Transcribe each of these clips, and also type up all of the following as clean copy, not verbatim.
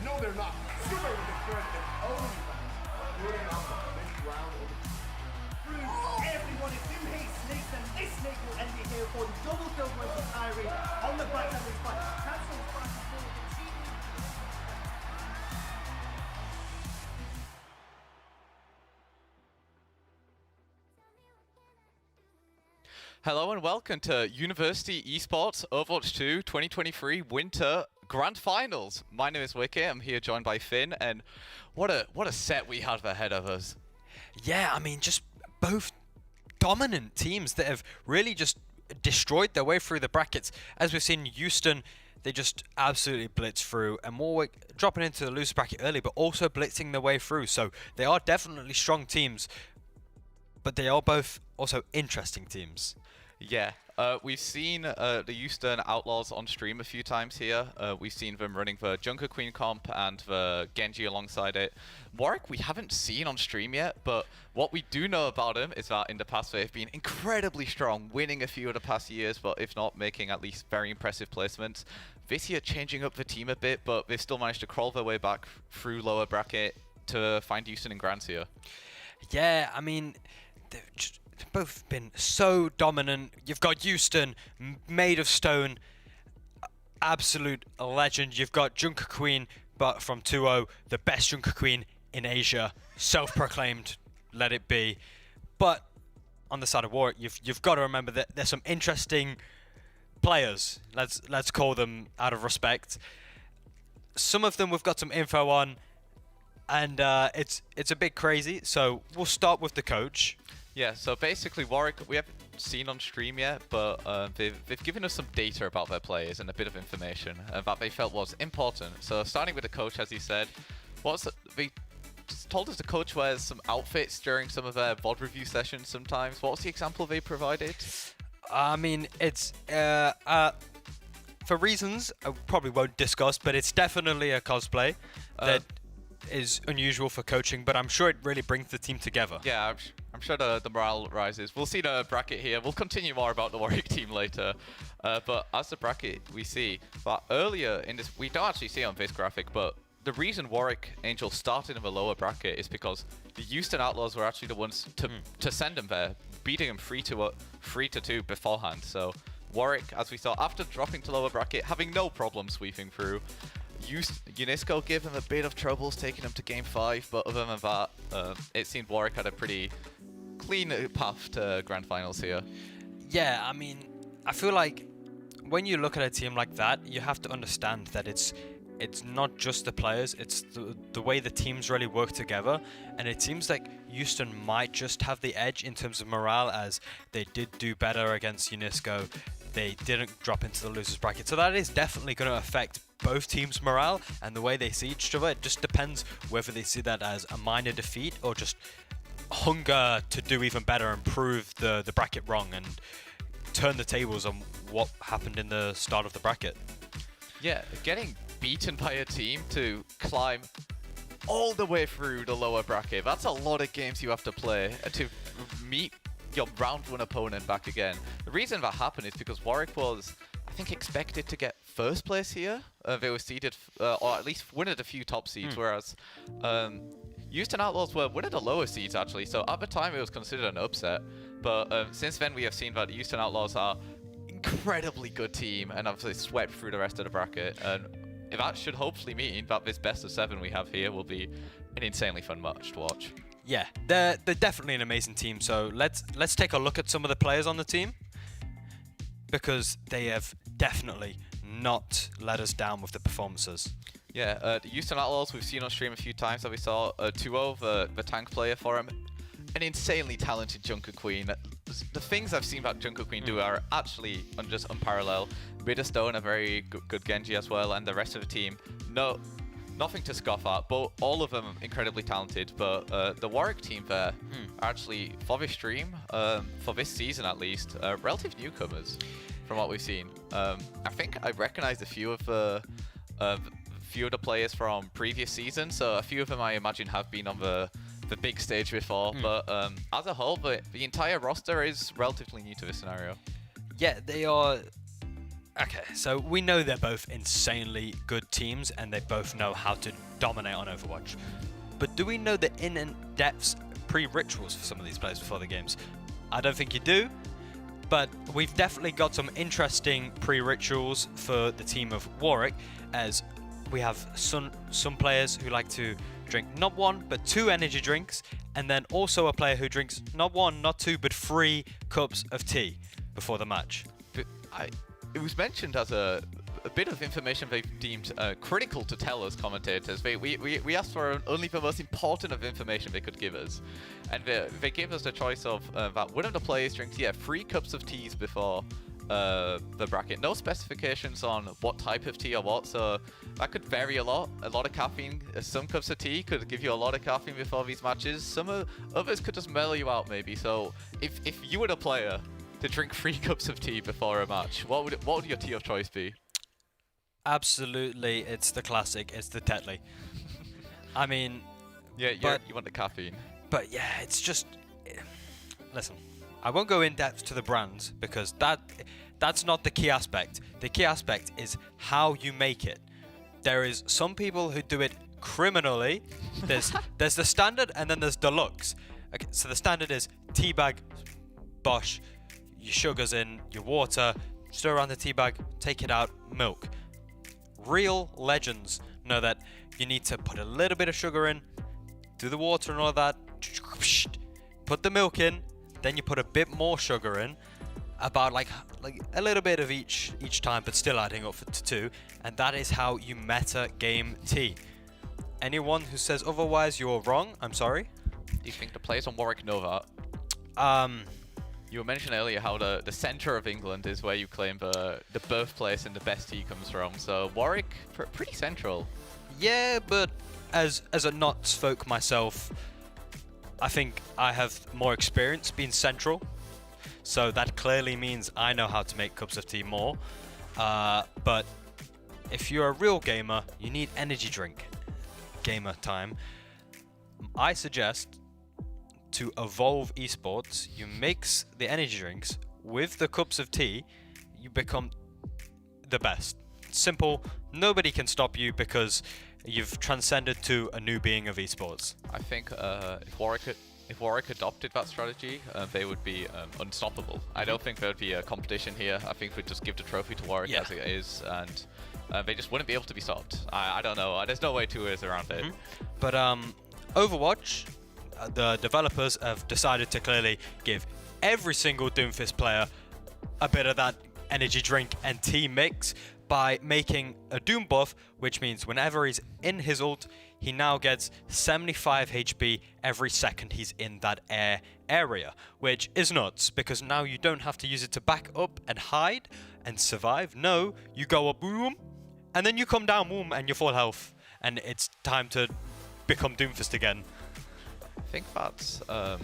No, they're not. Super with the threat and only putting on the next round of Everyone, if you hate snakes, then this snake will end it here for the double kill versus Irie on the back of this fight. Cancel Francis forward and see. Hello and welcome to University Esports Overwatch 2 2023 Winter Grand Finals. My name is Wiki. I'm here joined by Finn, and what a set we have ahead of us. Yeah, I mean, just both dominant teams that have really just destroyed their way through the brackets. As we've seen, Houston, they just absolutely blitz through, and Warwick dropping into the loser bracket early, but also blitzing their way through. So they are definitely strong teams, but they are both also interesting teams. Yeah, we've seen the Houston Outlaws on stream a few times here. We've seen them running the Junker Queen comp and the Genji alongside it. Warwick we haven't seen on stream yet, but what we do know about him is that in the past they've been incredibly strong, winning a few of the past years, but if not, making at least very impressive placements. This year changing up the team a bit, but they've still managed to crawl their way back through lower bracket to find Houston in Grands here. Yeah, I mean, they've both been so dominant. You've got Houston, made of stone, absolute legend. You've got Junker Queen, but from 2-0, the best Junker Queen in Asia, self-proclaimed, let it be. But on the side of Warwick, you've got to remember that there's some interesting players. Let's call them out of respect. Some of them we've got some info on, and it's a bit crazy. So we'll start with the coach. Yeah, so basically Warwick, we haven't seen on stream yet, but they've given us some data about their players and a bit of information that they felt was important. So starting with the coach, as he said, they told us the coach wears some outfits during some of their VOD review sessions sometimes. What was the example they provided? I mean, it's for reasons I probably won't discuss, but it's definitely a cosplay that is unusual for coaching, but I'm sure it really brings the team together. Yeah, I'm sure the morale rises. We'll see the bracket here. We'll continue more about the Warwick team later. But as the bracket, we see that earlier in this, we don't actually see it on this graphic, but the reason Warwick Angels started in the lower bracket is because the Houston Outlaws were actually the ones to send them there, beating them 3-2 beforehand. So Warwick, as we saw, after dropping to lower bracket, having no problem sweeping through. UNESCO gave him a bit of troubles taking him to game 5, but other than that, it seemed Warwick had a pretty clean path to Grand Finals here. Yeah, I mean, I feel like when you look at a team like that, you have to understand that it's not just the players, it's the way the teams really work together. And it seems like Houston might just have the edge in terms of morale, as they did do better against UNESCO. They didn't drop into the losers bracket. So that is definitely going to affect both teams' morale and the way they see each other. It just depends whether they see that as a minor defeat or just hunger to do even better and prove the bracket wrong and turn the tables on what happened in the start of the bracket. Yeah, getting beaten by a team to climb all the way through the lower bracket, that's a lot of games you have to play to meet your round 1 opponent back again. The reason that happened is because Warwick was, I think, expected to get first place here. They were seeded, or at least winning a few top seeds, whereas Houston Outlaws were one of the lower seeds actually. So at the time it was considered an upset, but since then we have seen that the Houston Outlaws are incredibly good team and obviously swept through the rest of the bracket. And that should hopefully mean that this best of 7 we have here will be an insanely fun match to watch. Yeah, they're definitely an amazing team. So let's take a look at some of the players on the team, because they have definitely not let us down with the performances. Yeah, the Houston Outlaws we've seen on stream a few times. That we saw 2-0, the tank player for him, an insanely talented Junker Queen. The things I've seen about Junker Queen do are actually just unparalleled. Stone, a very good Genji as well, and the rest of the team, nothing to scoff at, but all of them incredibly talented. But the Warwick team there are actually, for this stream, for this season at least, relative newcomers from what we've seen. I think I recognized a few of the players from previous seasons, so a few of them I imagine have been on the big stage before, but as a whole, the entire roster is relatively new to this scenario. Yeah, they are. Okay, so we know they're both insanely good teams and they both know how to dominate on Overwatch. But do we know the in-depth pre-rituals for some of these players before the games? I don't think you do, but we've definitely got some interesting pre-rituals for the team of Warwick, as we have some players who like to drink not 1 but 2 energy drinks, and then also a player who drinks not 1, not 2 but 3 cups of tea before the match. It was mentioned as a a bit of information they deemed critical to tell us, commentators. We asked for only the most important of information they could give us. And they gave us the choice of that one of the players drinks, 3 cups of teas before the bracket. No specifications on what type of tea or what, so that could vary a lot. A lot of caffeine. Some cups of tea could give you a lot of caffeine before these matches. Some others could just mellow you out, maybe. So if you were the player to drink 3 cups of tea before a match, what would your tea of choice be? Absolutely, it's the classic. It's the Tetley. I mean, Yeah, you want the caffeine. but yeah, it's just. Listen, I won't go in depth to the brands because that's not the key aspect. The key aspect is how you make it. There is some people who do it criminally. There's the standard and then there's deluxe. Okay, so the standard is teabag, bosh, your sugars in, your water, stir around the teabag, take it out, milk. Real legends know that you need to put a little bit of sugar in, do the water and all of that, put the milk in, then you put a bit more sugar in, about like a little bit of each time, but still adding up to 2, and that is how you meta game tea. Anyone who says otherwise, you're wrong. I'm sorry. Do you think the players on Warwick know that? You were mentioning earlier how the centre of England is where you claim the birthplace and the best tea comes from. So Warwick, pretty central. Yeah, but as a Notts folk myself, I think I have more experience being central. So that clearly means I know how to make cups of tea more. But if you're a real gamer, you need energy drink. Gamer time. I suggest to evolve esports, you mix the energy drinks with the cups of tea, you become the best. Simple, nobody can stop you because you've transcended to a new being of esports. I think if Warwick adopted that strategy, they would be unstoppable. I don't think there would be a competition here. I think we'd just give the trophy to Warwick as it is, and they just wouldn't be able to be stopped. I don't know. There's no way 2 ways around it. But Overwatch, the developers have decided to clearly give every single Doomfist player a bit of that energy drink and tea mix by making a Doom buff, which means whenever he's in his ult, he now gets 75 HP every second he's in that area, which is nuts because now you don't have to use it to back up and hide and survive. No, you go up, boom, and then you come down, boom, and you're full health, and it's time to become Doomfist again. I think that's I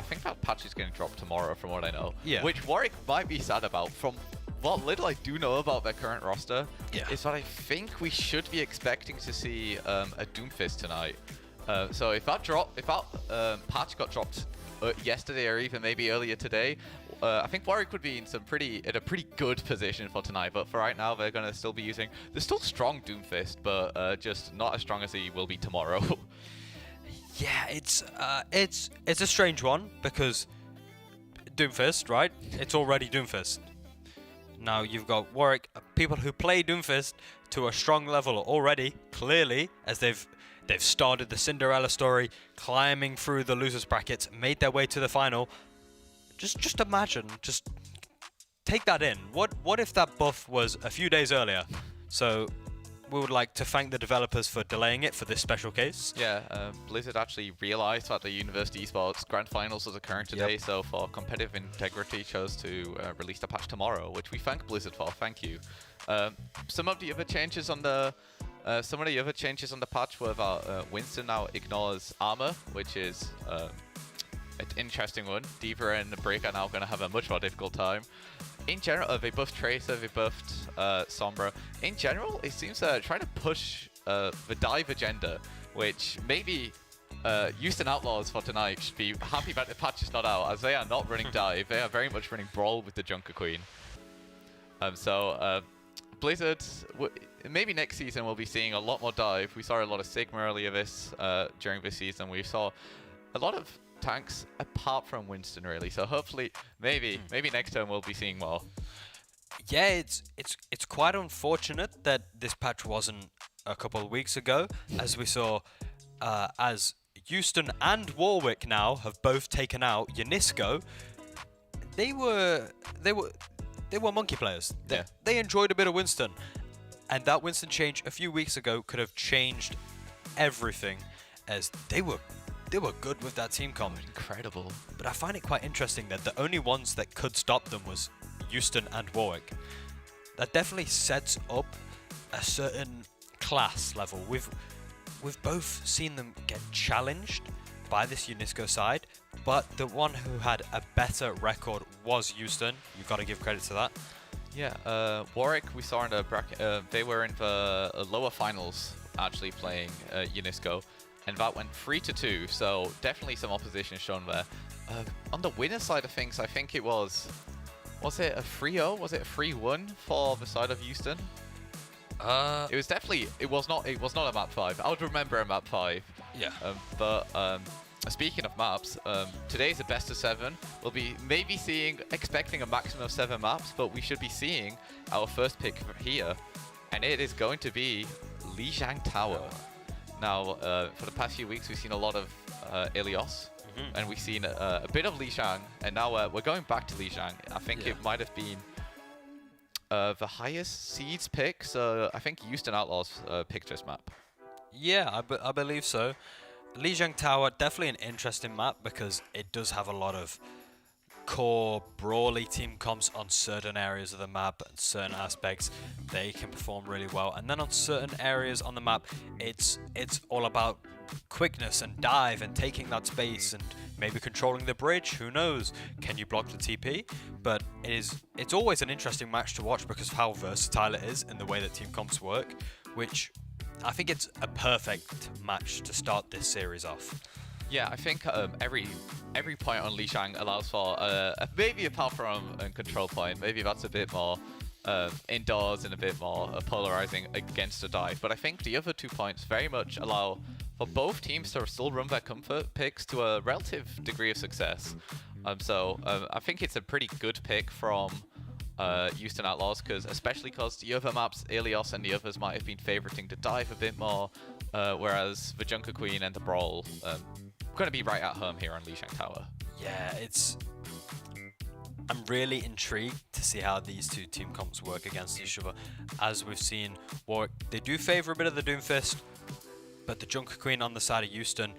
think that patch is getting dropped tomorrow, from what I know. Yeah. Which Warwick might be sad about. From what little I do know about their current roster, is that I think we should be expecting to see a Doomfist tonight. So if that patch got dropped yesterday or even maybe earlier today, I think Warwick would be in a pretty good position for tonight. But for right now, they're gonna still be using. They're still strong Doomfist, but just not as strong as he will be tomorrow. Yeah, it's a strange one because Doomfist, right? It's already Doomfist. Now you've got Warwick, people who play Doomfist to a strong level already, clearly, as they've started the Cinderella story, climbing through the losers brackets, made their way to the final. Just imagine, just take that in. What if that buff was a few days earlier? So we would like to thank the developers for delaying it for this special case. Yeah, Blizzard actually realized that the University Esports Grand Finals was occurring today, so for competitive integrity chose to release the patch tomorrow, which we thank Blizzard for. Thank you. Some of the other changes on the patch were that Winston now ignores armor, which is an interesting one. D.Va and Break are now going to have a much more difficult time. In general, they buffed Tracer, they buffed Sombra. In general, it seems trying to push the dive agenda, which maybe Houston Outlaws for tonight should be happy that the patch is not out, as they are not running dive. They are very much running Brawl with the Junker Queen. Blizzard, maybe next season we'll be seeing a lot more dive. We saw a lot of Sigma earlier during this season. We saw a lot of tanks apart from Winston, really. So hopefully, maybe next time we'll be seeing more. Yeah, it's quite unfortunate that this patch wasn't a couple of weeks ago, as we saw as Houston and Warwick now have both taken out Yanisco. They were monkey players. They enjoyed a bit of Winston. And that Winston change a few weeks ago could have changed everything, as they were good with that team comp. Incredible. But I find it quite interesting that the only ones that could stop them was Houston and Warwick. That definitely sets up a certain class level. We've both seen them get challenged by this UNESCO side, but the one who had a better record was Houston. You've got to give credit to that. Yeah, Warwick, we saw in the bracket, they were in the lower finals actually playing UNESCO, and that went 3-2, so definitely some opposition shown there. On the winner side of things, I think it was it a 3-0? Was it a 3-1 for the side of Houston? It was definitely, it was not a map 5. I would remember a map 5. Yeah. But speaking of maps, today's a best of 7. We'll be maybe expecting a maximum of 7 maps, but we should be seeing our first pick here, and it is going to be Lijiang Tower. Now, for the past few weeks, we've seen a lot of Ilios, and we've seen a bit of Lijiang, and now we're going back to Lijiang. I think it might have been the highest seeds pick, so I think Houston Outlaws picked this map. Yeah, I believe so. Lijiang Tower, definitely an interesting map because it does have a lot of core brawly team comps on certain areas of the map and certain aspects. They can perform really well, and then on certain areas on the map, it's all about quickness and dive and taking that space and maybe controlling the bridge. Who knows? Can you block the TP? But it's always an interesting match to watch because of how versatile it is and the way that team comps work, which I think it's a perfect match to start this series off. Yeah, I think every point on Lijiang allows for maybe apart from a control point, maybe that's a bit more indoors and a bit more polarizing against a dive. But I think the other 2 points very much allow for both teams to still run their comfort picks to a relative degree of success. So I think it's a pretty good pick from Houston Outlaws, especially because the other maps, Ilios and the others, might have been favoriting to dive a bit more, whereas the Junker Queen and the Brawl going to be right at home here on Lijiang Tower. Yeah, I'm really intrigued to see how these two team comps work against each other. As we've seen, Warwick, they do favor a bit of the Doomfist, but the Junker Queen on the side of Houston,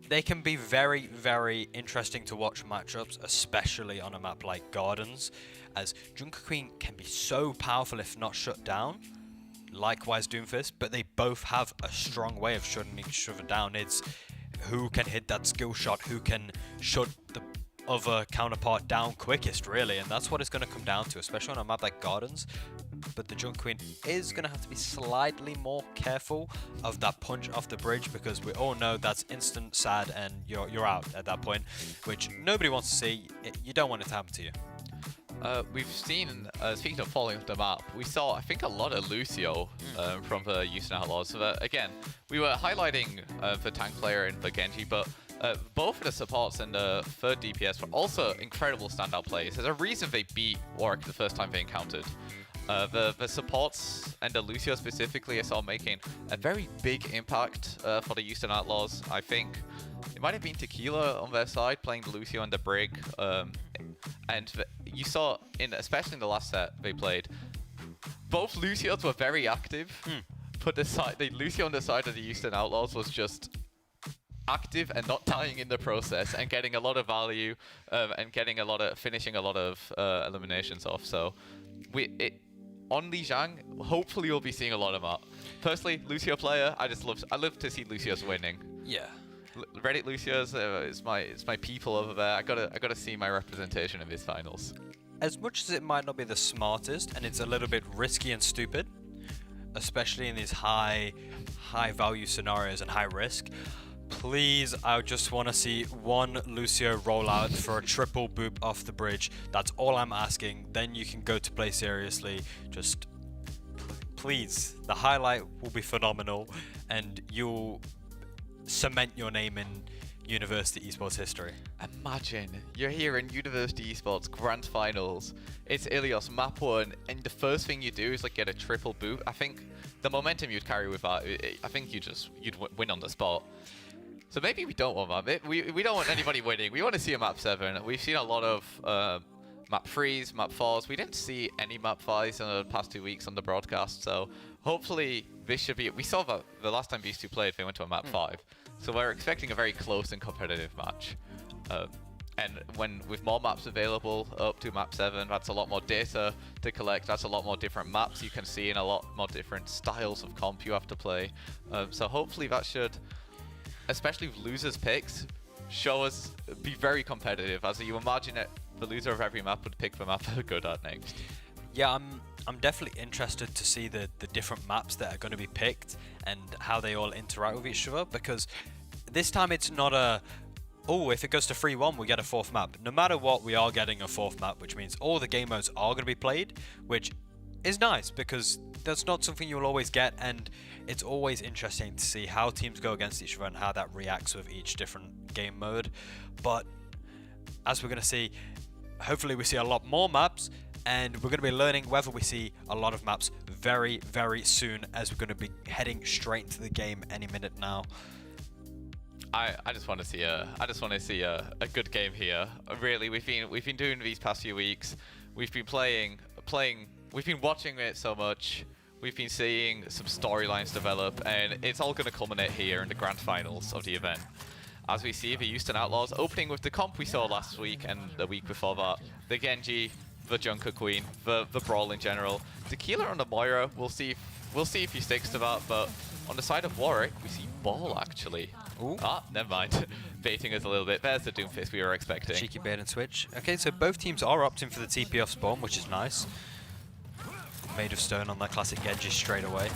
they can be very, very interesting to watch matchups, especially on a map like Gardens, as Junker Queen can be so powerful if not shut down. Likewise Doomfist, but they both have a strong way of shutting each other down. It's who can hit that skill shot, who can shut the other counterpart down quickest, really, and that's what it's going to come down to, especially on a map like Gardens. But the Junker Queen is going to have to be slightly more careful of that punch off the bridge, because we all know that's instant sad and you're out at that point, which nobody wants to see. You don't want it to happen to you. We've seen, speaking of following up the map, we saw, I think, a lot of Lucio from the Houston Outlaws. So again, we were highlighting the tank player and the Genji, but both of the supports and the third DPS were also incredible standout plays. There's a reason they beat Warwick the first time they encountered. The supports and the Lucio specifically I saw making a very big impact for the Houston Outlaws. I think it might have been Tequila on their side playing the Lucio and the Brig. And you saw, especially in the last set they played, both Lucios were very active. But the Lucio on the side of the Houston Outlaws was just active and not dying in the process and getting a lot of value and finishing a lot of eliminations off. So on Lijiang, hopefully we'll be seeing a lot of that. Personally, Lucio player, I love to see Lucios winning. Yeah. Reddit Lucios is my people over there. I gotta see my representation in these finals. As much as it might not be the smartest and it's a little bit risky and stupid, especially in these high value scenarios and high risk, please, I just want to see one Lucio roll out for a triple boop off the bridge. That's all I'm asking. Then you can go to play seriously. Just please, the highlight will be phenomenal and you'll cement your name in University Esports history. Imagine you're here in University Esports Grand Finals. It's Ilios map 1, and the first thing you do is get a triple boot. I think the momentum you'd carry with that, I think you'd win on the spot. So maybe we don't want that. We don't want anybody winning. We want to see a map 7. We've seen a lot of map 3s, map 4s. We didn't see any map 5s in the past 2 weeks on the broadcast, so hopefully this should be... We saw that the last time these two played, they went to a map 5. So we're expecting a very close and competitive match. And with more maps available up to map 7, that's a lot more data to collect. That's a lot more different maps you can see and a lot more different styles of comp you have to play. So hopefully that should, especially with losers picks, show us be very competitive. As you imagine it, the loser of every map would pick the map they're good at next. Yeah, I'm definitely interested to see the different maps that are going to be picked and how they all interact with each other, because this time it's not a, oh, if it goes to 3-1, we get a 4th map. No matter what, we are getting a 4th map, which means all the game modes are going to be played, which is nice because that's not something you'll always get, and it's always interesting to see how teams go against each other and how that reacts with each different game mode. But as we're going to see, hopefully we see a lot more maps, and we're going to be learning whether we see a lot of maps very, very soon, as we're going to be heading straight into the game any minute now. I just want to see a good game here. Really, we've been doing these past few weeks. We've been playing. We've been watching it so much. We've been seeing some storylines develop, and it's all going to culminate here in the grand finals of the event. As we see the Houston Outlaws opening with the comp we saw last week and the week before that, the Genji, the Junker Queen, the Brawl in general. Tequila on the Moira. We'll see if he sticks to that, but on the side of Warwick, we see Ball actually. Ooh. Ah, never mind. Baiting us a little bit. There's the Doomfist we were expecting. Cheeky bait and switch. Okay, so both teams are opting for the TP off spawn, which is nice. Made of Stone on that classic Genji straight away.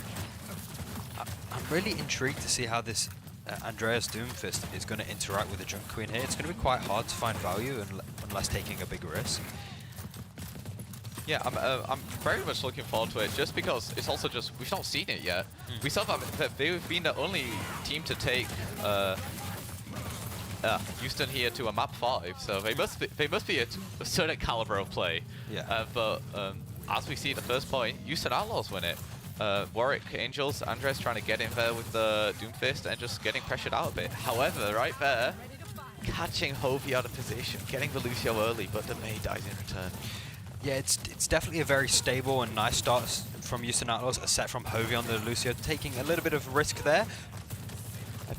I'm really intrigued to see how this Andreas Doomfist is going to interact with the Junk Queen here. It's going to be quite hard to find value unless taking a big risk. Yeah, I'm very much looking forward to it, just because it's also just, we've not seen it yet. We saw that they've been the only team to take Houston here to a map 5, so they must be a certain caliber of play. Yeah. But as we see the first point, Houston Outlaws win it. Warwick Angels, Andres trying to get in there with the Doomfist and just getting pressured out a bit. However, right there, catching Hovey out of position, getting the Lucio early, but the Mei dies in return. Yeah, it's definitely a very stable and nice start from Houston Outlaws, a set from Hovey on the Lucio, taking a little bit of risk there. I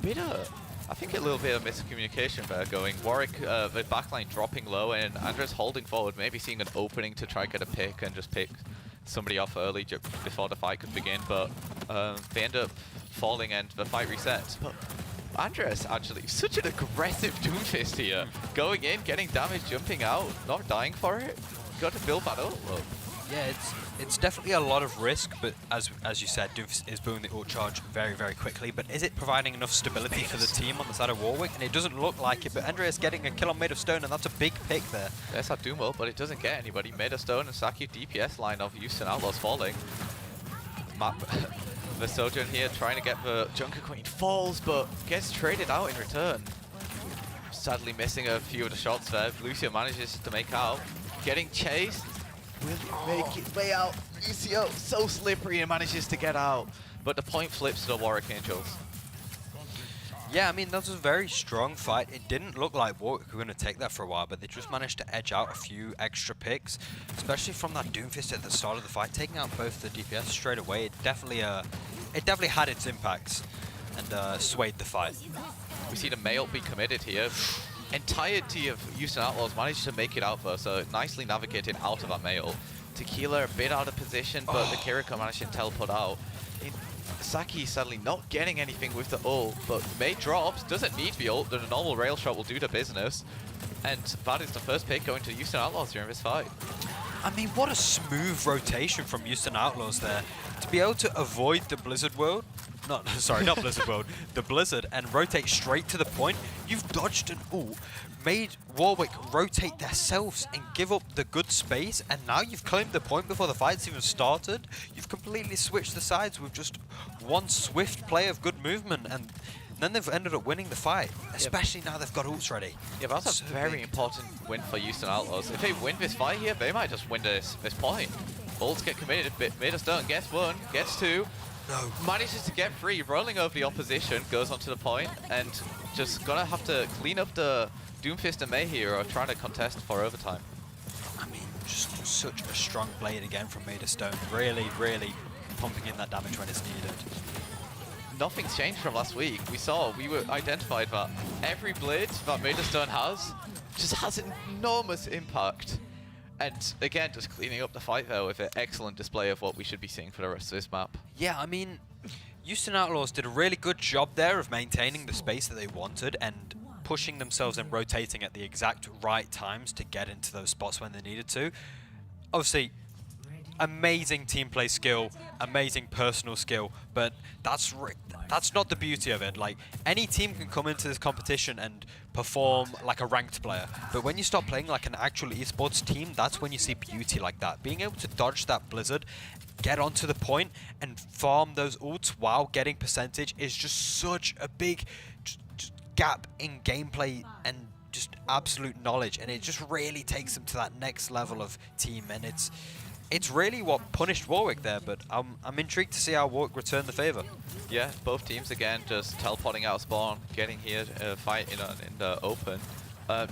think a little bit of miscommunication there going. Warwick, the backline dropping low, and Andres holding forward, maybe seeing an opening to try and get a pick and just pick somebody off early before the fight could begin, but they end up falling and the fight resets. But Andres actually, such an aggressive Doomfist here. Going in, getting damage, jumping out, not dying for it. Got to build that up. Yeah, it's definitely a lot of risk, but as you said, Doomfist is booming the ult charge very, very quickly. But is it providing enough stability for the team on the side of Warwick? And it doesn't look like it, but Andreas getting a kill on Made of Stone, and that's a big pick there. There's that Doom ult, but it doesn't get anybody. Made of Stone and Saki DPS line of Houston Outlaws falling. The Sojourn here trying to get the Junker Queen, falls, but gets traded out in return. Sadly missing a few of the shots there. Lucio manages to make out. Getting chased. Will he make his way out? Lucio, so slippery, and manages to get out. But the point flips to the Warwick Angels. Yeah, I mean, that was a very strong fight. It didn't look like Warwick were going to take that for a while, but they just managed to edge out a few extra picks, especially from that Doomfist at the start of the fight, taking out both the DPS straight away. It definitely had its impacts and swayed the fight. We see the Mei ult be committed here. Entirety of Houston Outlaws managed to make it out though, so nicely navigated out of that Mei ult. Tequila a bit out of position, but the Kiriko managed to teleport out. Saki sadly not getting anything with the ult, but Mei drops, doesn't need the ult, the normal rail shot will do the business. And that is the first pick going to Houston Outlaws during this fight. I mean, what a smooth rotation from Houston Outlaws there. To be able to avoid the Blizzard World, not Blizzard World, the Blizzard, and rotate straight to the point. You've dodged an ult, made Warwick rotate themselves and give up the good space, and now you've claimed the point before the fight's even started. You've completely switched the sides with just one swift play of good movement, and then they've ended up winning the fight, especially now they've got ults ready. Yeah, but that's a very important win for Houston Outlaws. If they win this fight here, they might just win this point. Ults get committed, Made of Stone gets one, gets two. No. Manages to get free, rolling over the opposition, goes onto the point, and just gonna have to clean up the Doomfist and Mei here, or trying to contest for overtime. I mean, just such a strong blade again from Made of Stone. Really, really pumping in that damage when it's needed. Nothing's changed from last week. We were identified that every blade that Made of Stone has just has an enormous impact. And again, just cleaning up the fight there with an excellent display of what we should be seeing for the rest of this map. Yeah, I mean, Houston Outlaws did a really good job there of maintaining the space that they wanted and pushing themselves and rotating at the exact right times to get into those spots when they needed to. Obviously, amazing team play skill, amazing personal skill, but that's not the beauty of it. Like, any team can come into this competition and perform like a ranked player, but when you start playing like an actual esports team, that's when you see beauty like that. Being able to dodge that blizzard, get onto the point, and farm those ults while getting percentage is just such a big just gap in gameplay and just absolute knowledge, and it just really takes them to that next level of team, and it's really what punished Warwick there, but I'm intrigued to see how Warwick return the favor. Yeah, both teams again just teleporting out of spawn, getting here, fight in the open.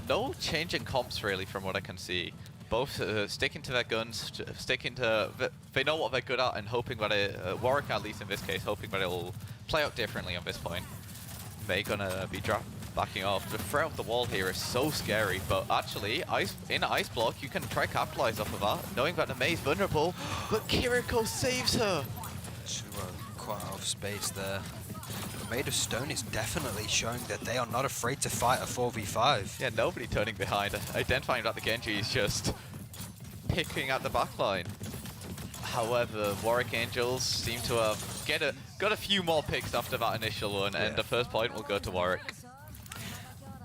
No change in comps really from what I can see. Both sticking to their guns, sticking to they know what they're good at, and hoping that Warwick, at least in this case, hoping that it will play out differently on this point. May gonna be backing off. The threat of the wall here is so scary, but actually, in Ice Block, you can try capitalize off of that, knowing that the May is vulnerable, but Kiriko saves her! Quite out of space there. Made of Stone is definitely showing that they are not afraid to fight a 4v5. Yeah, nobody turning behind, identifying that the Genji is just picking at the backline. However, Warwick Angels seem to have got a few more picks after that initial one, and the first point will go to Warwick.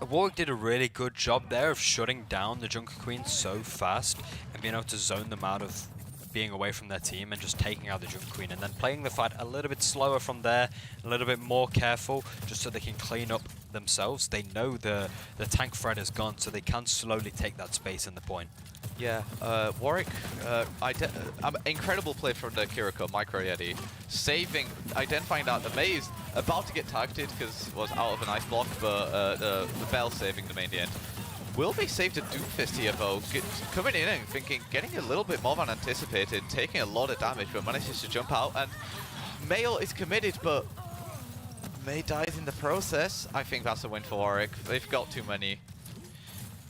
Warwick did a really good job there of shutting down the Junker Queen so fast and being able to zone them out of being away from their team and just taking out the Junker Queen, and then playing the fight a little bit slower from there, a little bit more careful, just so they can clean up themselves. They know the tank threat is gone, so they can slowly take that space in the point. Yeah, Warwick, incredible play from the Kiriko, Micro Yeti, identifying that the May is about to get targeted because it was out of an ice block, but the Bell saving the main in the end. Will they save the Doomfist here though? Coming in and getting a little bit more than anticipated, taking a lot of damage, but manages to jump out, and Mail is committed, but May dies in the process. I think that's a win for Warwick. They've got too many.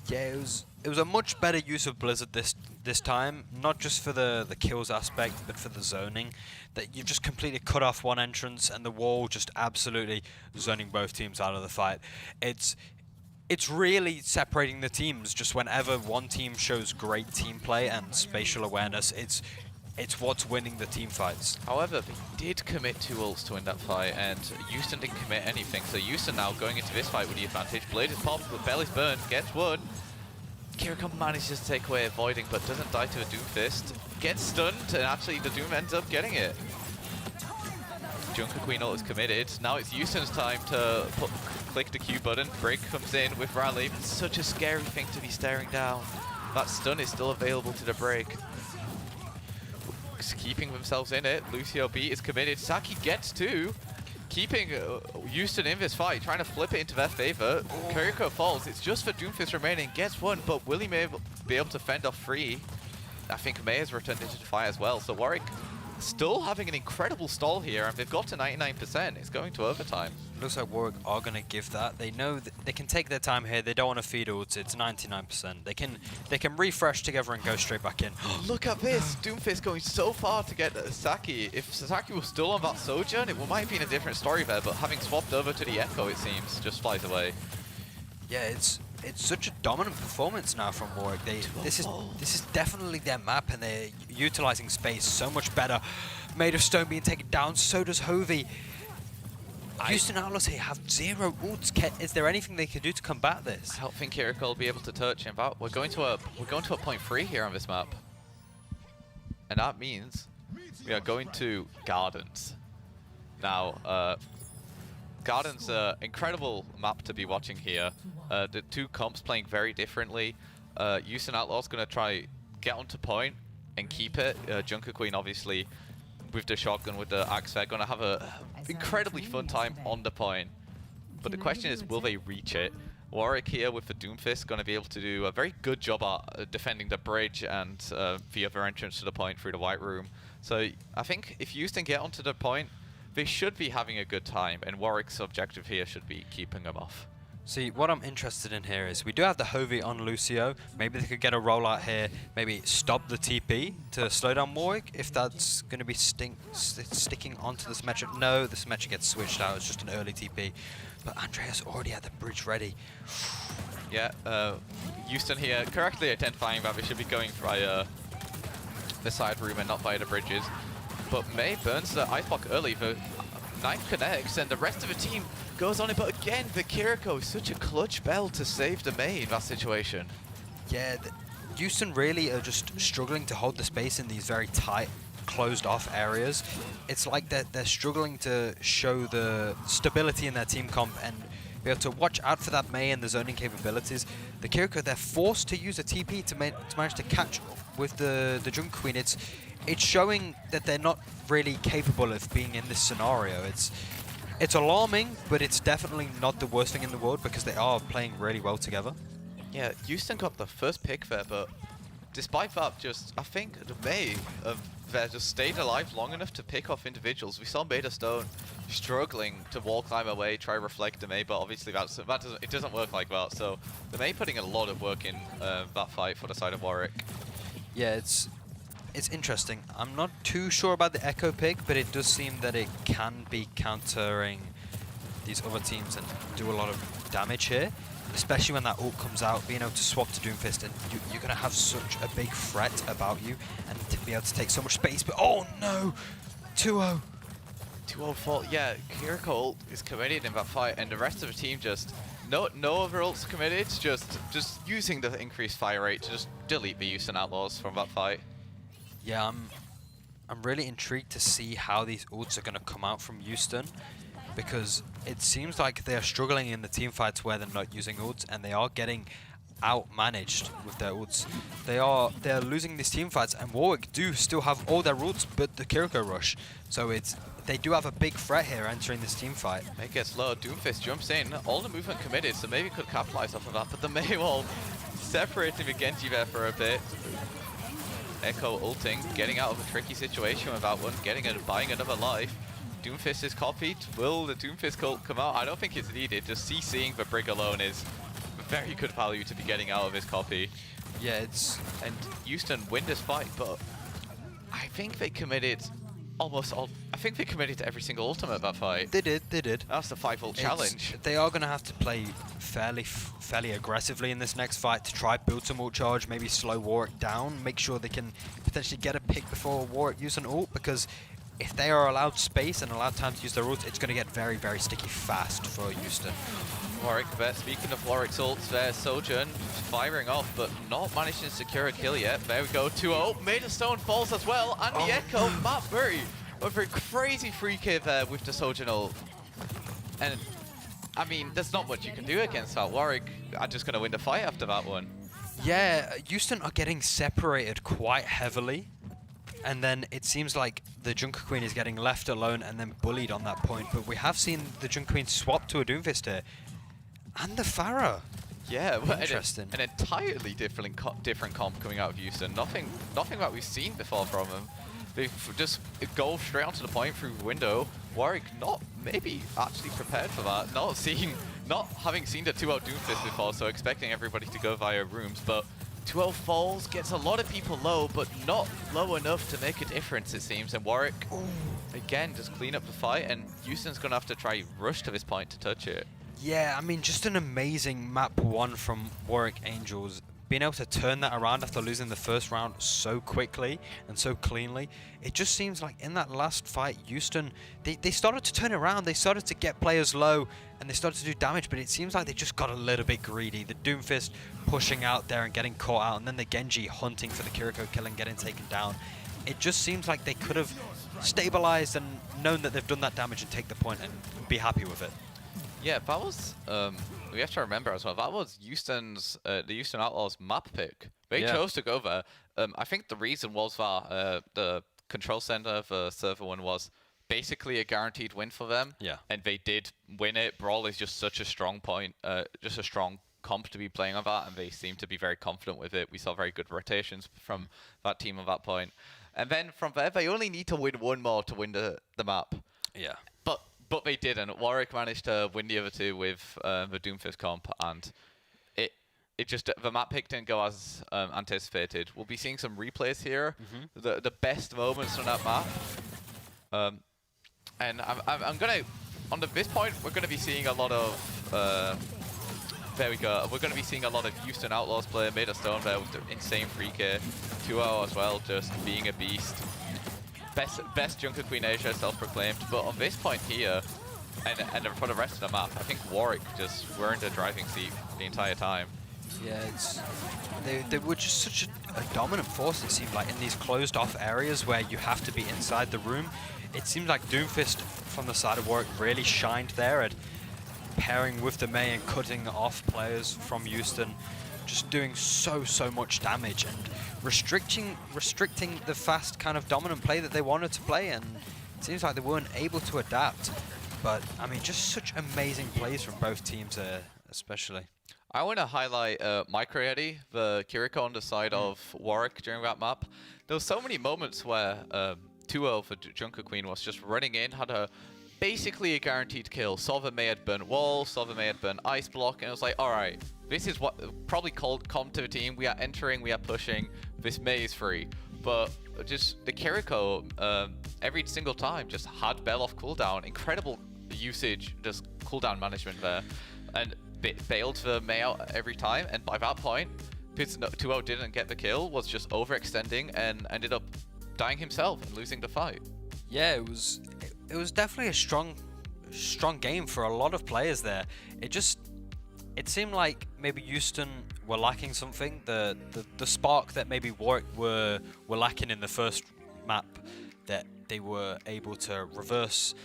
Yeah, it was a much better use of Blizzard this time, not just for the kills aspect, but for the zoning. That you've just completely cut off one entrance and the wall just absolutely zoning both teams out of the fight. It's really separating the teams. Just whenever one team shows great team play and spatial awareness, it's what's winning the team fights. However, they did commit 2 ults to win that fight, and Houston didn't commit anything. So Houston now going into this fight with the advantage. Blade is popped, but Belly's burned, gets one. Kiriko manages to take away avoiding, but doesn't die to a Doomfist. Gets stunned, and actually the Doom ends up getting it. Junker Queen ult is committed. Now it's Houston's time to click the Q button. Break comes in with Rally. It's such a scary thing to be staring down. That stun is still available to the break. Keeping themselves in it. Lucio B is committed. Saki gets 2. Keeping Houston in this fight, trying to flip it into their favor. Kiriko falls. It's just for Doomfist remaining. Gets 1, but will he be able to fend off 3? I think May has returned into the fight as well. So Warwick still having an incredible stall here, and they've got to 99%. It's going to overtime. Looks like Warwick are going to give that. They know that they can take their time here. They don't want to feed ults. It's 99%. They can refresh together and go straight back in. Look at this! Doomfist going so far to get Sasaki. If Sasaki was still on that Sojourn, it might have been a different story there, but having swapped over to the Echo, it seems, just flies away. Yeah, it's such a dominant performance now from Warwick. This is definitely their map, and they're utilizing space so much better. Made of Stone being taken down, so does Hovey. Houston Outlaws here have 0 ults. Is there anything they can do to combat this? I don't think Kiriko will be able to touch him. We're going to a point 3 here on this map, and that means we are going to Gardens. Now, Gardens, incredible map to be watching here. The 2 comps playing very differently. Houston Outlaws going to try get onto point and keep it. Junker Queen obviously with the shotgun, with the axe, they're going to have a incredibly fun time on the point. But the question is, will they reach it? Warwick here with the Doomfist going to be able to do a very good job at defending the bridge and the other entrance to the point through the White Room. So I think if Houston get onto the point, they should be having a good time, and Warwick's objective here should be keeping them off. See, what I'm interested in here is we do have the Hovey on Lucio. Maybe they could get a rollout here, maybe stop the TP to slow down Warwick, if that's going to be sticking onto the Symmetric. No, the Symmetric gets switched out, it's just an early TP. But Andreas already had the bridge ready. Yeah, Houston here correctly identifying that they should be going via the side room and not via the bridges. But May burns the ice block early, the knife connects, and the rest of the team goes on it. But again, the Kiriko is such a clutch bell to save the May in that situation. Yeah, Houston really are just struggling to hold the space in these very tight, closed off areas. It's like they're struggling to show the stability in their team comp and be able to watch out for that May and the zoning capabilities. The Kiriko, they're forced to use a TP to manage to catch with the Jungle Queen. It's showing that they're not really capable of being in this scenario. It's alarming, but it's definitely not the worst thing in the world because they are playing really well together. Yeah, Houston got the first pick there, but despite that, I think the May they just stayed alive long enough to pick off individuals. We saw Beta Stone struggling to wall climb away, try reflect the May, but obviously it doesn't work like that. So the May putting a lot of work in that fight for the side of Warwick. Yeah, it's interesting. I'm not too sure about the Echo pick, but it does seem that it can be countering these other teams and do a lot of damage here. Especially when that ult comes out, being able to swap to Doomfist, and you're going to have such a big threat about you, and to be able to take so much space. But oh no! 2-0. 2-0 fault. Yeah, Kiriko ult is committed in that fight, and the rest of the team just no other ults committed. Just using the increased fire rate to just delete the Houston Outlaws from that fight. Yeah, I'm really intrigued to see how these ults are going to come out from Houston, because it seems like they are struggling in the team fights where they're not using ults, and they are getting outmanaged with their ults. They're losing these team fights, and Warwick do still have all their ults but the Kiriko rush. So they do have a big threat here entering this team fight. May gets low, Doomfist jumps in, all the movement committed, so maybe could capitalize off of that, but the May wall separating the Genji there for a bit. Echo ulting, getting out of a tricky situation with that one, buying another life. Doomfist is copied. Will the Doomfist cult come out? I don't think it's needed. Just CCing the Brig alone is very good value to be getting out of his copy. Yeah, and Houston win this fight, but I think they committed I think they committed to every single ultimate that fight. They did. That's the 5-ult challenge. They are going to have to play fairly aggressively in this next fight to try build some ult charge, maybe slow Warwick down, make sure they can potentially get a pick before Warwick use an ult, because if they are allowed space and allowed time to use their ults, it's going to get very, very sticky fast for Houston. Warwick, speaking of Warwick's ults there, Sojourn firing off, but not managing to secure a kill yet. There we go, 2-0. Made of Stone falls as well, and the Echo, Matt Murray, with a crazy free kill there with the Sojourn ult. And, I mean, there's not much you can do against that. Warwick are just going to win the fight after that one. Yeah, Houston are getting separated quite heavily. And then it seems like the Junker Queen is getting left alone and then bullied on that point. But we have seen the Junker Queen swap to a Doomfist here. And the Pharah. Yeah, well, interesting. An entirely different comp coming out of Houston. Nothing that we've seen before from them. They just go straight onto the point through the window. Warwick not maybe actually prepared for that. Not having seen the 2-0 Doomfist before, so expecting everybody to go via rooms. But 2-0 falls, gets a lot of people low, but not low enough to make a difference, it seems. And Warwick, again, just clean up the fight, and Houston's going to have to try rush to this point to touch it. Yeah, I mean, just an amazing map 1 from Warwick Angels. Being able to turn that around after losing the first round so quickly and so cleanly. It just seems like in that last fight, Houston, they started to turn around. They started to get players low and they started to do damage, but it seems like they just got a little bit greedy. The Doomfist pushing out there and getting caught out, and then the Genji hunting for the Kiriko kill and getting taken down. It just seems like they could have stabilized and known that they've done that damage and take the point and be happy with it. Yeah, that was, we have to remember as well, that was the Houston Outlaws map pick. They chose to go there. I think the reason was that the control center for server one was basically a guaranteed win for them. Yeah. And they did win it. Brawl is just such a strong point, just a strong comp to be playing on that, and they seem to be very confident with it. We saw very good rotations from that team at that point. And then from there, they only need to win one more to win the map. Yeah. But they didn't. Warwick managed to win the other two with the Doomfist comp, and it just the map pick didn't go as anticipated. We'll be seeing some replays here, the best moments on that map. And I'm gonna this point we're gonna be seeing a lot of there we go. We're gonna be seeing a lot of Houston Outlaws play. Made a stone there with the insane free K, 2-0 as well, just being a beast. Best Junker Queen Asia, self-proclaimed. But on this point here, and for the rest of the map, I think Warwick just were in the driving seat the entire time. Yeah, they were just such a dominant force, it seemed like, in these closed-off areas where you have to be inside the room. It seemed like Doomfist from the side of Warwick really shined there at pairing with the Mei and cutting off players from Houston, just doing so much damage and restricting the fast kind of dominant play that they wanted to play, and it seems like they weren't able to adapt. But I mean, just such amazing plays from both teams, especially. I want to highlight Micro Eddie, the Kiriko on the side of Warwick during that map. There were so many moments where 2-0 for Junker Queen was just running in, had basically a guaranteed kill. Saw the Mei had burnt wall, saw the Mei had burnt ice block, and it was like, alright, this is what probably called comp to the team. We are entering, we are pushing, this Mei is free. But just the Kiriko, every single time, just had Bell off cooldown. Incredible usage, just cooldown management there. And bailed the Mei out every time, and by that point, 2-0 didn't get the kill, was just overextending and ended up dying himself and losing the fight. Yeah, it was definitely a strong game for a lot of players there. It seemed like maybe Houston were lacking something, the spark that maybe Warwick were lacking in the first map that they were able to reverse.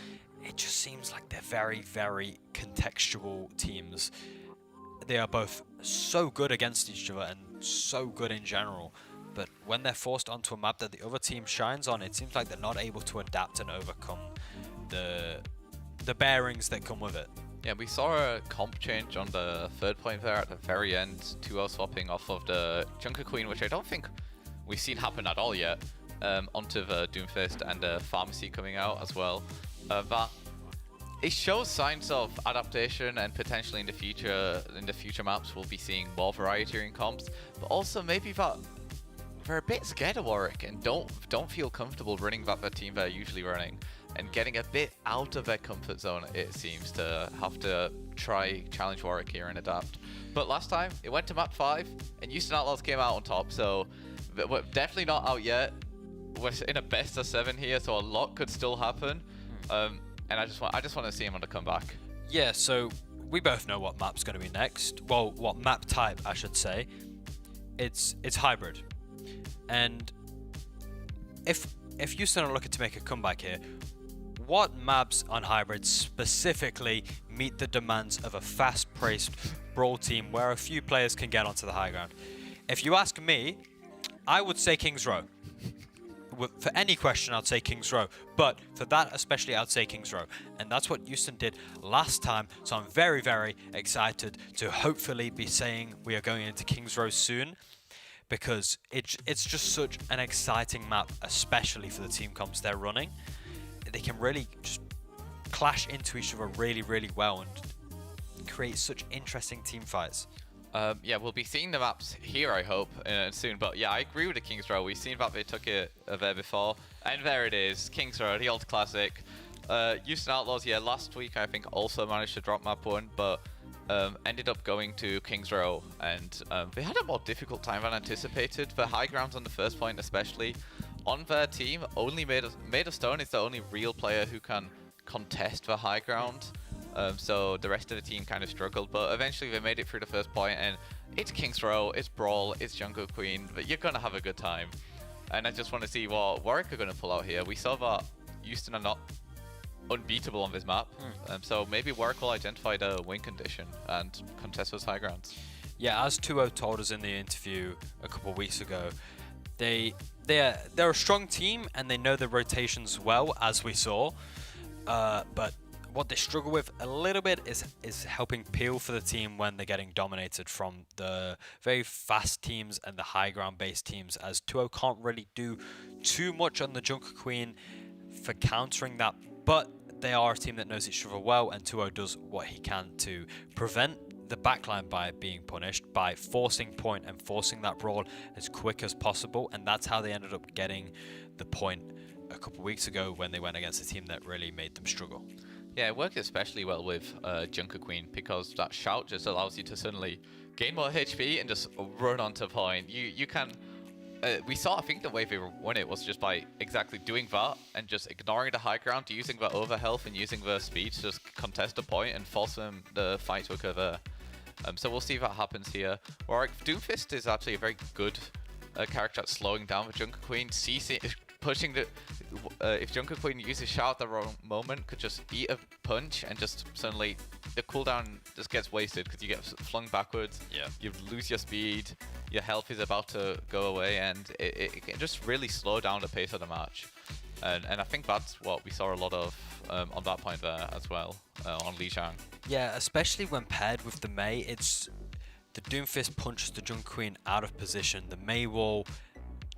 It just seems like they're very contextual teams. They are both so good against each other and so good in general, but when they're forced onto a map that the other team shines on, it seems like they're not able to adapt and overcome the bearings that come with it. Yeah, we saw a comp change on the third point there at the very end, 2-0 swapping off of the Junker Queen, which I don't think we've seen happen at all yet, onto the Doomfist and the Pharmacy coming out as well. But it shows signs of adaptation, and potentially in the future maps we'll be seeing more variety in comps, but also maybe that they're a bit scared of Warwick and don't feel comfortable running that team they're usually running, and getting a bit out of their comfort zone. It seems to have to try challenge Warwick here and adapt. But last time it went to map 5 and Houston Outlaws came out on top, so we're definitely not out yet. We're in a best of 7 here, so a lot could still happen. And I just want to see him on the comeback. Yeah, so we both know what map's going to be next. Well, what map type, I should say. It's hybrid. And if Houston are looking to make a comeback here, what maps on hybrid specifically meet the demands of a fast-paced brawl team where a few players can get onto the high ground? If you ask me, I would say King's Row. For any question, I'd say King's Row. But for that especially, I'd say King's Row. And that's what Houston did last time. So I'm very excited to hopefully be saying we are going into King's Row soon, because it's just such an exciting map, especially for the team comps they're running. They can really just clash into each other really well and create such interesting team fights. Yeah, we'll be seeing the maps here, I hope, soon. But yeah, I agree with the King's Row. We've seen that they took it there before. And there it is, King's Row, the old classic. Houston Outlaws, yeah, last week I think also managed to drop map 1, but ended up going to King's Row. And they had a more difficult time than anticipated. The high grounds on the first point especially. On their team, only Made of Stone is the only real player who can contest the high ground. So the rest of the team kind of struggled, but eventually they made it through the first point, and it's King's Row, it's Brawl, it's Jungle Queen, but you're going to have a good time. And I just want to see what Warwick are going to pull out here. We saw that Houston are not unbeatable on this map, so maybe Warwick will identify the win condition and contest those high grounds. Yeah, as 2-0 told us in the interview a couple of weeks ago, they they're a strong team and they know the rotations well, as we saw. But what they struggle with a little bit is helping peel for the team when they're getting dominated from the very fast teams and the high ground based teams, as 2-0 can't really do too much on the Junker Queen for countering that, but they are a team that knows each other well, and 2-0 does what he can to prevent the backline by being punished, by forcing point and forcing that brawl as quick as possible, and that's how they ended up getting the point a couple weeks ago when they went against a team that really made them struggle. Yeah, it worked especially well with Junker Queen, because that shout just allows you to suddenly gain more HP and just run onto point. You can... we saw, I think the way they won it was just by exactly doing that and just ignoring the high ground, using the over health and using the speed to just contest a point and force them the fight to occur there. So we'll see if that happens here. Warwick, Doomfist is actually a very good character at slowing down the Junker Queen, pushing the... if Junker Queen uses shout at the wrong moment, could just eat a punch and just suddenly the cooldown just gets wasted because you get flung backwards. Yeah. You lose your speed, your health is about to go away, and it can just really slow down the pace of the match. And I think that's what we saw a lot of on that point there as well, on Lijiang. Yeah, especially when paired with the Mei, it's the Doomfist punches the Junker Queen out of position, the Mei wall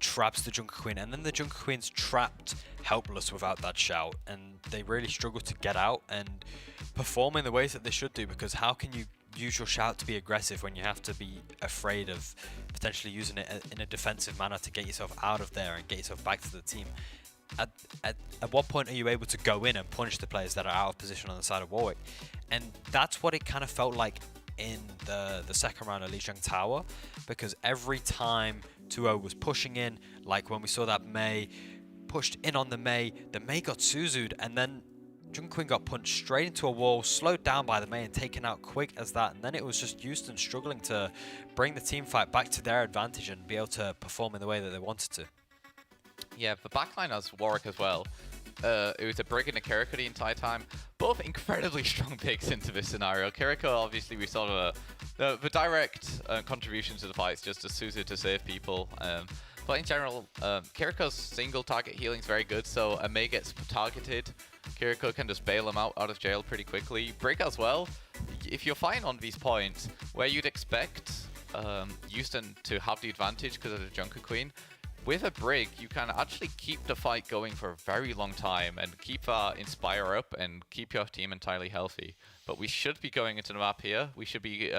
traps the Junker Queen, and then the Junker Queen's trapped helpless without that shout, and they really struggle to get out and perform in the ways that they should do, because how can you use your shout to be aggressive when you have to be afraid of potentially using it in a defensive manner to get yourself out of there and get yourself back to the team? At what point are you able to go in and punish the players that are out of position on the side of Warwick? And that's what it kind of felt like in the second round of Lijiang Tower, because every time 2-0 was pushing in, like when we saw that Mei pushed in on the Mei got Suzu'd, and then Junker Queen got punched straight into a wall, slowed down by the Mei and taken out quick as that, and then it was just Houston struggling to bring the team fight back to their advantage and be able to perform in the way that they wanted to. Yeah, the backline has Warwick as well. It was a Brig and a Kiriko the entire time. Both incredibly strong picks into this scenario. Kiriko, obviously, we saw the direct contribution to the fight is just a Suzu to save people. But in general, Kiriko's single target healing is very good, so a Mei gets targeted. Kiriko can just bail him out of jail pretty quickly. Brig as well. If you're fighting on these points, where you'd expect Houston to have the advantage because of the Junker Queen, with a Brig, you can actually keep the fight going for a very long time and keep Inspire up and keep your team entirely healthy. But we should be going into the map here. We should be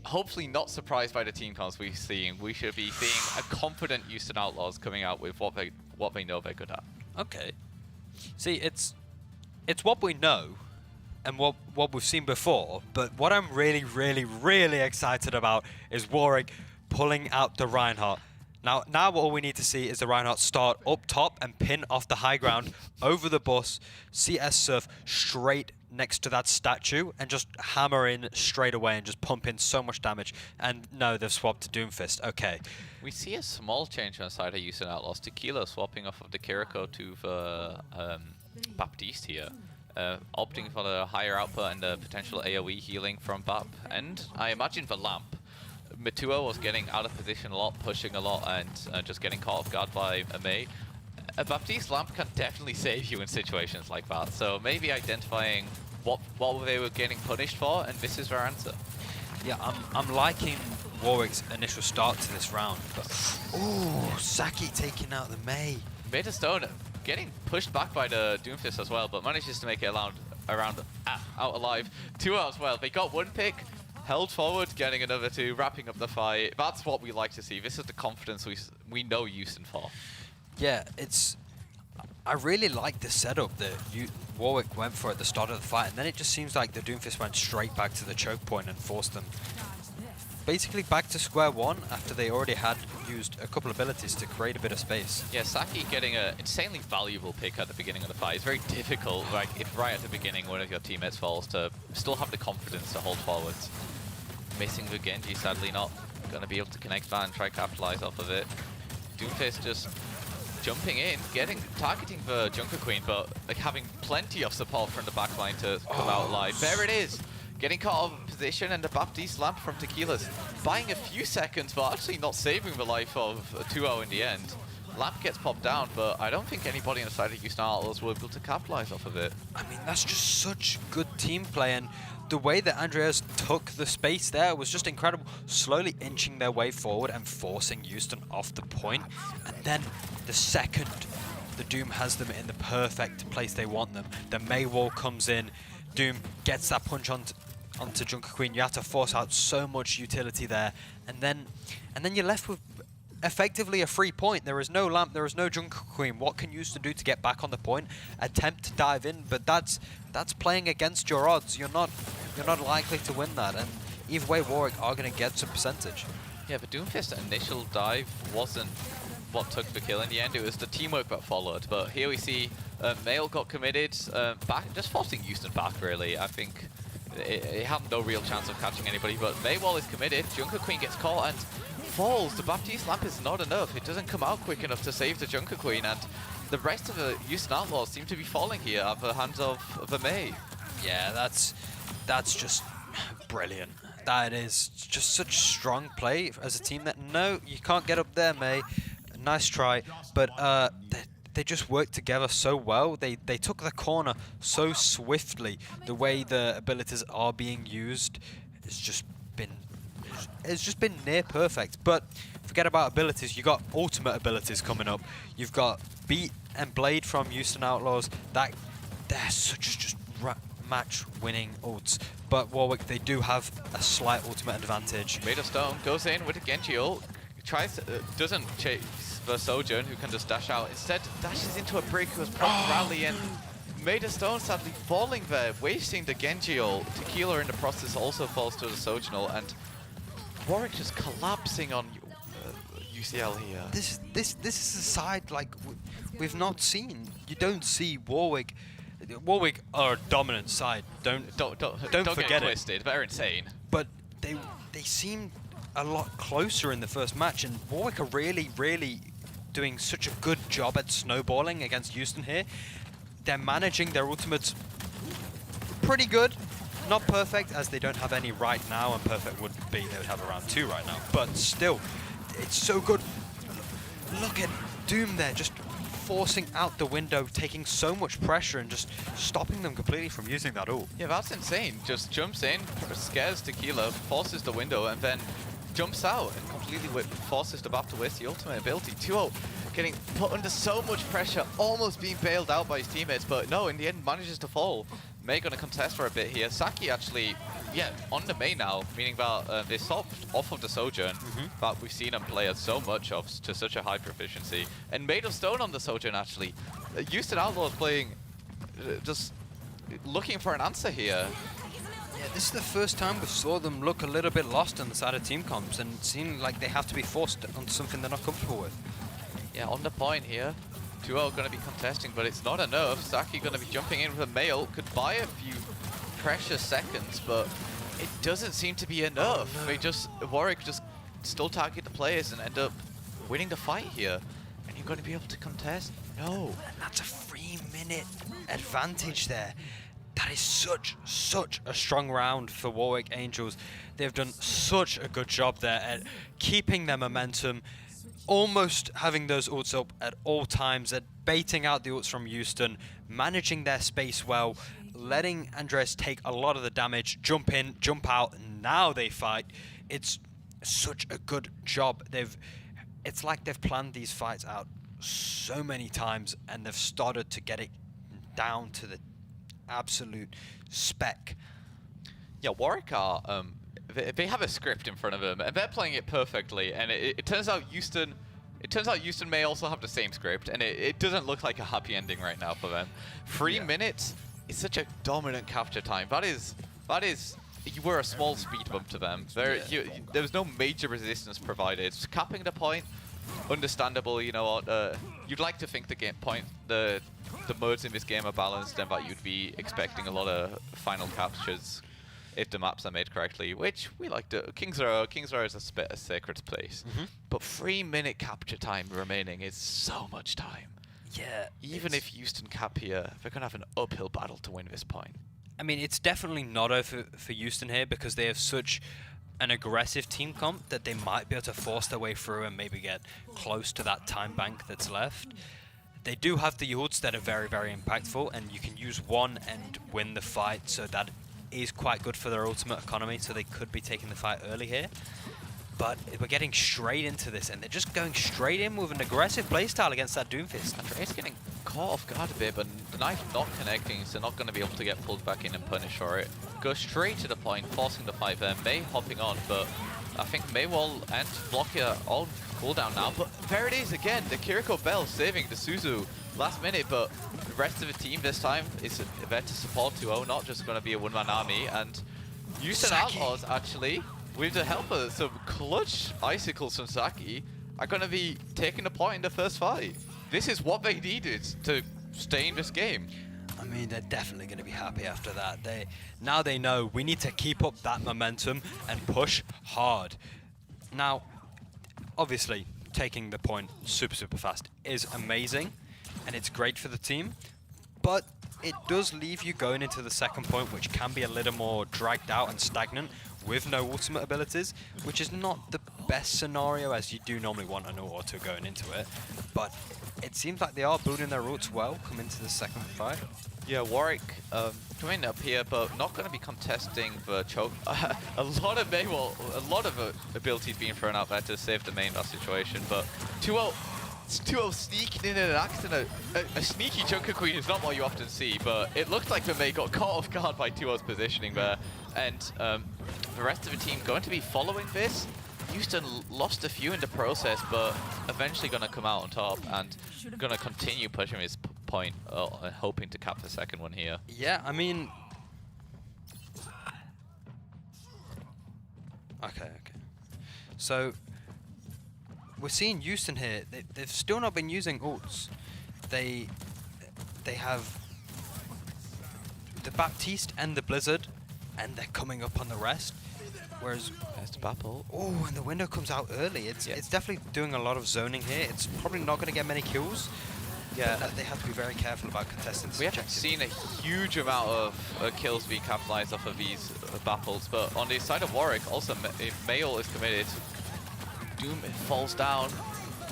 hopefully not surprised by the team comps we're seeing. We should be seeing a confident Houston Outlaws coming out with what they know they're good at. Okay. See, it's what we know and what we've seen before, but what I'm really, really, really excited about is Warwick pulling out the Reinhardt. Now all we need to see is the Reinhardt start up top and pin off the high ground over the bus, CS Surf straight next to that statue and just hammer in straight away and just pump in so much damage. And no, they've swapped to Doomfist. Okay. We see a small change on the side of Houston Outlaws. Tequila swapping off of the Kiriko to the Baptiste here. Opting for the higher output and the potential AoE healing from Bap. And I imagine the Lamp. Matuo was getting out of position a lot, pushing a lot, and just getting caught off guard by a Mei. A Baptiste Lamp can definitely save you in situations like that, so maybe identifying what they were getting punished for, and this is their answer. Yeah, I'm liking Warwick's initial start to this round, but ooh, Saki taking out the Mei. Beta Stone getting pushed back by the Doomfist as well, but manages to make it around out alive. 2-0 as well. They got one pick. Held forward, getting another 2, wrapping up the fight. That's what we like to see. This is the confidence we know Houston for. Yeah, I really like the setup that Warwick went for at the start of the fight, and then it just seems like the Doomfist went straight back to the choke point and forced them basically back to square one after they already had used a couple abilities to create a bit of space. Yeah, Saki getting an insanely valuable pick at the beginning of the fight. It's very difficult, like if right at the beginning one of your teammates falls, to still have the confidence to hold forwards. Missing the Genji, sadly not going to be able to connect that and try capitalize off of it. Doomfist just jumping in, targeting the Junker Queen, but like having plenty of support from the backline to come out live. There it is, getting caught out of position, and the Baptiste lamp from Tequila's buying a few seconds, but actually not saving the life of 2-0 in the end. Lamp gets popped down, but I don't think anybody on the side of Houston Outlaws were able to capitalize off of it. I mean, that's just such good team play, and the way that Andreas took the space there was just incredible. Slowly inching their way forward and forcing Houston off the point. And then the second the Doom has them in the perfect place they want them, the May wall comes in, Doom gets that punch onto Junker Queen. You have to force out so much utility there, and then you're left with effectively a free point. There is no lamp, there is no Junker Queen. What can Houston do to get back on the point? Attempt to dive in, but that's playing against your odds. You're not likely to win that, and either way Warwick are going to get some percentage. Yeah, the Doomfist initial dive wasn't what took the kill in the end. It was the teamwork that followed. But here we see Mail got committed, back, just forcing Houston back really. I think it had no real chance of catching anybody, but Maywall is committed. Junker Queen gets caught and falls. The Baptiste lamp is not enough. It doesn't come out quick enough to save the Junker Queen, and the rest of the Houston Outlaws seem to be falling here at the hands of the May. Yeah, that's just brilliant. That is just such strong play as a team that, no, you can't get up there, May. Nice try, but they just worked together so well. They took the corner so swiftly. The way the abilities are being used has just been near perfect. But forget about abilities. You got ultimate abilities coming up. You've got Beat and Blade from Houston Outlaws. They're such just match-winning ults. But Warwick, they do have a slight ultimate advantage. Made of Stone goes in with a Genji ult. Tries, doesn't chase the Sojourn, who can just dash out. Instead, dashes into a brick who was propped rally, and Made of Stone sadly falling there, wasting the Genji ult. Tequila in the process also falls to the Sojourn ult, and Warwick just collapsing on UCL here. This is a side like we've not seen. You don't see Warwick. Warwick are a dominant side. Don't forget get twisted. They're insane. But they seemed a lot closer in the first match, and Warwick are really doing such a good job at snowballing against Houston here. They're managing their ultimates pretty good. Not perfect, as they don't have any right now, and perfect would be they would have around 2 right now. But still, it's so good. Look at Doom there, just forcing out the window, taking so much pressure and just stopping them completely from using that ult. Yeah, that's insane. Just jumps in, scares Tequila, forces the window, and then jumps out and completely forces the BAP to waste the ultimate ability. 2-0 getting put under so much pressure, almost being bailed out by his teammates, but no, in the end manages to fall. May gonna contest for a bit here. Saki actually, yeah, on the May now, meaning that they stopped off of the Sojourn that we've seen him play so much of to such a high proficiency. And Made of Stone on the Sojourn actually. Houston Outlaws playing, just looking for an answer here. Yeah, this is the first time we saw them look a little bit lost on the side of team comps and seem like they have to be forced onto something they're not comfortable with. Yeah, on the point here. 2-0 going to be contesting, but it's not enough. Saki going to be jumping in with a mail. Could buy a few precious seconds, but it doesn't seem to be enough. Oh, no. Warwick just still target the players and end up winning the fight here. And you're going to be able to contest? No. And that's a 3-minute advantage there. That is such a strong round for Warwick Angels. They've done such a good job there at keeping their momentum, almost having those ults up at all times, at baiting out the ults from Houston, managing their space well, letting Andres take a lot of the damage, jump in, jump out, and now they fight. It's such a good job. It's like they've planned these fights out so many times, and they've started to get it down to the absolute spec. Yeah, Warwick are, they have a script in front of them, and they're playing it perfectly. And it turns out Houston may also have the same script, and it doesn't look like a happy ending right now for them. 3 minutes is such a dominant capture time. That is, you were a small speed bump to them. There was no major resistance provided. Capping the point, understandable. You know what? You'd like to think the modes in this game are balanced, and that you'd be expecting a lot of final captures if the maps are made correctly, which we like to. Kings Row is a sacred place. But 3-minute capture time remaining is so much time. Yeah. Even if Houston cap here, they're going to have an uphill battle to win this point. I mean, it's definitely not over for Houston here because they have such an aggressive team comp that they might be able to force their way through and maybe get close to that time bank that's left. They do have the ults that are very, very impactful, and you can use one and win the fight, so that is quite good for their ultimate economy, so they could be taking the fight early here. But we're getting straight into this, and they're just going straight in with an aggressive playstyle against that Doomfist. Andrea's getting caught off guard a bit, but the knife not connecting, so not going to be able to get pulled back in and punish for it. Go straight to the point, forcing the fight there. May hopping on, but I think May will and Blocky are all cooldown now. But there it is again, the Kiriko Bell saving the Suzu last minute, but the rest of the team this time is there to support 2-0, not just going to be a one-man army. And Houston Outlaws actually, with the help of some clutch icicles from Saki, are going to be taking the point in the first fight. This is what they needed to stay in this game. I mean, they're definitely going to be happy after that. Now they know we need to keep up that momentum and push hard. Now, obviously, taking the point super, super fast is amazing, and it's great for the team, but it does leave you going into the second point, which can be a little more dragged out and stagnant with no ultimate abilities, which is not the best scenario, as you do normally want an auto going into it. But it seems like they are building their ults well coming into the second fight. Yeah, Warwick coming up here, but not going to be contesting the choke. A lot of abilities being thrown out there to save the main in that situation, but 2-0. It's 2-0 sneaking in an accident. A sneaky Junker Queen is not what you often see, but it looked like the May got caught off guard by 2-0's positioning there. And the rest of the team going to be following this. Houston lost a few in the process, but eventually going to come out on top and going to continue pushing his point, hoping to cap the second one here. Yeah, I mean... Okay. So, we're seeing Houston here. They've still not been using ults. They have the Baptiste and the Blizzard, and they're coming up on the rest. Whereas, there's the Bapple. Oh, and the window comes out early. It's definitely doing a lot of zoning here. It's probably not going to get many kills. Yeah, they have to be very careful about contesting this. We haven't seen a huge amount of kills being capitalized off of these battles, but on the side of Warwick, also Mail is committed. Doom falls down,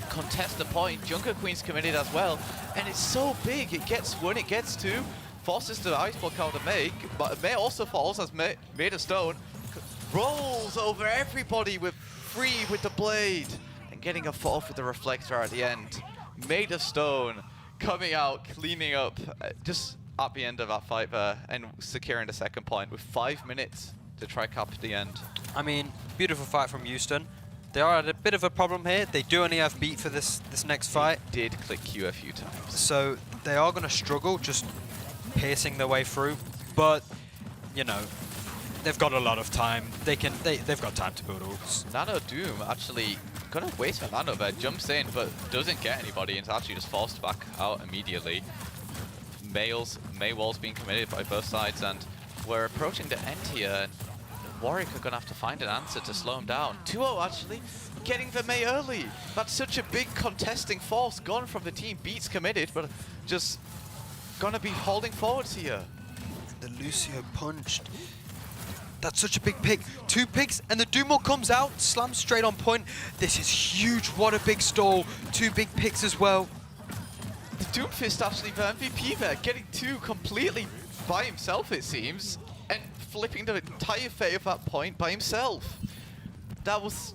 contest the point. Junker Queen's committed as well, and it's so big. It gets one, it gets two, forces the ice block counter make, but May also falls as Made of Stone rolls over everybody with the blade and getting a fourth with the reflector at the end. Made of Stone coming out, cleaning up just at the end of that fight there and securing the second point with 5 minutes to try cap at the end. I mean, beautiful fight from Houston. They are at a bit of a problem here. They do only have beat for this next fight. They did click Q a few times. So they are going to struggle just piercing their way through, but you know, they've got a lot of time. They've got time to build ults. Nano Doom actually gonna wait for Nano there, jumps in but doesn't get anybody and it's actually just forced back out immediately. May Wall's being committed by both sides, and we're approaching the end here, and Warwick are gonna have to find an answer to slow him down. 2-0 actually getting the May early. That's such a big contesting force gone from the team. Beats committed, but just gonna be holding forwards here. The Lucio punched. That's such a big pick. 2 picks, and the Doomwall comes out, slams straight on point. This is huge. What a big stall. 2 big picks as well. The Doomfist actually the MVP there, getting 2 completely by himself it seems, and flipping the entire fate of that point by himself. That was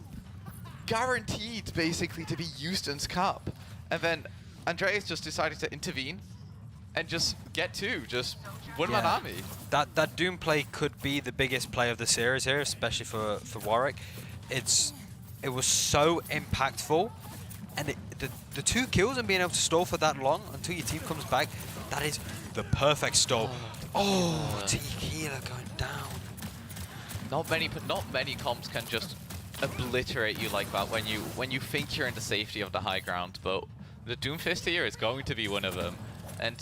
guaranteed basically to be Houston's cap. And then Andreas just decided to intervene and just get 2, just one-man army. That Doom play could be the biggest play of the series here, especially for Warwick. It was so impactful, and the 2 kills and being able to stall for that long until your team comes back, that is the perfect stall. Oh, Tequila going down. Not many comps can just obliterate you like that when you think you're in the safety of the high ground, but the Doomfist here is going to be one of them. And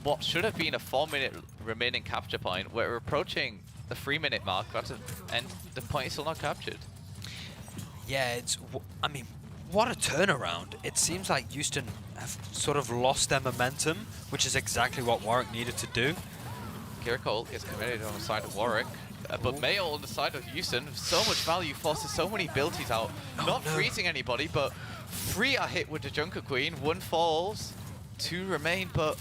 what should have been a 4-minute remaining capture point, we're approaching the 3-minute mark, and the point is still not captured. Yeah, I mean, what a turnaround. It seems like Houston have sort of lost their momentum, which is exactly what Warwick needed to do. Kiriko gets committed on the side of Warwick. But Mayo on the side of Houston, so much value, forces so many abilities out. Not freezing anybody, but 3 are hit with the Junker Queen. 1 falls, 2 remain, but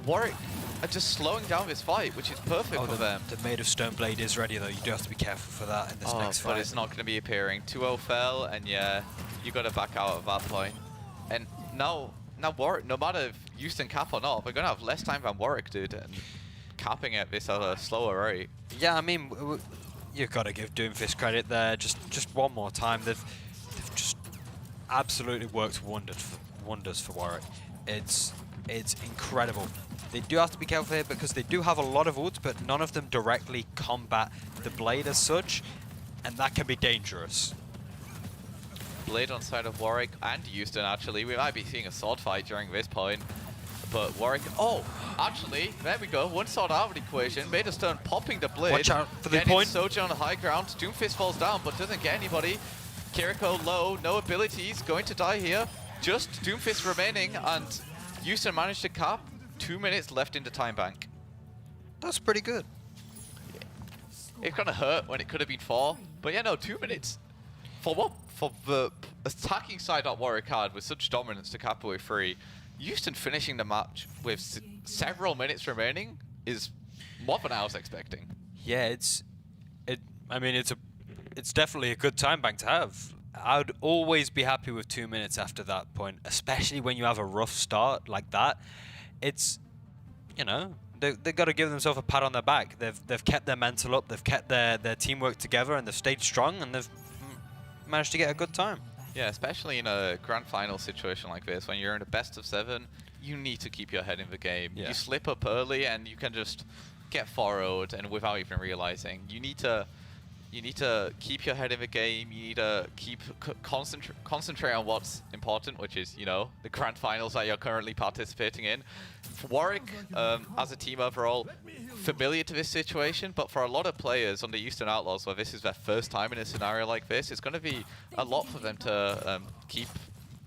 Warwick are just slowing down this fight, which is perfect for them. The Maid of Stone Blade is ready though, you do have to be careful for that in this next fight. But it's not going to be appearing. 2-0 fell, and yeah, you got to back out at that point. And now Warwick, no matter if Houston cap or not, we're going to have less time than Warwick did, and capping at this at a slower rate. Yeah, I mean, you've got to give Doomfist credit there. Just one more time, they've just absolutely worked wonders for Warwick. It's incredible. They do have to be careful here because they do have a lot of ults, but none of them directly combat the Blade as such, and that can be dangerous. Blade on side of Warwick and Houston, actually. We might be seeing a sword fight during this point. But Warwick, actually, there we go. 1 sword out of the equation. Maid of Stone popping the Blade. Watch out for the point. Soji on the high ground. Doomfist falls down, but doesn't get anybody. Kiriko low, no abilities, going to die here. Just Doomfist remaining, and Houston managed to cap. 2 minutes left in the time bank. That's pretty good. It kind of hurt when it could have been 4, but yeah, no, 2 minutes. For what? For the attacking side that Warwick had with such dominance to cap away 3, Houston finishing the match with several minutes remaining is more than I was expecting. Yeah, I mean, it's definitely a good time bank to have. I'd always be happy with 2 minutes after that point, especially when you have a rough start like that. It's, you know, they've got to give themselves a pat on their back. They've kept their mental up, they've kept their teamwork together, and they've stayed strong, and they've managed to get a good time. Yeah, especially in a grand final situation like this, when you're in a best of 7, you need to keep your head in the game. Yeah. You slip up early and you can just get 4-0'd, and without even realizing. You need to keep your head in the game. You need to keep concentrate on what's important, which is, you know, the grand finals that you're currently participating in. For Warwick, as a team overall, familiar to this situation, but for a lot of players on the Houston Outlaws, where this is their first time in a scenario like this, it's going to be a lot for them to keep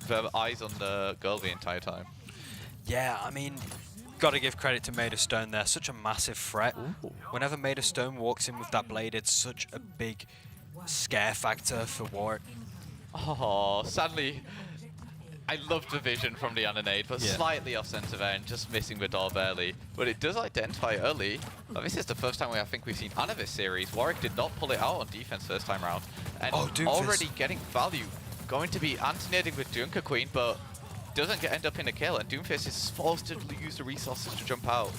their eyes on the goal the entire time. Yeah, I mean, got to give credit to Maid of Stone there. Such a massive threat. Ooh. Whenever Maid of Stone walks in with that Blade, it's such a big scare factor for Warwick. Oh, sadly, I loved the vision from the Ananade, but slightly off center end, just missing the door barely. But it does identify early. Well, this is the first time I think we've seen Anna this series. Warwick did not pull it out on defense first time round. And already getting value. Going to be anti-nading with Junker Queen, but doesn't end up in a kill, and Doomfist is forced to use the resources to jump out.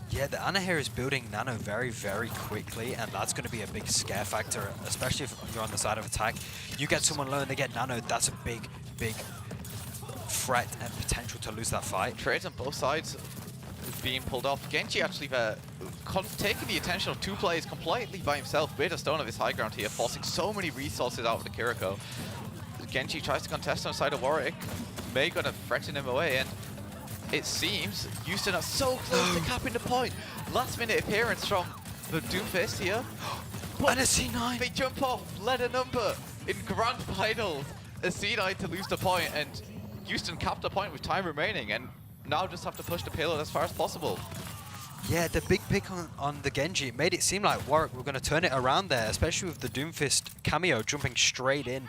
Yeah, the Ana here is building Nano very, very quickly, and that's going to be a big scare factor, especially if you're on the side of attack. You get someone low and they get Nano, that's a big, big threat and potential to lose that fight. Trades on both sides being pulled off. Genji actually there, taking the attention of 2 players completely by himself. Maid of Stone of his high ground here, forcing so many resources out of the Kiriko. Genji tries to contest on the side of Warwick. May gonna threaten him away, and it seems Houston are so close to capping the point. Last minute appearance from the Doomfist here. And a C9! They jump off, let a number in grand finals. A C9 to lose the point, and Houston capped the point with time remaining, and now just have to push the payload as far as possible. Yeah, the big pick on the Genji, it made it seem like Warwick were going to turn it around there, especially with the Doomfist cameo jumping straight in.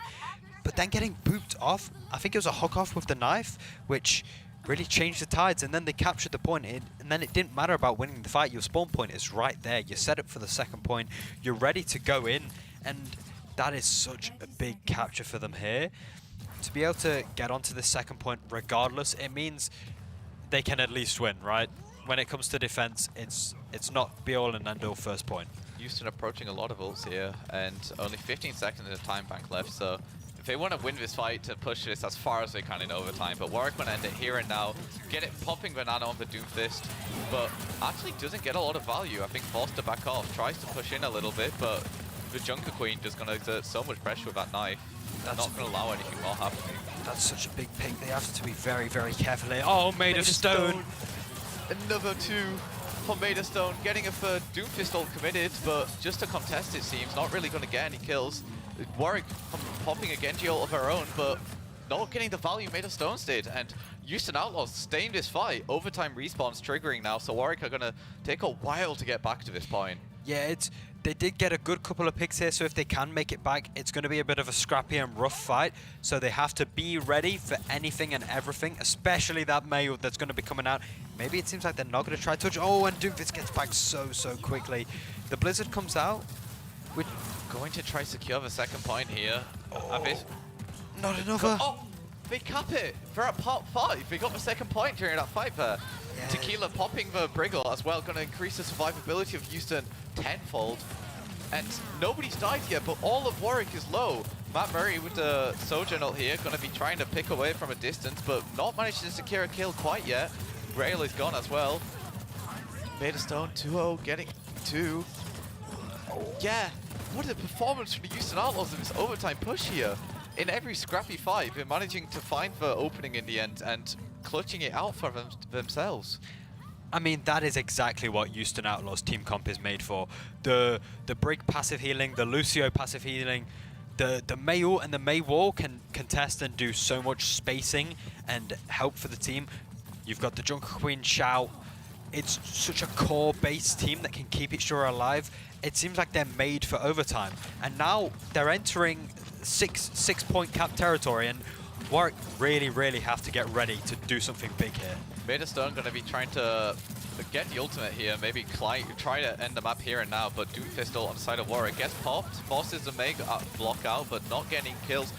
But then getting booped off, I think it was a hook off with the knife, which really changed the tides, and then they captured the point, and then it didn't matter about winning the fight. Your spawn point is right there. You're set up for the second point. You're ready to go in, and that is such a big capture for them here. To be able to get onto the second point regardless, it means they can at least win, right? When it comes to defense, it's not be all and end all first point. Houston approaching a lot of ults here, and only 15 seconds of time bank left, so if they want to win this fight, to push this as far as they can in overtime. But Warwick want to end it here and now, get it popping Banana on the Doomfist, but actually doesn't get a lot of value. I think forced to back off, tries to push in a little bit, but the Junker Queen just going to exert so much pressure with that knife. That's not going to allow anything more happening. That's such a big pick. They have to be very, very careful here. Oh, Maid of Stone. Another 2 for Maid of Stone, getting a third. Doomfist all committed, but just to contest it seems, not really going to get any kills. Warwick popping a Genji ult of her own, but not getting the value Maid of Stones did, and Houston Outlaws staying this fight. Overtime respawns triggering now, so Warwick are going to take a while to get back to this point. Yeah, they did get a good couple of picks here, so if they can make it back, it's going to be a bit of a scrappy and rough fight. So they have to be ready for anything and everything, especially that Mayo that's going to be coming out. Maybe it seems like they're not going to try touch. Oh, and Doomfist gets back so quickly. The Blizzard comes out. We're going to try secure the second point here. Oh, not another. Oh, they cap it. They're at part 5. They got the second point during that fight there. Yeah. Tequila popping the Briggle as well, going to increase the survivability of Houston tenfold. And nobody's died yet, but all of Warwick is low. Matt Murray with the Sojourn ult here, going to be trying to pick away from a distance, but not managed to secure a kill quite yet. Grail is gone as well. Made a stone, 2-0, getting 2. Yeah, what a performance from the Houston Outlaws in this overtime push here. In every scrappy fight, they're managing to find the opening in the end and clutching it out for themselves. I mean, that is exactly what Houston Outlaws team comp is made for. The Brig passive healing, the Lucio passive healing, the Mei ult and the Mei wall can contest and do so much spacing and help for the team. You've got the Junker Queen Xiao. It's such a core-based team that can keep each other alive. It seems like they're made for overtime. And now they're entering six-point cap territory, and Warwick really have to get ready to do something big here. Made a stone going to be trying to get the ultimate here, maybe try to end the map here and now, but Doomfist ult on the side of Warwick gets popped, forces the Meg block out, but not getting kills.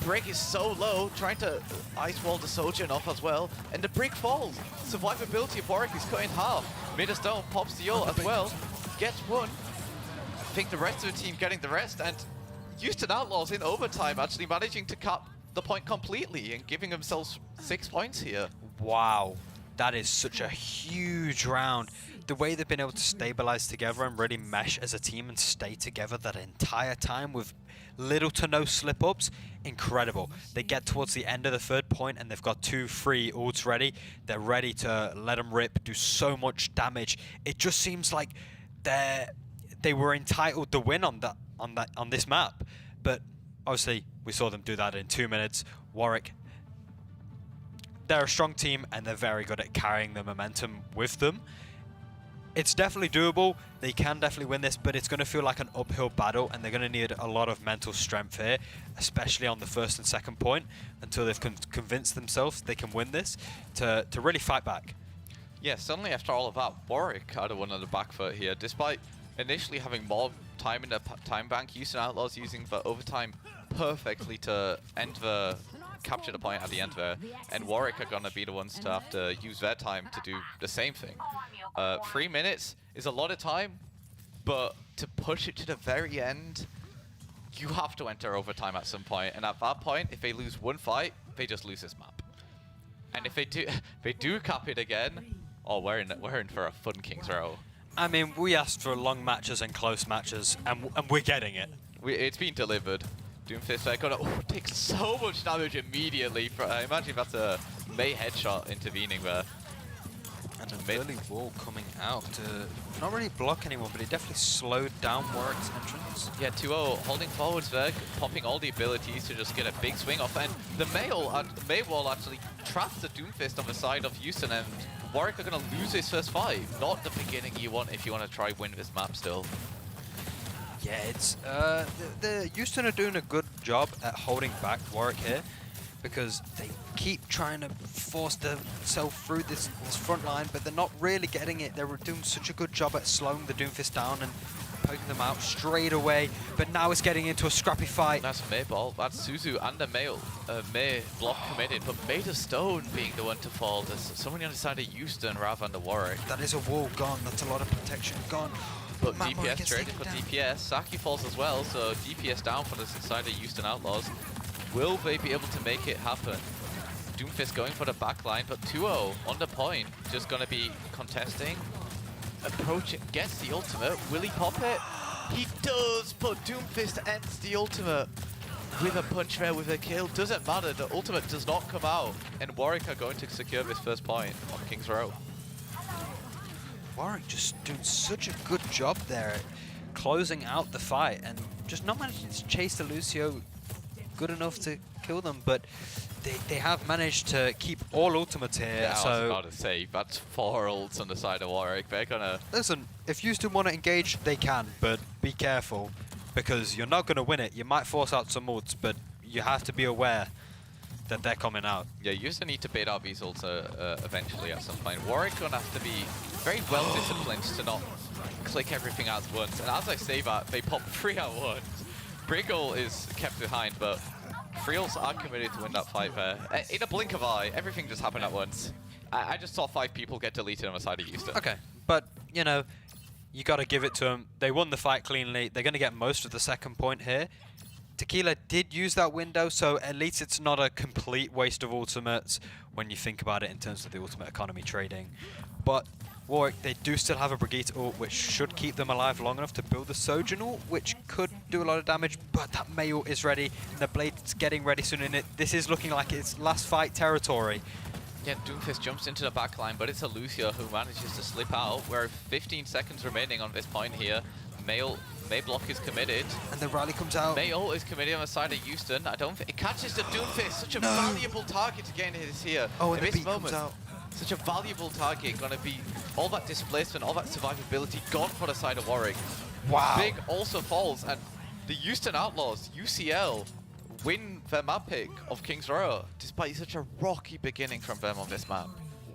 Brig is so low, trying to ice wall the Sojourn off as well, and the Brig falls. Survivability of Warwick is cut in half. Made a stone, pops the ult as well, gets one. I think the rest of the team getting the rest, and Houston Outlaws in overtime actually managing to cap the point completely and giving themselves 6 points here. Wow, that is such a huge round. The way they've been able to stabilize together and really mesh as a team and stay together that entire time with little to no slip-ups, incredible. They get towards the end of the third point and they've got 2 free ults ready. They're ready to let them rip, do so much damage. It just seems like they were entitled to win on this map. But obviously, we saw them do that in 2 minutes. Warwick, they're a strong team and they're very good at carrying the momentum with them. It's definitely doable. They can definitely win this, but it's going to feel like an uphill battle and they're going to need a lot of mental strength here, especially on the first and second point, until they've convinced themselves they can win this to really fight back. Yeah, suddenly after all of that, Warwick had one on the back foot here, despite initially having more time in the time bank. Houston Outlaws using the overtime perfectly to capture the point at the end there, and Warwick are gonna be the ones to have to use their time to do the same thing. 3 minutes is a lot of time, but to push it to the very end, you have to enter overtime at some point, and at that point, if they lose one fight, they just lose this map. And if they do cap it again, oh, we're in for a fun King's Row. I mean, we asked for long matches and close matches, and we're getting it. It's been delivered. Doomfist there gonna take so much damage immediately. I imagine that's a Mei headshot intervening there. And an early wall coming out to not really block anyone, but it definitely slowed down Warwick's entrance. Yeah, 2-0 holding forwards there, popping all the abilities to just get a big swing off. And the Mei wall actually traps the Doomfist on the side of Houston, and Warwick are going to lose this first fight. Not the beginning you want if you want to try win this map still. Yeah, it's the Houston are doing a good job at holding back Warwick here, because they keep trying to force themselves through this front line, but they're not really getting it. They were doing such a good job at slowing the Doomfist down and poking them out straight away, but now it's getting into a scrappy fight. That's Mei ball. That's Suzu and the Mei block committed, but Made of Stone being the one to fall. There's someone on the side of Houston rather than the Warwick. That is a wall gone. That's a lot of protection gone. But DPS traded for DPS. Saki falls as well, so DPS down for the side of Houston Outlaws. Will they be able to make it happen? Doomfist going for the back line, but 2-0 on the point. Just going to be contesting. Approaching, gets the ultimate. Will he pop it? He does, but Doomfist ends the ultimate with a punch there with a kill. Doesn't matter, the ultimate does not come out. And Warwick are going to secure this first point on King's Row. Warwick just doing such a good job there at closing out the fight and just not managing to chase the Lucio good enough to kill them, but they have managed to keep all ultimates here. Yeah, I so was about to say, that's 4 ults on the side of Warwick. They're gonna... listen, if Houston want to engage, they can, but be careful, because you're not going to win it. You might force out some ults, but you have to be aware that they're coming out. Yeah, you just need to bait out these ults eventually at some point. Warwick gonna have to be very well disciplined to not click everything at once. And as I say that, they pop 3 at once. Briggle is kept behind, but Freels are committed to win that fight there. In a blink of eye, everything just happened at once. I just saw 5 people get deleted on the side of Houston. Okay, but, you know, you got to give it to them. They won the fight cleanly. They're going to get most of the second point here. Tequila did use that window, so at least it's not a complete waste of ultimates when you think about it in terms of the ultimate economy trading. But Warwick, they do still have a Brigitte ult, which should keep them alive long enough to build the Sojourn ult, which could do a lot of damage, but that Mei ult is ready, and the Blade's getting ready soon, and this is looking like it's last fight territory. Yeah, Doomfist jumps into the backline, but it's a Lucia who manages to slip out. We're 15 seconds remaining on this point here. Mei block is committed. And the rally comes out. Mei ult is committed on the side of Houston. I don't think it catches the Doomfist. Such a valuable target to get into this here. Oh, and in the this beat moment, comes out. such a valuable target. Gonna be all that displacement, all that survivability gone for the side of Warwick. Wow. Big also falls, and the Houston Outlaws, UCL, win their map pick of King's Row, despite such a rocky beginning from them on this map.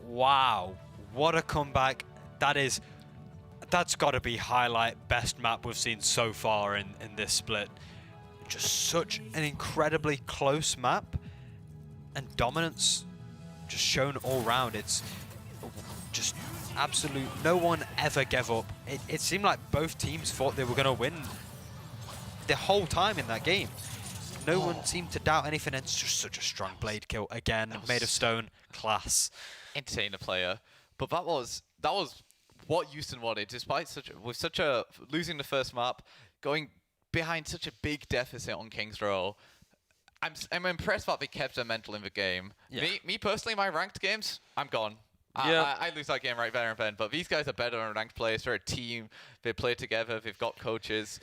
Wow, what a comeback. That's got to be highlight best map we've seen so far in this split. Just such an incredibly close map, and dominance just shown all round. It's just absolute, no one ever gave up. It seemed like both teams thought they were going to win the whole time in that game. No one seemed to doubt anything, and it's just such a strong Blade kill again, made of stone, class. Insane player, but that was what Houston wanted, despite losing the first map, going behind such a big deficit on King's Row. I'm impressed that they kept their mental in the game. Yeah. Me personally, my ranked games, I'm gone. Yeah. I lose that game right there and then. But these guys are better than ranked players. They're a team. They play together. They've got coaches.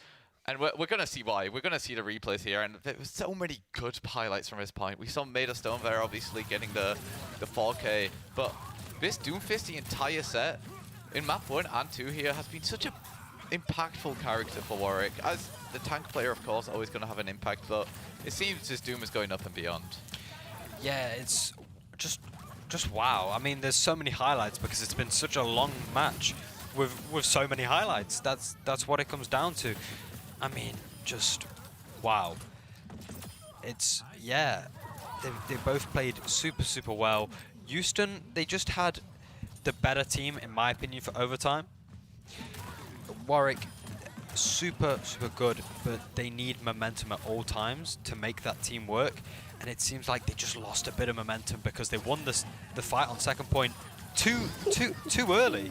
And we're going to see why. We're going to see the replays here. And there were so many good highlights from this point. We saw Made of Stone there, obviously, getting the 4K. But this Doomfist, the entire set, in map 1 and 2 here, has been such an impactful character for Warwick. As the tank player, of course, always going to have an impact. But it seems his Doom is going up and beyond. Yeah, it's just wow. I mean, there's so many highlights because it's been such a long match with so many highlights. That's what it comes down to. I mean, just wow. It's, yeah, they both played super well. Houston, they just had the better team, in my opinion, for overtime. Warwick, super good, but they need momentum at all times to make that team work. And it seems like they just lost a bit of momentum because they won the fight on second point too early.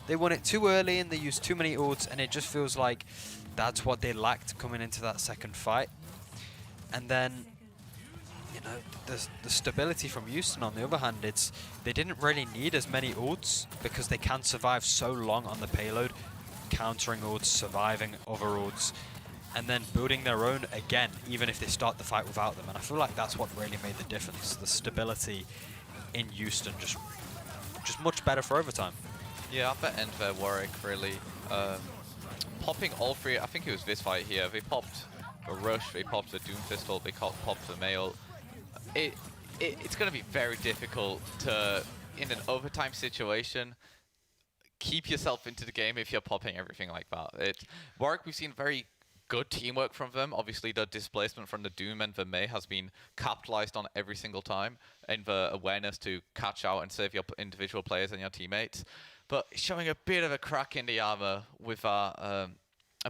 They won it too early and they used too many ults, and it just feels like that's what they lacked coming into that second fight. And then, you know, the stability from Houston, on the other hand, they didn't really need as many ults because they can survive so long on the payload, countering ults, surviving other ults, and then building their own again, even if they start the fight without them. And I feel like that's what really made the difference. The stability in Houston just much better for overtime. Yeah, at the end there, Warwick really popping all 3. I think it was this fight here. They popped a Rush, they popped the Doom Pistol, they popped the Mail. It's going to be very difficult to, in an overtime situation, keep yourself into the game if you're popping everything like that. Warwick, we've seen very good teamwork from them. Obviously, the displacement from the Doom and the Mei has been capitalized on every single time, and the awareness to catch out and save your individual players and your teammates. But showing a bit of a crack in the armor with a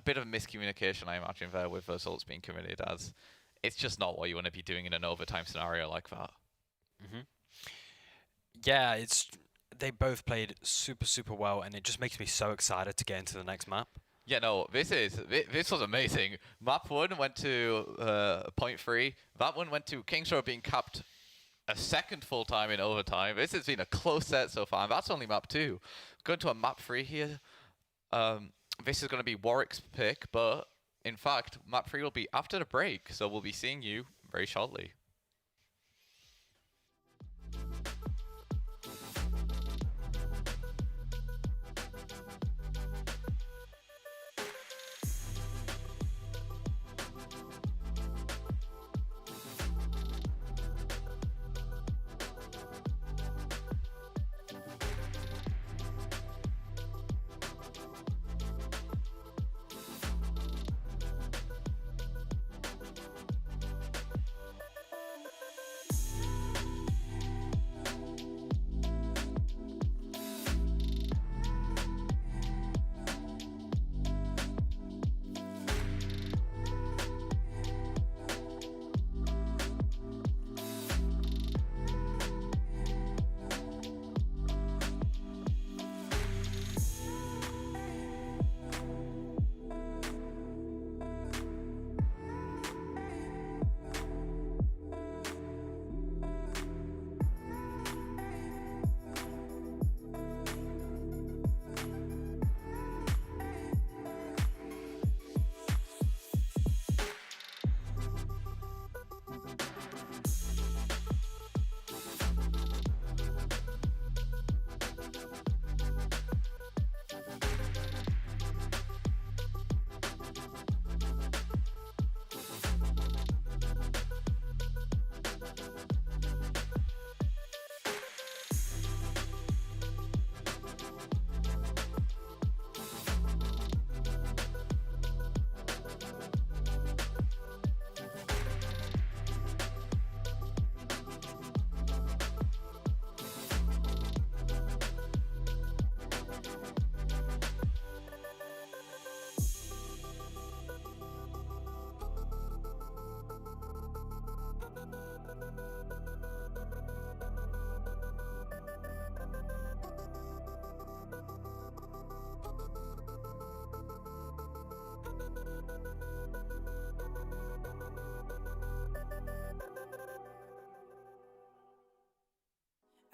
bit of miscommunication, I imagine, there with those ults being committed, as it's just not what you want to be doing in an overtime scenario like that. Yeah, they both played super well, and it just makes me so excited to get into the next map. Yeah, no, this was amazing. Map 1 went to point 3. That one went to King's Row being capped a second full time in overtime. This has been a close set so far, and that's only map 2. Going to a map 3 here. This is going to be Warwick's pick, but in fact, map 3 will be after the break, so we'll be seeing you very shortly.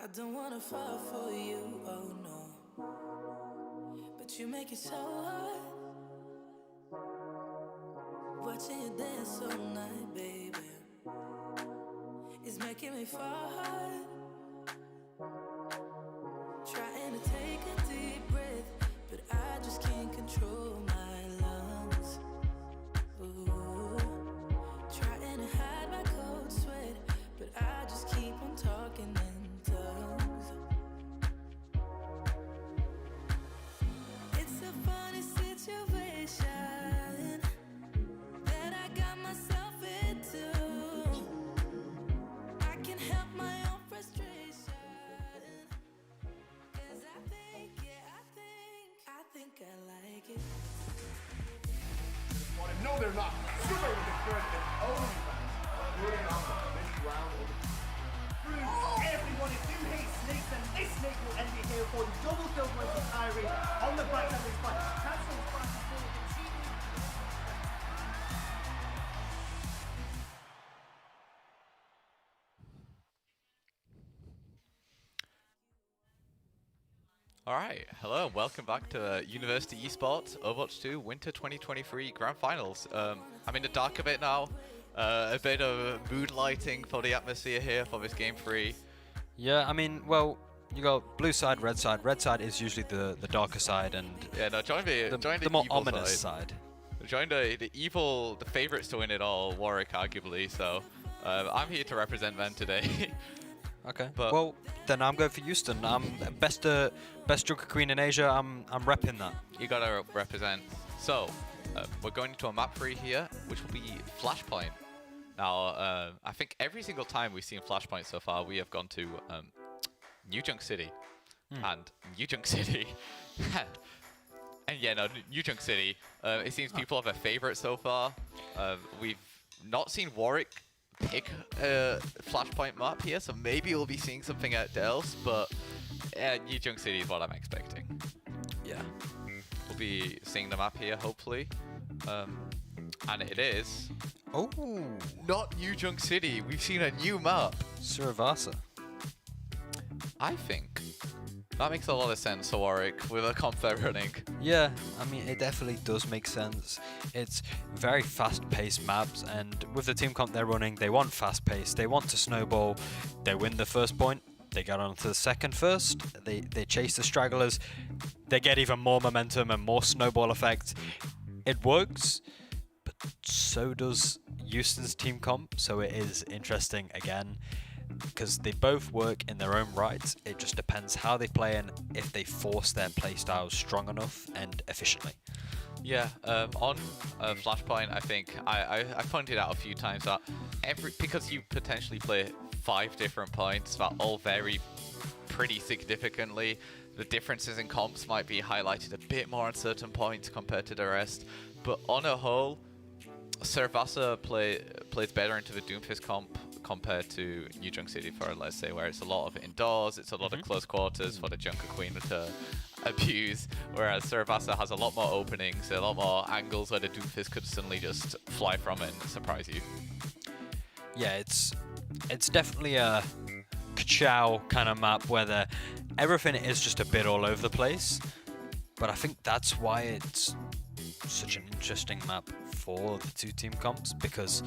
I don't wanna fall for you, oh no. But you make it so hard. Watching you dance all night, baby, is making me fall hard. Trying to take a deep breath, but I just can't control my lungs. Ooh. Trying to hide my cold sweat, but I just keep on talking in tongues. It's a funny situation that I got myself into. I can't help my own frustration, 'cause I think, yeah, I think I like it. And no, they're not. Super with the threat and only fans rooting on them this round of the Everyone, if you hate snakes, then this snake will end it here for you. Double kill wins for Kyrie on the back of this fight. Cancel's back and forth, and she All right, hello, and welcome back to University Esports Overwatch 2 Winter 2023 Grand Finals. I'm in the dark a bit now, a bit of mood lighting for the atmosphere here for this game 3. Yeah, I mean, well, you got blue side, red side. Red side is usually the darker side and Yeah, no, join the more evil ominous side. side. Join the evil, the favourites to win it all, Warwick arguably, so I'm here to represent them today. Okay. But- Well, then I'm going for Houston. I'm best Joker Queen in Asia. I'm repping that. You gotta represent. So, we're going into a map 3 here, which will be Flashpoint. Now, I think every single time we've seen Flashpoint so far, we have gone to New Junk City and New Junk City. And yeah, no, New Junk City. It seems people have a favorite so far. We've not seen Warwick pick a Flashpoint map here, so maybe we'll be seeing something else, but New Junk City is what I'm expecting. Yeah. We'll be seeing the map here, hopefully. And it is Oh, not New Junk City. We've seen a new map. Suravasa. I think That makes a lot of sense, Warwick, with a comp they're running. Yeah, I mean, it definitely does make sense. It's very fast-paced maps, and with the team comp they're running, they want fast-paced, they want to snowball, they win the first point, they get on to the second first, they chase the stragglers, they get even more momentum and more snowball effect. It works, but so does Houston's team comp, so it is interesting again, because they both work in their own right. It just depends how they play and if they force their playstyles strong enough and efficiently. Yeah, on Flashpoint, I think I pointed out a few times that because you potentially play 5 different points that all vary pretty significantly, the differences in comps might be highlighted a bit more on certain points compared to the rest. But on a whole, Cervasa plays better into the Doomfist comp compared to New Junk City for, let's say, where it's a lot of indoors, it's a lot of close quarters for the Junker Queen to abuse, whereas Cervasa has a lot more openings, a lot more angles where the Doomfist could suddenly just fly from it and surprise you. Yeah, it's definitely a Ka-Chow kind of map where everything is just a bit all over the place, but I think that's why it's such an interesting map for the 2 team comps, because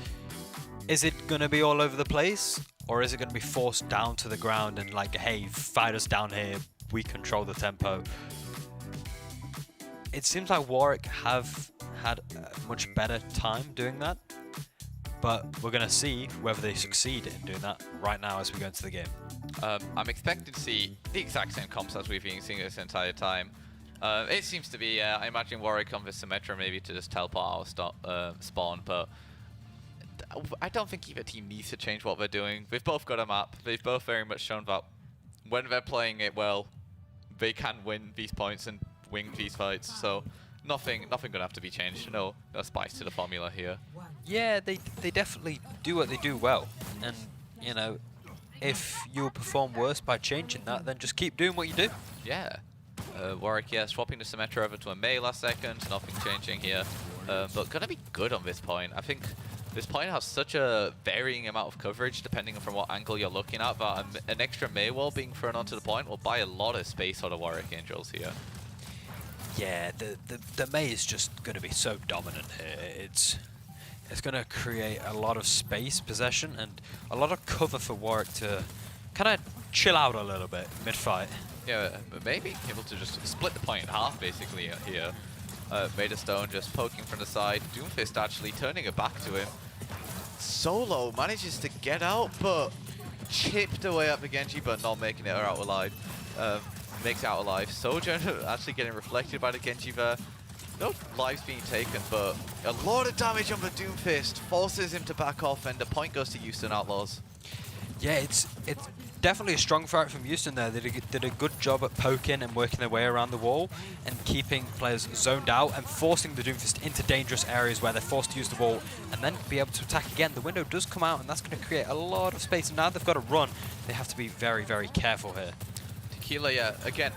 is it going to be all over the place, or is it going to be forced down to the ground and like, hey, fight us down here, we control the tempo? It seems like Warwick have had a much better time doing that, but we're going to see whether they succeed in doing that right now as we go into the game. I'm expecting to see the exact same comps as we've been seeing this entire time. It seems to be, I imagine Warwick on the Symmetra maybe to just teleport out spawn, but I don't think either team needs to change what they're doing. They've both got a map. They've both very much shown that when they're playing it well, they can win these points and win these fights. So nothing gonna have to be changed. No spice to the formula here. Yeah, they definitely do what they do well, and you know, if you perform worse by changing that, then just keep doing what you do. Yeah. Warwick, yeah, swapping the Symmetra over to a Mei last second, nothing changing here. But gonna be good on this point. I think this point has such a varying amount of coverage depending on from what angle you're looking at, that an extra Mei wall being thrown onto the point will buy a lot of space for the Warwick Angels here. Yeah, the Mei is just going to be so dominant here. It's going to create a lot of space possession and a lot of cover for Warwick to kind of chill out a little bit mid-fight. Yeah, maybe able to just split the point in half basically here. Vader Stone just poking from the side. Doomfist actually turning it back to him. Solo manages to get out, but chipped away at the Genji, but not making it out alive. Makes it out alive. Sojourn actually getting reflected by the Genji there. No lives being taken, but a lot of damage on the Doomfist. Forces him to back off, and the point goes to Houston Outlaws. Yeah, it's definitely a strong fight from Houston there. They did a good job at poking and working their way around the wall and keeping players zoned out and forcing the Doomfist into dangerous areas where they're forced to use the wall and then be able to attack again. The window does come out, and that's going to create a lot of space. And now they've got to run. They have to be very, very careful here. Tequila, yeah, again,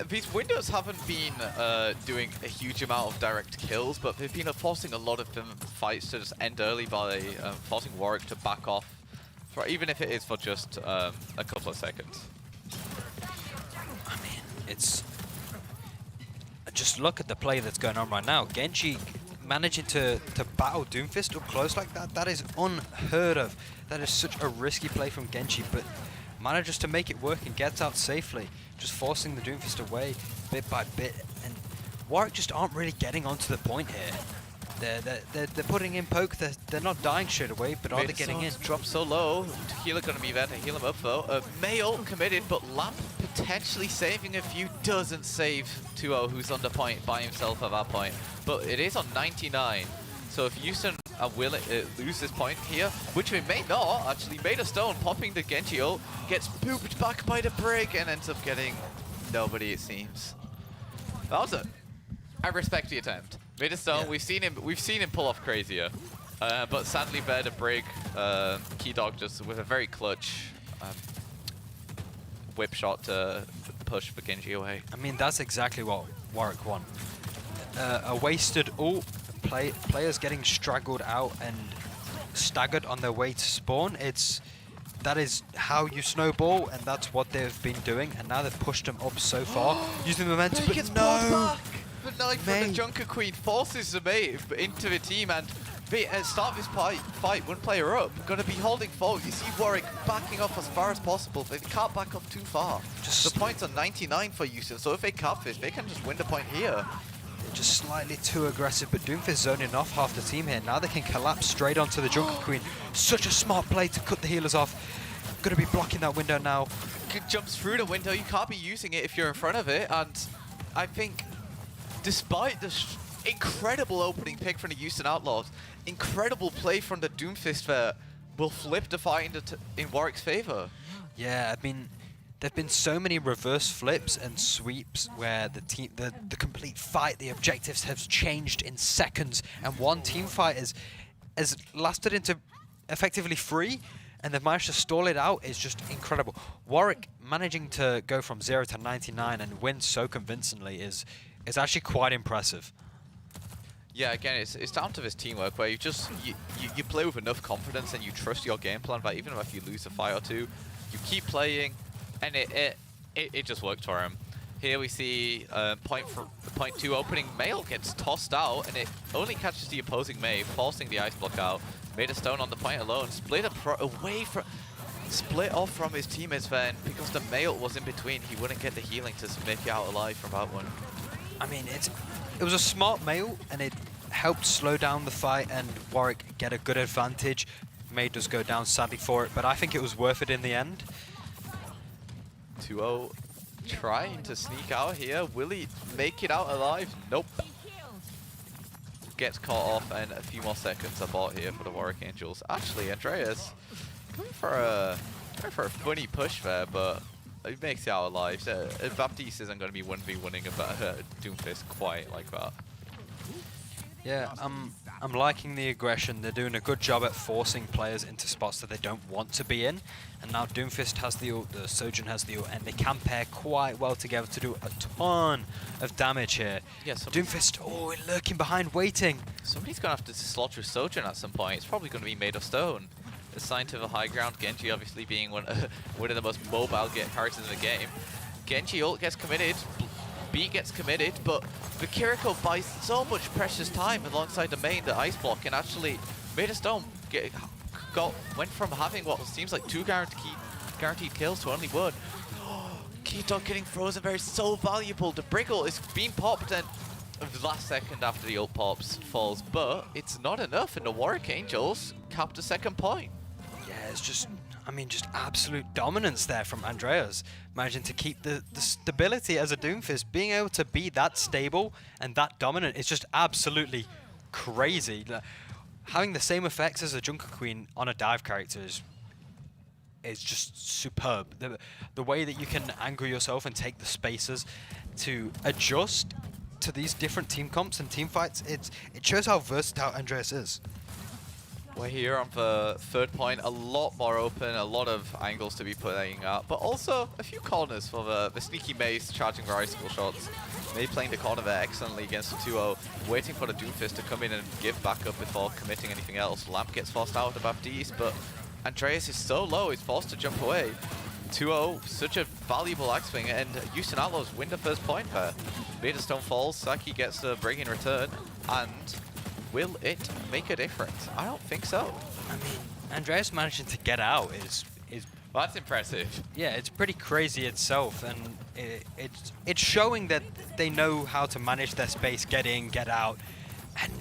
these windows haven't been doing a huge amount of direct kills, but they've been forcing a lot of them fights to just end early by forcing Warwick to back off, for even if it is for just a couple of seconds. I mean, it's... Just look at the play that's going on right now. Genji managing to battle Doomfist up close like that, that is unheard of. That is such a risky play from Genji, but manages to make it work and gets out safely, just forcing the Doomfist away bit by bit. And Warwick just aren't really getting onto the point here. They're putting in poke, they're not dying straight away, but are they getting in? Dropped so low. Tequila gonna be there to heal him up though. Mail committed, but Lamp potentially saving a few, doesn't save 2-0, who's on the point by himself at that point. But it is on 99. So if Houston are willing to lose this point here, which we may not, actually, Made a Stone popping the Genji ult, gets pooped back by the break and ends up getting nobody, it seems. That was I respect the attempt. Made a Stone, yeah. We've seen him pull off crazier. But sadly there the break, Key Dog just with a very clutch whip shot to push the Genji away. I mean, that's exactly what Warwick won. A wasted ult, players getting straggled out and staggered on their way to spawn. It's that is how you snowball, and that's what they've been doing. And now they've pushed them up so far, using the momentum. He gets But pulled no, back. But now from May. the Junker Queen forces the mate into the team, and start this fight, one player up, gonna be holding forward. You see Warwick backing off as far as possible, but they can't back off too far. Just- the points are 99 for Houston, so if they catfish, they can just win the point here. they're just slightly too aggressive. But Doomfist zoning off half the team here. Now they can collapse straight onto the Junker Queen. Such a smart play to cut the healers off. Gonna be blocking that window now. Jumps through the window, you can't be using it if you're in front of it, and I think despite the incredible opening pick from the Houston Outlaws, incredible play from the Doomfist there will flip the fight in Warwick's favor. Yeah, I mean, there've been so many reverse flips and sweeps where the complete fight, the objectives have changed in seconds, and one team fight has lasted into effectively 3, and they've managed to stall it out. Is just incredible. Warwick managing to go from 0 to 99 and win so convincingly is actually quite impressive. Yeah, again, it's down to this teamwork where you play with enough confidence and you trust your game plan that even if you lose a fight or two, you keep playing, and it just worked for him. Here we see point 2 opening. Mail gets tossed out, and it only catches the opposing May, forcing the ice block out. Made a stone on the point alone, split off from his teammates then, because the Mail was in between. He wouldn't get the healing to make it out alive from that one. I mean, it was a smart mail, and it helped slow down the fight and Warwick get a good advantage. May does go down sadly for it, but I think it was worth it in the end. 2-0 trying to sneak out here. Will he make it out alive? Nope. Gets caught off, and a few more seconds are bought here for the Warwick Angels. Actually, Andreas going for a funny push there, but he makes it out alive. Baptiste isn't going to be 1v1ing a Doomfist quite like that. Yeah, I'm liking the aggression. They're doing a good job at forcing players into spots that they don't want to be in. And now Doomfist has the ult, the Sojourn has the ult, and they can pair quite well together to do a ton of damage here. Yeah, Doomfist, oh, lurking behind, waiting. Somebody's going to have to slaughter Sojourn at some point. It's probably going to be made of stone. Assigned to the high ground, Genji obviously being one of the most mobile characters in the game. Genji ult gets committed, B gets committed, but the Kiriko buys so much precious time alongside the main, the ice block, and actually made a stone went from having what seems like 2 guaranteed kills to only 1. Keto getting frozen there is so valuable. The Briggle is being popped, and the last second after the ult pops falls, but it's not enough, and the Warwick Angels capped a 2nd point. Yeah, it's just, I mean, just absolute dominance there from Andreas. Managing to keep the stability as a Doomfist, being able to be that stable and that dominant is just absolutely crazy. Having the same effects as a Junker Queen on a dive character is just superb. The way that you can angle yourself and take the spaces to adjust to these different team comps and team fights, it shows how versatile Andreas is. We're here on the 3rd point, a lot more open, a lot of angles to be playing at, but also a few corners for the sneaky Maze charging for icicle shots. May playing the corner there excellently against the 2-0, waiting for the Doomfist to come in and give backup before committing anything else. Lamp gets forced out of the Baptiste, but Andreas is so low, he's forced to jump away. 2-0, such a valuable axe swing, and Houston Outlaws win the 1st point there. Beta Stone falls, Saki gets the bring in return, and will it make a difference? I don't think so. I mean, Andreas managing to get out is Well, that's impressive. yeah, it's pretty crazy itself, and it's showing that they know how to manage their space, get in, get out, and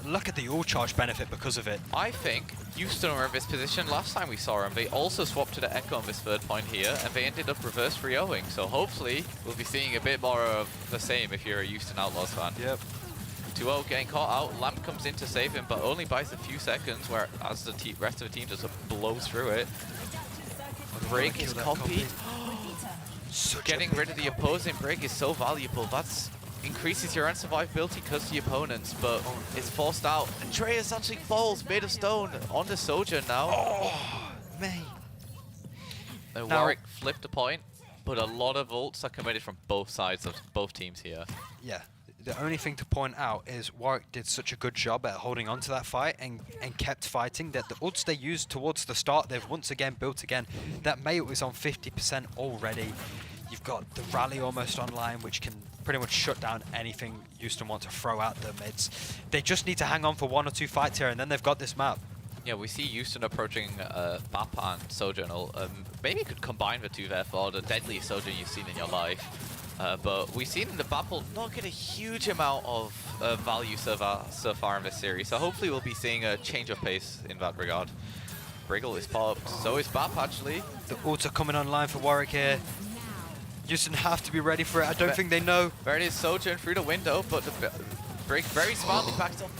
look at the all charge benefit because of it. I think Houston were in this position last time we saw them. They also swapped to the Echo on this 3rd point here, and they ended up reverse 3-0ing. So hopefully we'll be seeing a bit more of the same if you're a Houston Outlaws fan. Yep. 2-0 getting caught out. Lamp comes in to save him, but only buys a few seconds, where as the rest of the team just blows through it. Brig is copied. Getting rid of the opposing Brig is so valuable. That's increases your unsurvivability because of the opponents, but it's forced out. Andreas actually falls, made of stone, on the Sojourn now. Oh, May. Warwick flipped a point, but a lot of ults are committed from both sides of both teams here. Yeah, the only thing to point out is Warwick did such a good job at holding on to that fight and kept fighting that the ults they used towards the start, they've once again built again. That Mei was on 50% already. You've got the rally almost online, which can pretty much shut down anything Houston want to throw at the mids. They just need to hang on for 1 or 2 fights here, and then they've got this map. Yeah, we see Houston approaching Bap and Sojourn. Maybe you could combine the two there for the deadliest Sojourn you've seen in your life. But we've seen the Bapple not get a huge amount of value so far in this series. So hopefully we'll be seeing a change of pace in that regard. Briggle is popped, so is Bap actually. The ults are coming online for Warwick here. Houston have to be ready for it. I don't think they know. There it is, Sojourn through the window, but the break very smartly backs up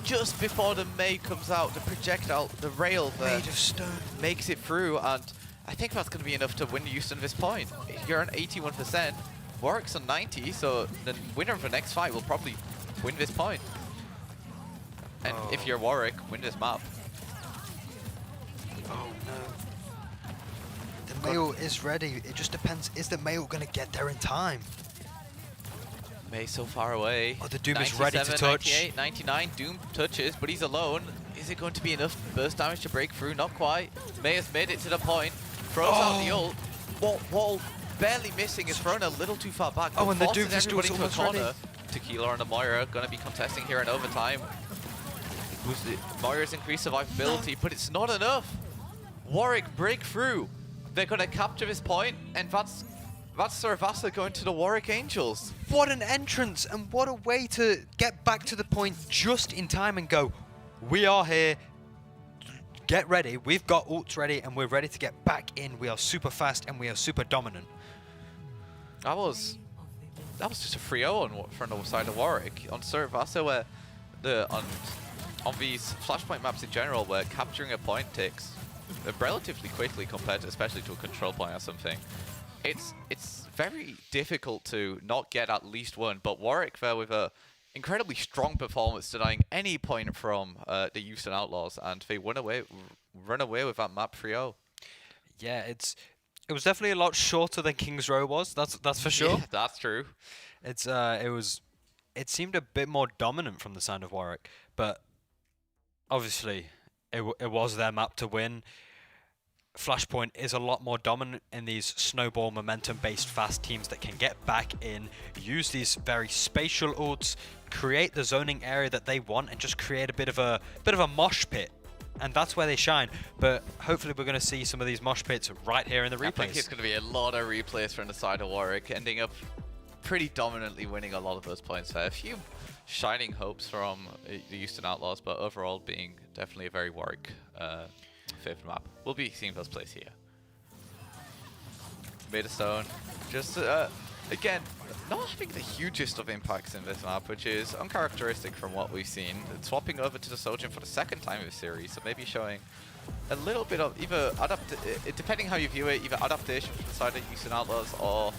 just before the Mei comes out. The projectile, the rail there, Made of stone. makes it through, and I think that's going to be enough to win Houston this point. You're on 81%, Warwick's on 90, so the winner of the next fight will probably win this point. And if you're Warwick, win this map. Oh no. The Mail is ready. It just depends, is the Mail going to get there in time? Mei so far away. Oh, the Doom is ready to touch. 98, 99, Doom touches, but he's alone. Is it going to be enough burst damage to break through? Not quite. Mei has made it to the point. Throws out the ult. Wall barely missing, is thrown a little too far back. Oh, and the forces Doomfist everybody ult's to a almost corner. Tequila and the Moira going to be contesting here in overtime. Moira's increased survivability, but it's not enough. Warwick break through. They're going to capture this point, and that's Sorvasa going to the Warwick Angels. What an entrance, and what a way to get back to the point just in time and go, we are here, get ready, we've got ults ready, and we're ready to get back in. We are super fast, and we are super dominant. That was just a 3-0 from the side of Warwick. On Sorvasa, where on these flashpoint maps in general, where capturing a point takes relatively quickly compared to, especially to a control point or something. It's very difficult to not get at least one, but Warwick there with a incredibly strong performance, denying any point from the Houston Outlaws, and they run away with that map 3-0. Yeah, it was definitely a lot shorter than King's Row was. That's for sure. Yeah, that's true. It seemed a bit more dominant from the side of Warwick, but obviously it was their map to win. Flashpoint is a lot more dominant in these snowball momentum-based fast teams that can get back in, use these very spatial ults, create the zoning area that they want, and just create a bit of a mosh pit. And that's where they shine. But hopefully we're going to see some of these mosh pits right here in the replays. I think it's going to be a lot of replays from the side of Warwick, ending up pretty dominantly winning a lot of those points there. A few shining hopes from the Houston Outlaws, but overall being definitely a very Warwick favored map. We'll be seeing those plays here. Made a stone. Just, again, not having the hugest of impacts in this map, which is uncharacteristic from what we've seen. It's swapping over to the Sojourn for the second time in the series, so maybe showing a little bit of either depending how you view it, either adaptation from the side of Houston Outlaws or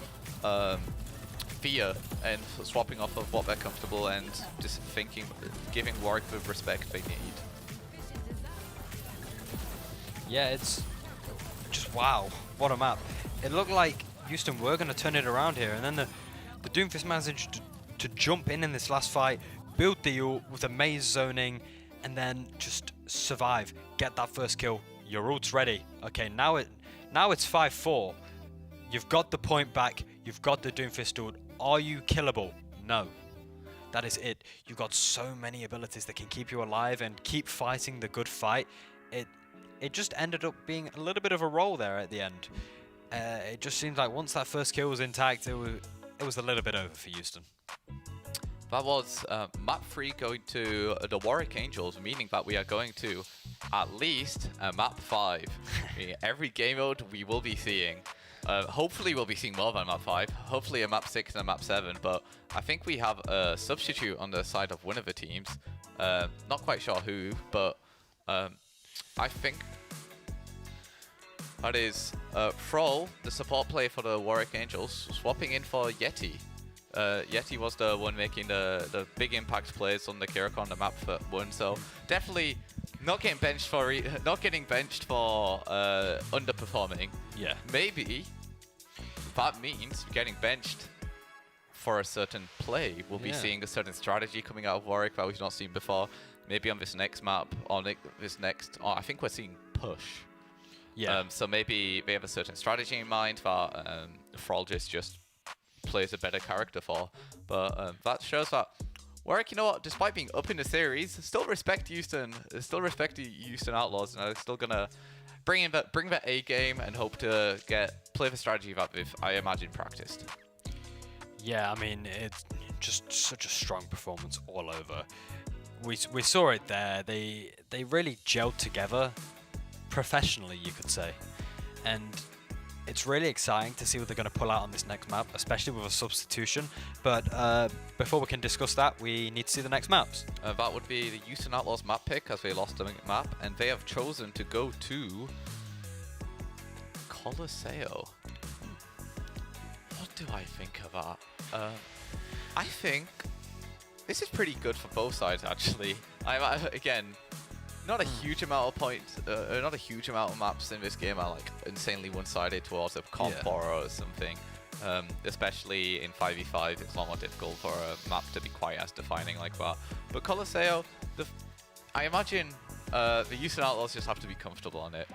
fear and swapping off of what they're comfortable and just thinking, giving Warwick the respect they need. Yeah, it's just wow, what a map. It looked like Houston were going to turn it around here, and then the Doomfist managed to jump in this last fight, build the ult with a maze zoning, and then just survive, get that first kill. Your ult's ready. Okay, now it's 5-4. You've got the point back, you've got the Doomfist ult. Are you killable? No. That is it. You've got so many abilities that can keep you alive and keep fighting the good fight. It just ended up being a little bit of a roll there at the end. It just seems like once that first kill was intact, it was a little bit over for Houston. That was map 3 going to the Warwick Angels, meaning that we are going to at least map 5. Every game mode we will be seeing. Hopefully we'll be seeing more than map 5. Hopefully a map 6 and a map 7, but I think we have a substitute on the side of one of the teams. Not quite sure who, but I think that is Frol, the support player for the Warwick Angels, swapping in for Yeti. Yeti was the one making the big impact plays on the Kiriko on the map for one, so definitely not getting benched for underperforming. Yeah. Maybe that means getting benched for a certain play. We'll be seeing a certain strategy coming out of Warwick that we've not seen before. Maybe on this next map, or this next... Oh, I think we're seeing push. Yeah. So maybe they have a certain strategy in mind that Frolgis just plays a better character for. But that shows that Warwick, you know what, despite being up in the series, still respect Houston. Still respect the Houston Outlaws, and they're still gonna bring that A game and hope to play the strategy that they've, I imagine, practiced. Yeah, I mean, it's just such a strong performance all over. We saw it there. They really gelled together professionally, you could say, and it's really exciting to see what they're going to pull out on this next map, especially with a substitution. But before we can discuss that, we need to see the next maps. That would be the Houston Outlaws map pick, as they lost a map, and they have chosen to go to Colosseo. What do I think of that? I think this is pretty good for both sides, actually. Again, not a huge amount of points, not a huge amount of maps in this game are like insanely one-sided towards a comp or something. Especially in 5v5, it's a lot more difficult for a map to be quite as defining like that. But Colosseo, I imagine the Houston Outlaws just have to be comfortable on it.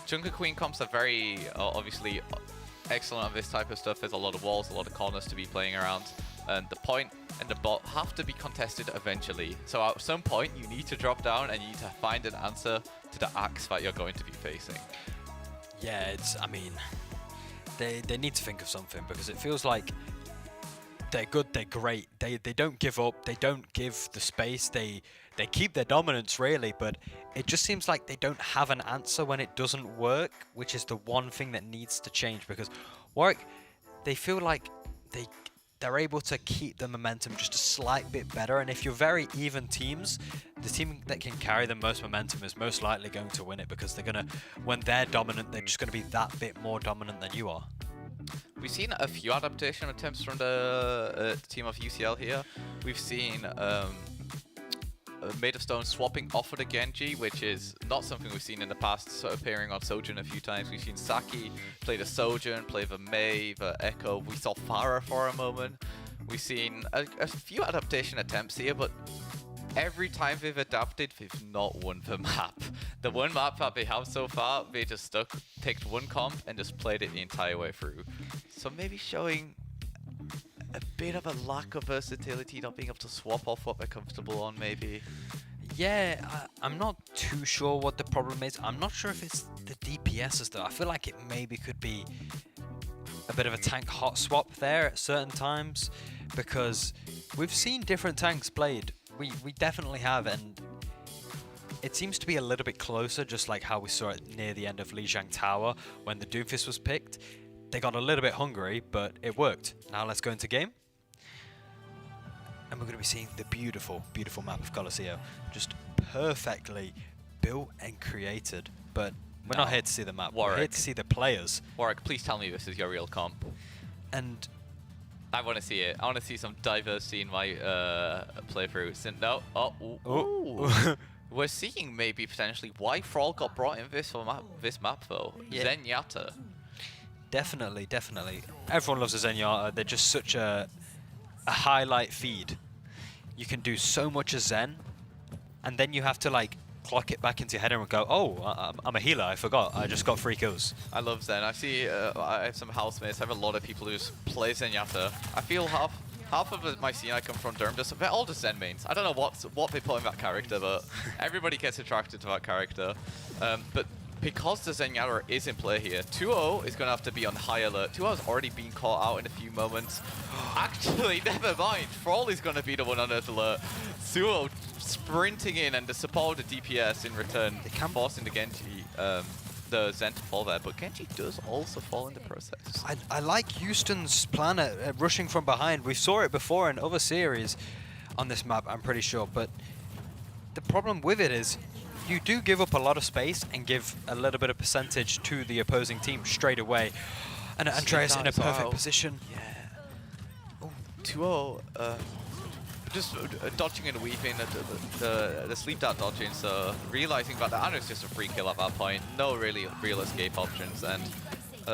Junker Queen comps are very obviously excellent on this type of stuff. There's a lot of walls, a lot of corners to be playing around. And the point and the bot have to be contested eventually. So at some point, you need to drop down and you need to find an answer to the axe that you're going to be facing. Yeah, I mean, they need to think of something, because it feels like they're good, they're great. They don't give up, they don't give the space, they keep their dominance really, but it just seems like they don't have an answer when it doesn't work, which is the one thing that needs to change, because Warwick, they feel like they're able to keep the momentum just a slight bit better, and if you're very even teams, the team that can carry the most momentum is most likely going to win it, because they're gonna, when they're dominant, they're just gonna be that bit more dominant than you are. We've seen a few adaptation attempts from the team of UCL here. We've seen Made of Stone swapping off of the Genji, which is not something we've seen in the past, so appearing on Sojourn a few times. We've seen Saki play the Sojourn, play the Mei, the Echo. We saw Farah for a moment. We've seen a few adaptation attempts here, but every time they've adapted, they've not won the map. The one map that they have so far, they just picked one comp and just played it the entire way through. So maybe showing a bit of a lack of versatility, not being able to swap off what they're comfortable on, maybe. Yeah, I'm not too sure what the problem is. I'm not sure if it's the DPSs though. I feel like it maybe could be a bit of a tank hot swap there at certain times, because we've seen different tanks played. We definitely have, and it seems to be a little bit closer, just like how we saw it near the end of Lijiang Tower when the Doomfist was picked. They got a little bit hungry, but it worked. Now let's go into game. And we're going to be seeing the beautiful, beautiful map of Colosseo. Just perfectly built and created. But we're not here to see the map. Warwick. We're here to see the players. Warwick, please tell me this is your real comp. And I want to see it. I want to see some diversity in my playthroughs. And no, ooh. We're seeing maybe potentially why Thrall got brought in this map though. Yeah. Zenyatta. Definitely, definitely. Everyone loves a Zenyatta. They're just such a highlight feed. You can do so much as Zen, and then you have to like clock it back into your head and go, oh, I'm a healer, I forgot. I just got 3 kills. I love Zen. I see I have some housemates. I have a lot of people who just play Zenyatta. I feel half of my scene I come from Durham, they're all just Zen mains. I don't know what they put in that character, but everybody gets attracted to that character. But because the Zenyatta is in play here, 2-0 is going to have to be on high alert. 2-0 has already been caught out in a few moments. Actually, never mind. Thrall is going to be the one on alert. Suo sprinting in and the support the DPS in return, forcing the Genji, the Zen to fall there. But Genji does also fall in the process. I like Houston's plan at rushing from behind. We saw it before in other series on this map, I'm pretty sure. But the problem with it is you do give up a lot of space and give a little bit of percentage to the opposing team straight away. And Andreas in a perfect position. Yeah. Oh, 2-0. Just dodging and weaving, the sleep dart dodging, so realizing that the Anna's just a free kill at that point. No really real escape options, and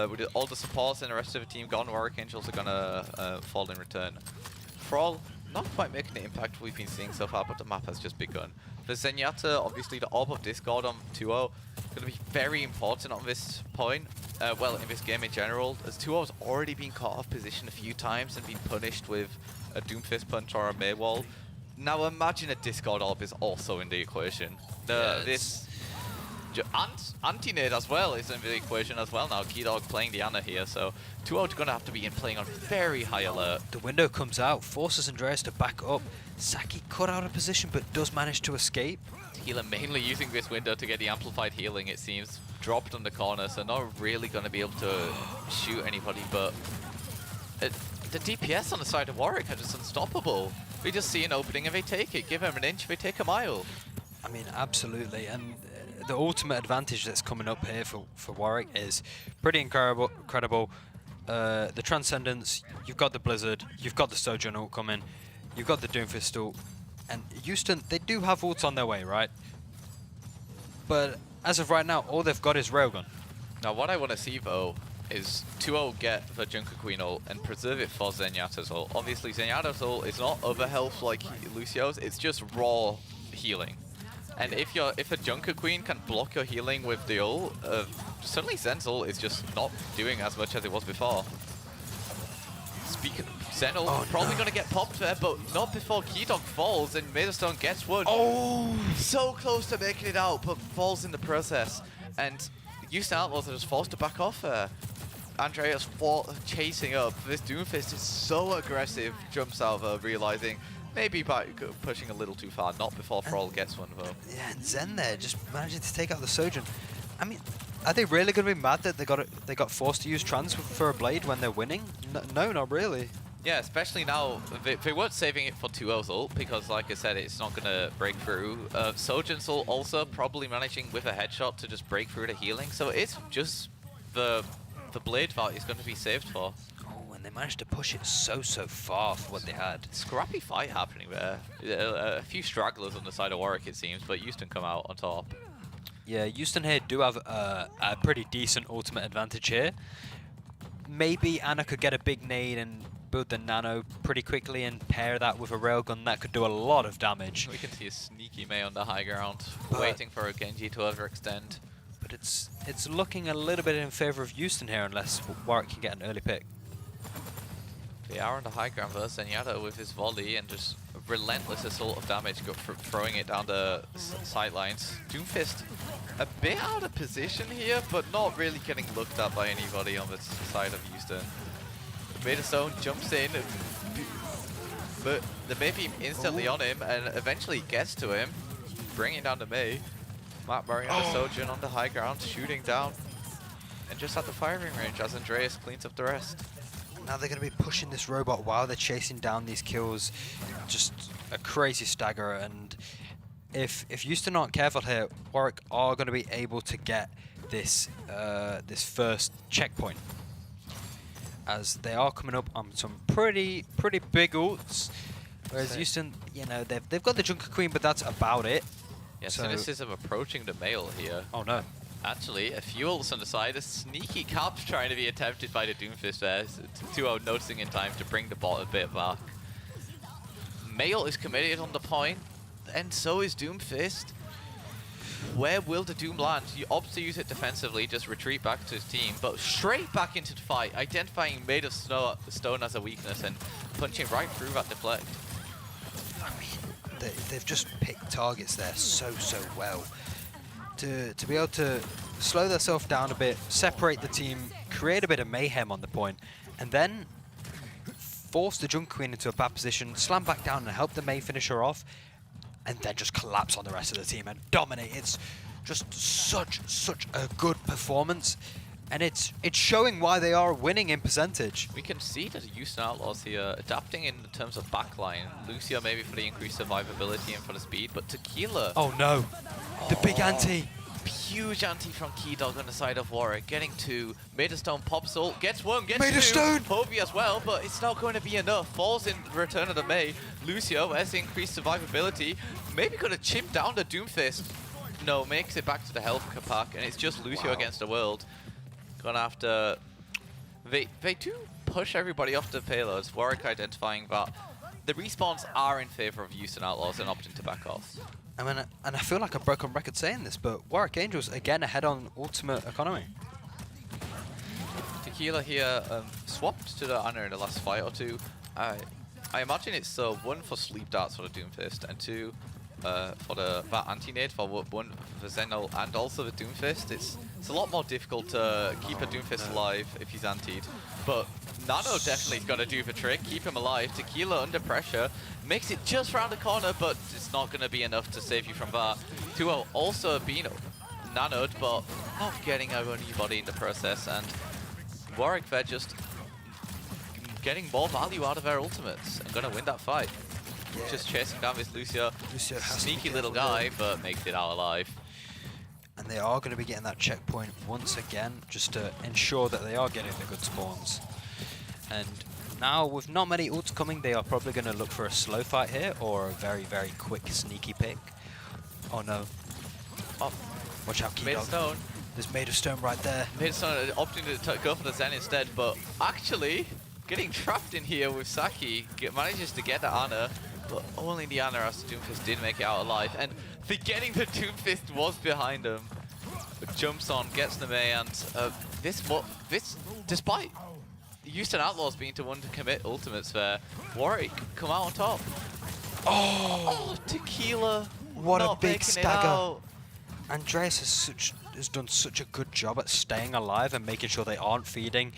With all the supports and the rest of the team gone, Warwick Angels are gonna fall in return. Thrall, not quite making the impact we've been seeing so far, but the map has just begun. For Zenyatta, obviously the Orb of Discord on 2-0 going to be very important on this point. Well, in this game in general, as 2-0's already been caught off position a few times and been punished with a Doomfist Punch or a Maywall. Now imagine a Discord Orb is also in the equation. Anti-Nade as well is in the equation as well now. Keydog playing the Ana here, so 2-0 going to have to be playing on very high alert. The window comes out, forces Andreas to back up. Saki cut out of position, but does manage to escape. Tequila mainly using this window to get the amplified healing, it seems. Dropped on the corner, so not really going to be able to shoot anybody, but the DPS on the side of Warwick are just unstoppable. We just see an opening and they take it. Give them an inch, they take a mile. I mean, absolutely. And the ultimate advantage that's coming up here for Warwick is pretty incredible. The Transcendence, you've got the Blizzard, you've got the Sojourn ult coming, you've got the Doomfist ult, and Houston, they do have ults on their way, right? But as of right now, all they've got is Railgun. Now what I want to see though is 2-0 get the Junker Queen ult and preserve it for Zenyatta's ult. Obviously Zenyatta's ult is not other health like Lucio's, it's just raw healing. And if a Junker Queen can block your healing with the ult, suddenly Zen's ult is just not doing as much as it was before. Speaking of Zen ult, probably going to get popped there, but not before Keydog falls and Maidstone gets one. Oh! So close to making it out, but falls in the process. And Houston Outlaws are just forced to back off there. Andreas chasing up. This Doomfist is so aggressive, jumps out though, realizing maybe by pushing a little too far, not before Thrall gets one though. Yeah, and Zen there just managing to take out the Sojourn. I mean, are they really going to be mad that they got forced to use Trans for a Blade when they're winning? No, not really. Yeah, especially now, they weren't saving it for 2-0's ult, because like I said, it's not going to break through. Sojourn's ult also probably managing with a headshot to just break through the healing, so it's just the Blade vault is going to be saved for. They managed to push it so far for what they had. Scrappy fight happening there. A few stragglers on the side of Warwick it seems, but Houston come out on top. Yeah, Houston here do have a pretty decent ultimate advantage here. Maybe Ana could get a big nade and build the nano pretty quickly and pair that with a railgun that could do a lot of damage. We can see a sneaky Mei on the high ground, waiting for a Genji to overextend. But it's looking a little bit in favor of Houston here unless Warwick can get an early pick. They are on the high ground versus Zenyatta with his volley and just a relentless assault of damage, throwing it down the sidelines. Doomfist a bit out of position here, but not really getting looked at by anybody on the side of Houston. Maidstone jumps in, but the Mei beam instantly on him and eventually gets to him, bringing down the Mei. Matt Murray on the Sojourn on the high ground, shooting down, and just at the firing range as Andreas cleans up the rest. Now they're going to be pushing this robot while they're chasing down these kills. Just a crazy stagger, and if Houston aren't careful here, Warwick are going to be able to get this this first checkpoint, as they are coming up on some pretty big ults. Whereas Houston, you know, they've got the Junker Queen, but that's about it. Yeah, so cynicism approaching the male here. Oh no. Actually, a few ults on the side, a sneaky cap trying to be attempted by the Doomfist there. 2-0 noticing in time to bring the bot a bit back. Mail is committed on the point, and so is Doomfist. Where will the Doom land? You opt to use it defensively, just retreat back to his team, but straight back into the fight, identifying Made of Stone as a weakness and punching right through that deflect. I mean, they've just picked targets there so well. To be able to slow themselves down a bit, separate the team, create a bit of mayhem on the point, and then force the Junker Queen into a bad position, slam back down and help the Mei finish her off, and then just collapse on the rest of the team and dominate. It's just such a good performance, and it's showing why they are winning in percentage. We can see that the Houston Outlaws here adapting in terms of backline. Lucio maybe for the increased survivability and for the speed, but Tequila. Oh no, the big anti. Huge anti from Keydog on the side of Warwick, getting two. Maidstone pops ult, gets one, gets Maidstone! two. Povey as well, but it's not going to be enough. Falls in return of the Mei. Lucio has increased survivability. Maybe going to chip down the Doomfist. No, makes it back to the health pack, and it's just Lucio against the world. Gonna have to... They do push everybody off the payloads. Warwick identifying that the respawns are in favor of Houston Outlaws and opting to back off. I mean, and I feel like a broken record saying this, but Warwick Angels again ahead on ultimate economy. Tequila here swapped to the Ana in the last fight or two. I imagine it's one for sleep darts for the Doomfist and two for that anti-nade for one for Zeno and also the Doomfist. It's a lot more difficult to keep a Doomfist alive if he's antied, but Nano definitely got to do the trick, keep him alive. Tequila under pressure, makes it just round the corner, but it's not going to be enough to save you from that. 2-0 also being nanoed, but not getting anybody in the process, and Warwick there just getting more value out of their ultimates and going to win that fight. Yeah. Just chasing down this Lucio Lucio has to sneaky be little careful guy, there. but makes it out alive. And they are going to be getting that checkpoint once again, just to ensure that they are getting the good spawns. And now, with not many ults coming, they are probably going to look for a slow fight here, or a very, very quick, sneaky pick. Oh no. Oh, Watch out, Made of Keydog. Stone. There's Made of Stone right there. Made of Stone opting to go for the Zen instead, but actually getting trapped in here with Saki, manages to get the Ana, but only the Ana as the Doomfist did make it out alive. And forgetting the Doomfist was behind him. Jumps on, gets the May, and this, despite Houston Outlaws being the one to commit ultimates there, Warwick come out on top. Oh, Tequila! What a not big making it stagger. out. Andreas has done such a good job at staying alive and making sure they aren't feeding.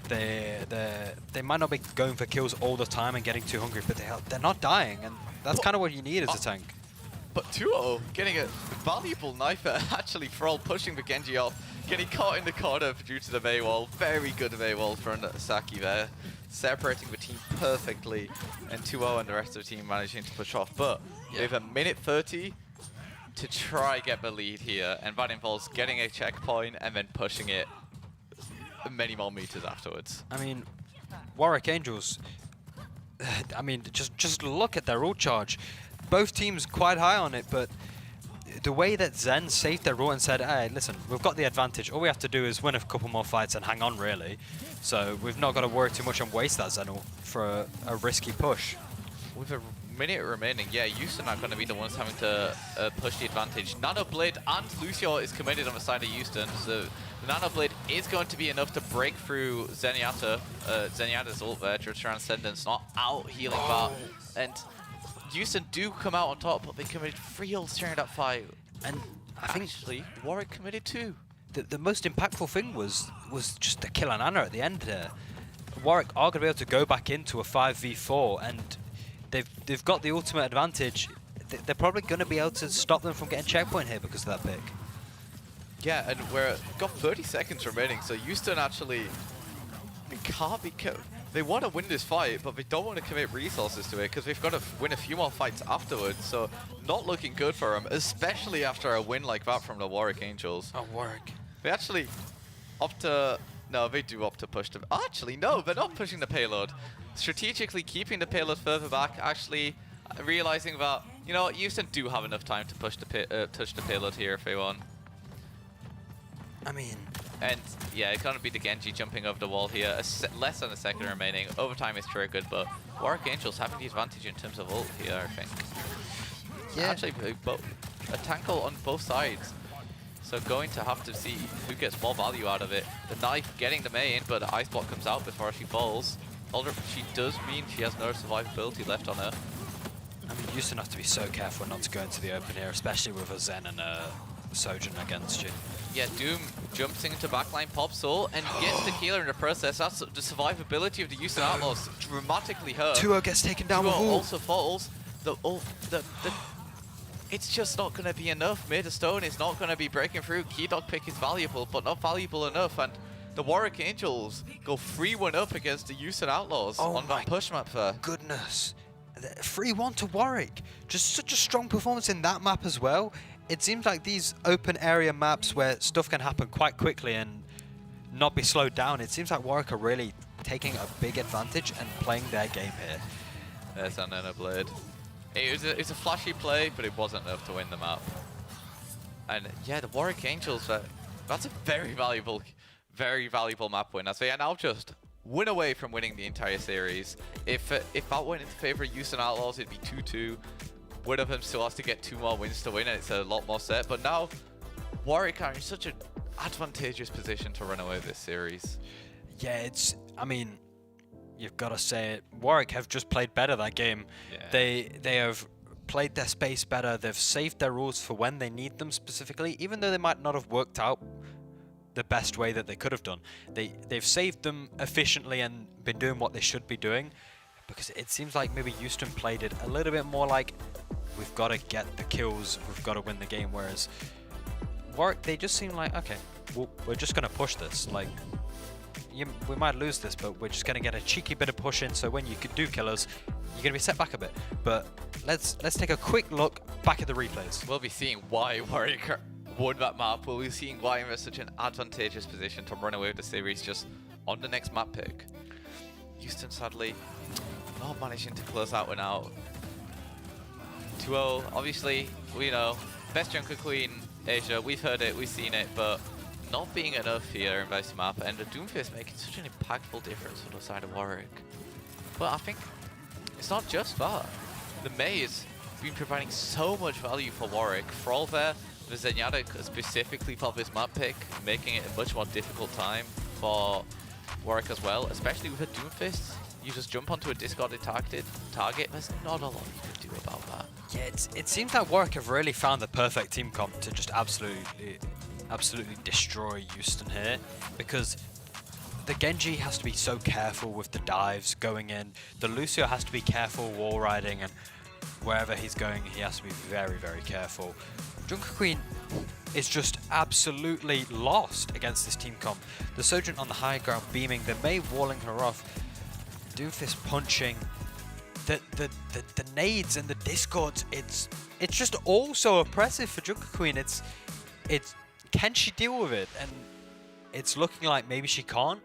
They might not be going for kills all the time and getting too hungry, but they're not dying, and that's kind of what you need as a tank. But 2-0 getting a valuable knife at actually Thrall pushing the Genji off, getting caught in the corner due to the Mei wall. Very good Mei wall from Saki there, separating the team perfectly, and 2-0 and the rest of the team managing to push off. But we have a minute 30 to try get the lead here, and that involves getting a checkpoint and then pushing it many more meters afterwards. I mean, Warwick Angels, I mean, just look at their ult charge. Both teams quite high on it, but the way that Zen saved their ult and said, hey, listen, we've got the advantage. All we have to do is win a couple more fights and hang on, really. So we've not got to worry too much and waste that Zen ult for a risky push. With a minute remaining, yeah, Houston are going to be the ones having to push the advantage. Nano Blade and Lucio is committed on the side of Houston, so the Nano Blade is going to be enough to break through Zenyatta's ult there, Transcendence, not out healing that. And Houston do come out on top, but they committed 3 ults during that fight. And I think actually, Warwick committed 2. the most impactful thing was just the kill on Ana at the end there. Warwick are going to be able to go back into a 5v4, and they've got the ultimate advantage. They're probably going to be able to stop them from getting checkpoint here because of that pick. Yeah, and we're got 30 seconds remaining, so Houston actually can't be. They want to win this fight, but they don't want to commit resources to it because they've got to win a few more fights afterwards. So not looking good for them, especially after a win like that from the Warwick Angels. Oh, Warwick. They actually opt to. No, they do opt to push them. Actually, no, they're not pushing the payload. Strategically keeping the payload further back, actually realizing that, you know, Houston do have enough time to push the payload here if they want. I mean, and yeah, it's gonna be the Genji jumping over the wall here. Less than a second remaining. Overtime is triggered, but Warwick Angels having the advantage in terms of ult here, I think. yeah. Actually, a tackle on both sides. So going to have to see who gets more value out of it. The knife getting the Mei in, but the ice block comes out before she falls. Although she does mean she has no survivability left on her. I mean, Houston have to be so careful not to go into the open here, especially with a Zen and a Sojourn against you. Yeah, Doom jumps into backline, pops ult, and gets the killer in the process. That's the survivability of the Houston Outlaws dramatically hurt. 2-0 gets taken down with ult. Also falls. It's just not going to be enough. Made of Stone is not going to be breaking through. Keydog pick is valuable, but not valuable enough. And the Warwick Angels go 3-1 up against the Houston Outlaws on that push map there. Goodness. 3-1 to Warwick. Just such a strong performance in that map as well. It seems like these open area maps where stuff can happen quite quickly and not be slowed down, it seems like Warwick are really taking a big advantage and playing their game here. There's an Nano Blade. It's a flashy play, but it wasn't enough to win the map. And yeah, the Warwick Angels, that's a very valuable very valuable map win as they are now just win away from winning the entire series. If that went in favor of Houston Outlaws, it'd be 2-2. One of them still has to get 2 more wins to win, and it's a lot more set. But now, Warwick are in such an advantageous position to run away with this series. Yeah, I mean, you've got to say it. Warwick have just played better that game. Yeah. They have played their space better. They've saved their rules for when they need them specifically, even though they might not have worked out the best way that they could have done. They've saved them efficiently and been doing what they should be doing, because it seems like maybe Houston played it a little bit more like, we've got to get the kills, we've got to win the game, whereas Warwick, they just seem like, okay, we're just going to push this. Like, we might lose this, but we're just going to get a cheeky bit of push in, so when you do kill us, you're going to be set back a bit. But let's take a quick look back at the replays. We'll be seeing why Warwick won that map. We'll be seeing why they're in such an advantageous position to run away with the series just on the next map pick. Houston, sadly, not managing to close that one out. 2-0, obviously, we know, best Junker Queen, Asia, we've heard it, we've seen it, but not being enough here in this map, and the Doomfist making such an impactful difference on the side of Warwick. But I think it's not just that. The Mei has been providing so much value for Warwick. Thrall there, the Zenyatta specifically for this map pick, making it a much more difficult time for Warwick as well, especially with a Doomfist. You just jump onto a discarded target, there's not a lot you can do about that. Yeah, it seems that Warwick have really found the perfect team comp to just absolutely destroy Houston here, because the Genji has to be so careful with the dives going in, the Lucio has to be careful wall riding, and wherever he's going he has to be very, very careful. Junker Queen is just absolutely lost against this team comp. The Sojourn on the high ground beaming, the Mei walling her off, Doomfist punching, the nades and the discords, it's just all so oppressive for Junker Queen. It's can she deal with it? And it's looking like maybe she can't.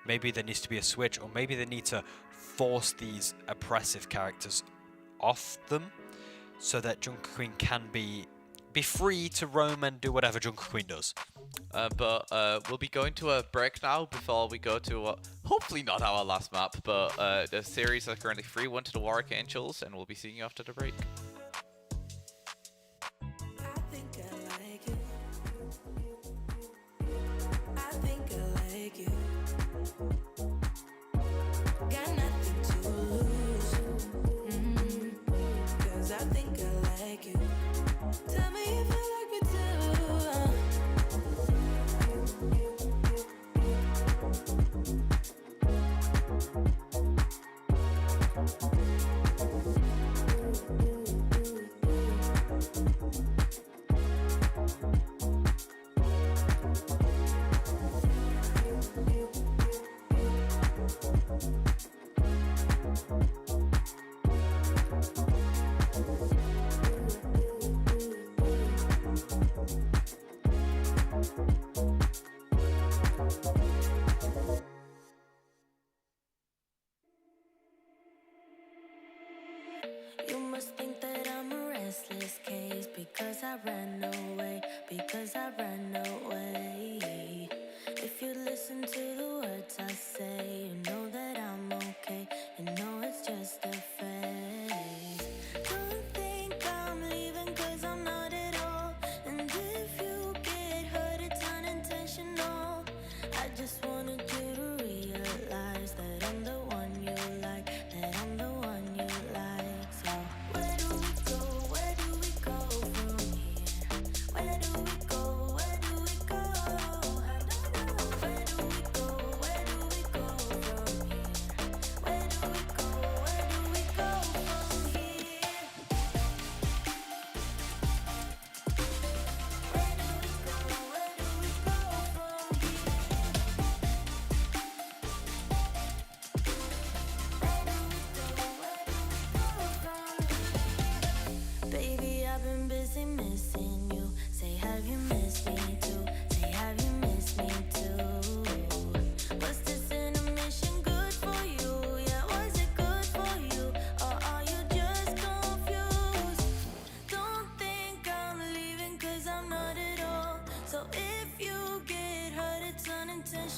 Maybe there needs to be a switch, or maybe they need to force these oppressive characters off them so that Junker Queen can be free to roam and do whatever Junker Queen does. But we'll be going to a break now before we go to hopefully not our last map, but the series are currently 3-1 to the Warwick Angels, and we'll be seeing you after the break. I think I like you. I think I like you. Got nothing to lose. 'Cause I think I like you. Tell me if you like me too. You must think that I'm a restless case because I ran away, because I ran away. If you listen to the words I say, you know that I'm okay, you know it's just a phase. Don't think I'm leaving 'cause I'm not at all, and if you get hurt it's unintentional. I just wanted you to realize that I'm the one you like, that I'm the one you like. So where do we go? Where do we go from here? Where do we go? Where do we go? I don't know. Where do we go? Where do we go from here? Where do we go? Where do we go from here? Where do we go? Where do we go from here? Baby, I've been busy missing you. Say, have you missed me too? Say, have you missed me too? Was this intermission good for you? Yeah, was it good for you? Or are you just confused? Don't think I'm leaving 'cause I'm not at all. So if you get hurt, it's unintentional.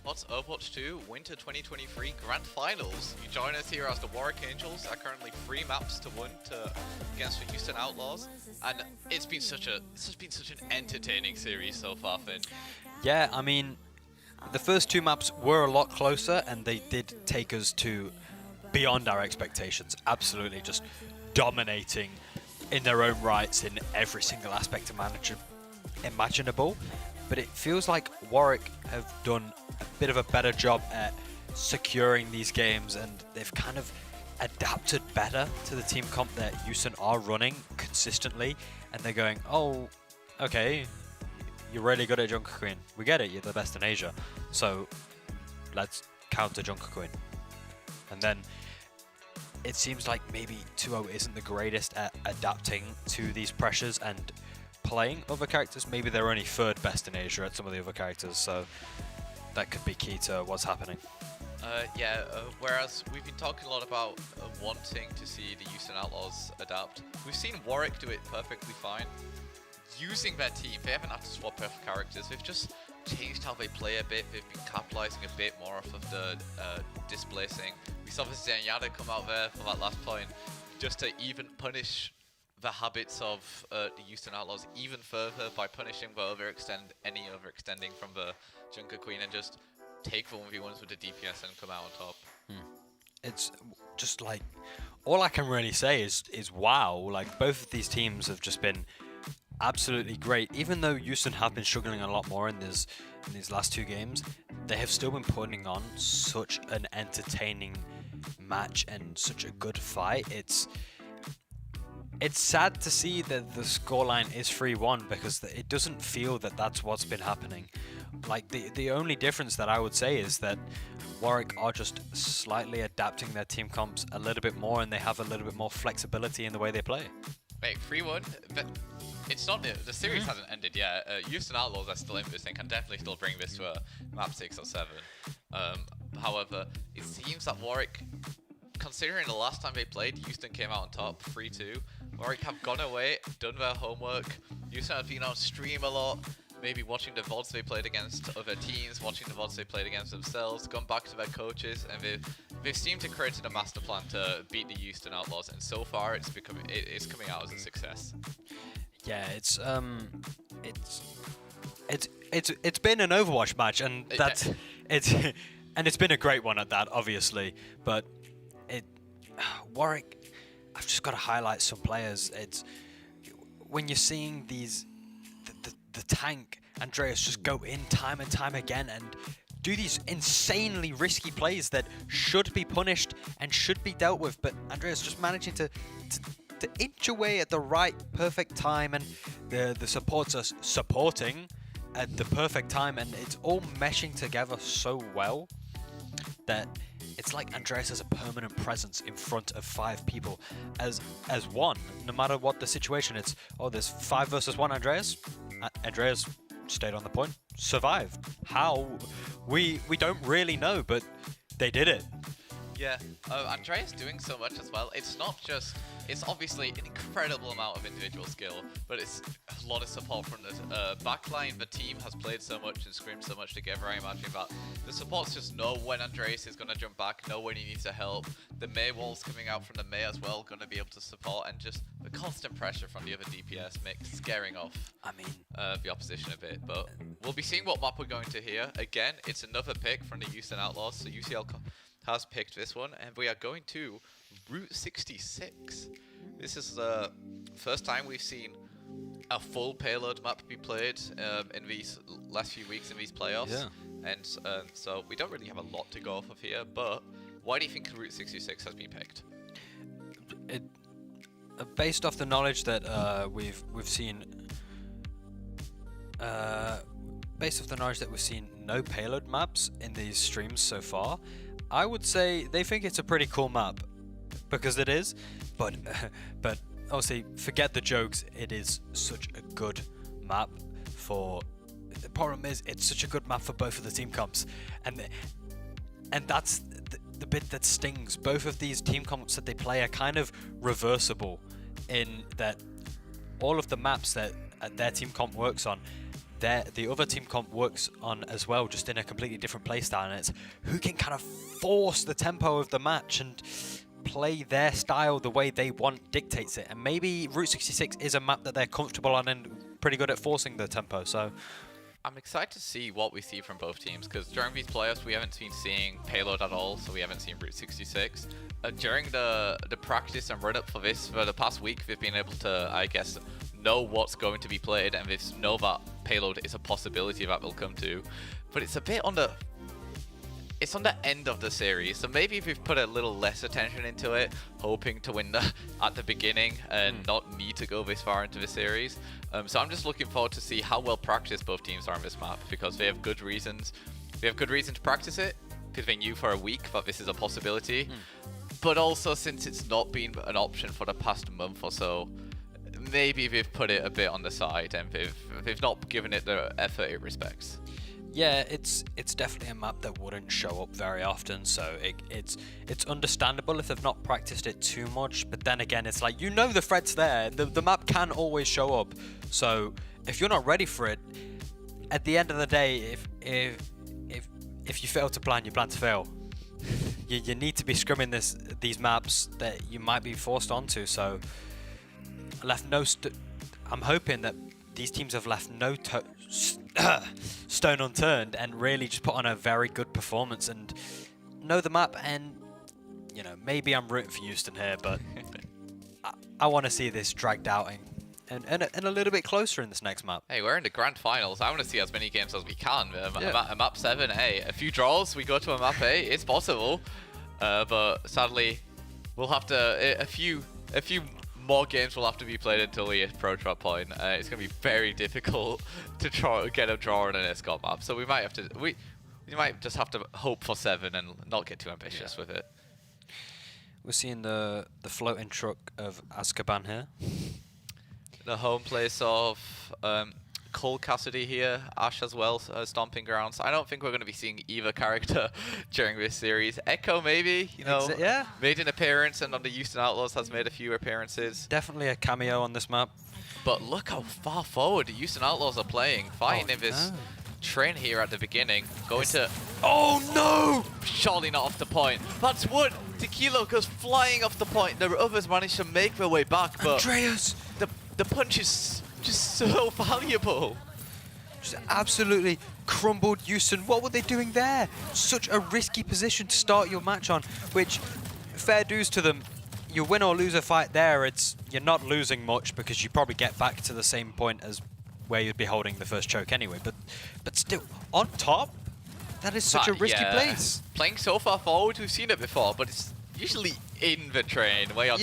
Esports Overwatch 2 Winter 2023 Grand Finals. You join us here as the Warwick Angels are currently 3 maps to 1 against the Houston Outlaws, and it's been such an entertaining series so far, Finn. Yeah, I mean, the first 2 maps were a lot closer, and they did take us to beyond our expectations. Absolutely, just dominating in their own rights in every single aspect imaginable. But it feels like Warwick have done a bit of a better job at securing these games, and they've kind of adapted better to the team comp that Houston are running consistently, and they're going, oh, okay, you're really good at Junker Queen. We get it, you're the best in Asia. So let's counter Junker Queen. And then it seems like maybe 2-0 isn't the greatest at adapting to these pressures and playing other characters. Maybe they're only 3rd best in Asia at some of the other characters, so that could be key to what's happening. Whereas we've been talking a lot about wanting to see the Houston Outlaws adapt, we've seen Warwick do it perfectly fine. Using their team, they haven't had to swap off characters, they've just changed how they play a bit, they've been capitalizing a bit more off of the displacing. We saw the Zenyatta come out there for that last point, just to even punish the habits of the Houston Outlaws even further by punishing any overextending from the Junker Queen, and just take the 1v1s with the DPS and come out on top. It's just like, all I can really say is wow. Like, both of these teams have just been absolutely great. Even though Houston have been struggling a lot more in these last 2 games, they have still been putting on such an entertaining match and such a good fight. It's sad to see that the scoreline is 3-1, because it doesn't feel that that's what's been happening. Like, the only difference that I would say is that Warwick are just slightly adapting their team comps a little bit more, and they have a little bit more flexibility in the way they play. Wait, 3-1? It's not the series hasn't ended yet. Houston Outlaws are still interesting, can definitely still bring this to a map 6 or 7. However, it seems that Warwick, considering the last time they played, Houston came out on top 3-2. Warwick have gone away, done their homework. Houston have been on stream a lot, maybe watching the VODs they played against other teams, watching the VODs they played against themselves, gone back to their coaches, and they've seemed to create a master plan to beat the Houston Outlaws, and so far it's coming out as a success. Yeah, it's been an Overwatch match, and it's been a great one at that, obviously. But Warwick, I've just got to highlight some players. It's when you're seeing the tank Andreas just go in time and time again and do these insanely risky plays that should be punished and should be dealt with, but Andreas just managing to inch away at the right perfect time, and the supports are supporting at the perfect time, and it's all meshing together so well that it's like Andreas has a permanent presence in front of 5 people as one, no matter what the situation. It's, oh, there's 5 versus 1 Andreas. Andreas stayed on the point, survived. How? We don't really know, but they did it. Yeah, Andreas doing so much as well. It's not just, it's obviously an incredible amount of individual skill, but it's a lot of support from the backline. The team has played so much and scrimmed so much together. I imagine that the supports just know when Andreas is going to jump back, know when he needs to help. The Mei walls coming out from the Mei as well, going to be able to support, and just the constant pressure from the other DPS makes scaring off the opposition a bit. But we'll be seeing what map we're going to here. Again, it's another pick from the Houston Outlaws, so UCL has picked this one, and we are going to Route 66. This is the first time we've seen a full payload map be played in these last few weeks in these playoffs. Yeah. And so we don't really have a lot to go off of here, but why do you think Route 66 has been picked? Based off the knowledge that we've seen, based off the knowledge that we've seen no payload maps in these streams so far, I would say they think it's a pretty cool map, because it is, but obviously forget the jokes, it is such a good map for, the problem is it's such a good map for both of the team comps, and that's the bit that stings. Both of these team comps that they play are kind of reversible in that all of the maps that their team comp works on, the other team comp works on as well, just in a completely different playstyle, and it's who can kind of force the tempo of the match and play their style the way they want dictates it. And maybe Route 66 is a map that they're comfortable on and pretty good at forcing the tempo. So I'm excited to see what we see from both teams, because during these playoffs we haven't been seeing payload at all, so we haven't seen Route 66. During the practice and run up for this for the past week, we've been able to, I guess, know what's going to be played, and we know that payload is a possibility that will come to. But it's a bit on the end of the series, so maybe if we've put a little less attention into it, hoping to win at the beginning and not need to go this far into the series. So I'm just looking forward to see how well practiced both teams are on this map, because they have good reasons. They have good reason to practice it, because they knew for a week that this is a possibility. But also, since it's not been an option for the past month or so, maybe they've put it a bit on the side and they've not given it the effort it respects. yeah, it's definitely a map that wouldn't show up very often, so it's understandable if they've not practiced it too much. But then again, it's like, you know, the threat's there. The map can always show up. So if you're not ready for it, at the end of the day, if you fail to plan, you plan to fail. You need to be scrimming these maps that you might be forced onto. So I'm hoping that these teams have left no stone unturned and really just put on a very good performance and know the map. And you know, maybe I'm rooting for Houston here, but I want to see this dragged out and a little bit closer in this next map. Hey, we're in the grand finals. I want to see as many games as we can. A map 7, hey, a few draws, we go to a map 8. It's possible, but sadly, we'll have to a few more games will have to be played until we approach that point. It's going to be very difficult to get a draw on an Escort map. So we might have to we might just have to hope for 7 and not get too ambitious with it. We're seeing the floating truck of Azkaban here. The home place of Cole Cassidy here, Ash as well, stomping grounds. I don't think we're going to be seeing either character during this series. Echo maybe, you know, made an appearance, and on the Houston Outlaws has made a few appearances. Definitely a cameo on this map. But look how far forward the Houston Outlaws are playing, fighting in this train here at the beginning. Oh no! Surely not off the point. That's what Tequila goes flying off the point. The others managed to make their way back, but Andreas! The punch is just so valuable. Just absolutely crumbled Houston. What were they doing there? Such a risky position to start your match on, which, fair dues to them, you win or lose a fight there, you're not losing much because you probably get back to the same point as where you'd be holding the first choke anyway. But still, on top, that is such a risky place. Playing so far forward, we've seen it before, but it's usually in the train where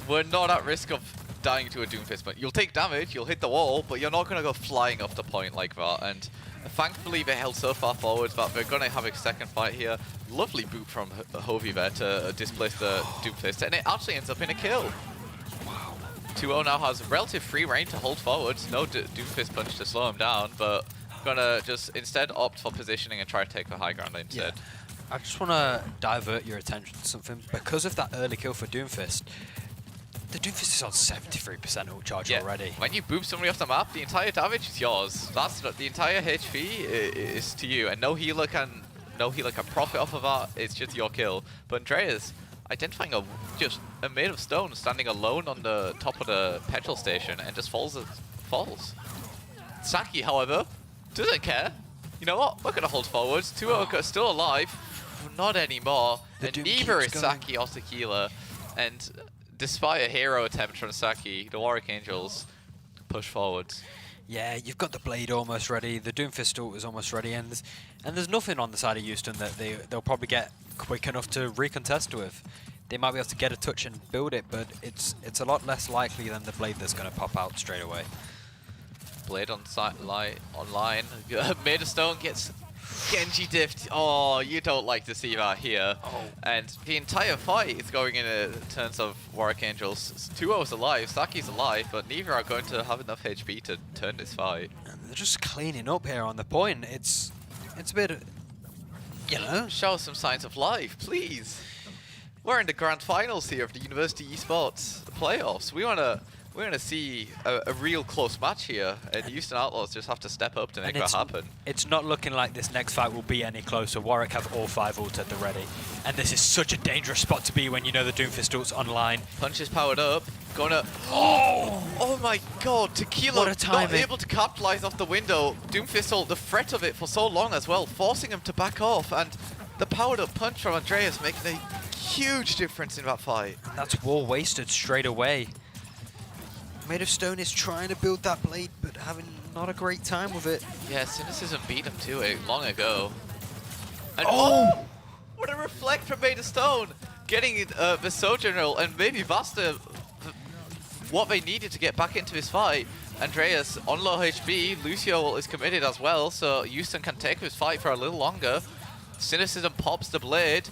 we're not at risk of dying to a Doomfist, but you'll take damage, you'll hit the wall, but you're not going to go flying off the point like that. And thankfully they held so far forward that they're going to have a second fight here. Lovely boot from Hovey there to displace the Doomfist, and it actually ends up in a kill. 2-0 now has relative free reign to hold forward. No Doomfist punch to slow him down, but gonna just instead opt for positioning and try to take the high ground instead. I just want to divert your attention to something. Because of that early kill for Doomfist, the Doomfist is on 73% ult charge already. When you boom somebody off the map, the entire damage is yours. That's the entire HP is to you, and no healer can profit off of that. It's just your kill. But Andreas identifying just a made of stone standing alone on the top of the petrol station and just falls. Saki, however, doesn't care. You know what? We're gonna hold forwards. 2-0 are still alive. Not anymore. And neither is Saki or Tequila. And despite a hero attempt from Saki, the Warwick Angels push forwards. Yeah, you've got the blade almost ready. The Doomfist ult is almost ready, and there's nothing on the side of Houston that they'll probably get quick enough to recontest with. They might be able to get a touch and build it, but it's a lot less likely than the blade that's going to pop out straight away. Blade on line. Made of stone gets Genji diffed. Oh, you don't like to see that here. And the entire fight is going in terms of Warwick Angels. 2-0's alive, Saki's alive, but neither are going to have enough HP to turn this fight. And they're just cleaning up here on the point. It's a bit, you know. Show some signs of life, please. We're in the grand finals here of the University Esports playoffs. We want we're going to see a real close match here, and Houston Outlaws just have to step up to make that happen. It's not looking like this next fight will be any closer. Warwick have all 5 ults at the ready, and this is such a dangerous spot to be when you know the Doomfist ult's online. Punch is powered up, gonna... Oh my god, Tequila What a not timing. able to capitalize off the window. Doomfist ult, the threat of it for so long as well, forcing him to back off, and the powered up punch from Andreas making a huge difference in that fight. That's wall wasted straight away. Made of Stone is trying to build that blade, but having not a great time with it. Yeah, Cynicism beat him to it long ago. And what a reflect from Made of Stone! Getting the Sojourner and maybe Vasta what they needed to get back into this fight. Andreas on low HP, Lucio is committed as well, so Houston can take this fight for a little longer. Cynicism pops the blade.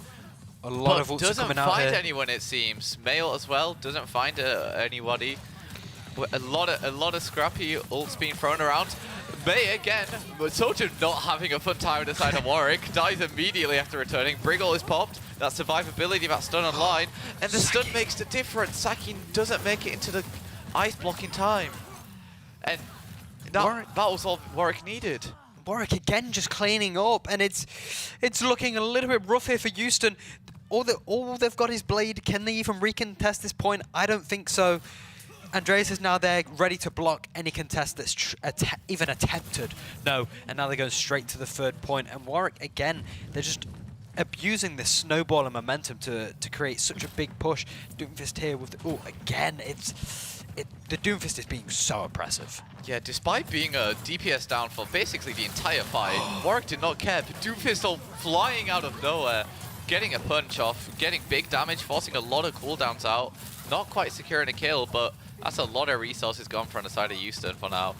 A lot of ults are doesn't coming out find here. anyone, it seems. Mail as well doesn't find anybody. A lot of scrappy ults being thrown around. May again, but Sojourn not having a fun time with the side of Warwick, dies immediately after returning. Briggle is popped. That survivability, that stun online, and the stun makes the difference. Saki doesn't make it into the ice block in time, and that was all Warwick needed. Warwick again just cleaning up, and it's looking a little bit rough here for Houston. All they've got is blade. Can they even recontest this point? I don't think so. Andreas is now there, ready to block any contest that's even attempted. No, and now they're going straight to the 3rd point. And Warwick, again, they're just abusing this snowball and momentum to create such a big push. Doomfist here with the... again, the Doomfist is being so oppressive. Yeah, despite being a DPS down for basically the entire fight, Warwick did not care. But Doomfist all flying out of nowhere, getting a punch off, getting big damage, forcing a lot of cooldowns out. Not quite securing a kill, but that's a lot of resources gone from the side of Houston for now.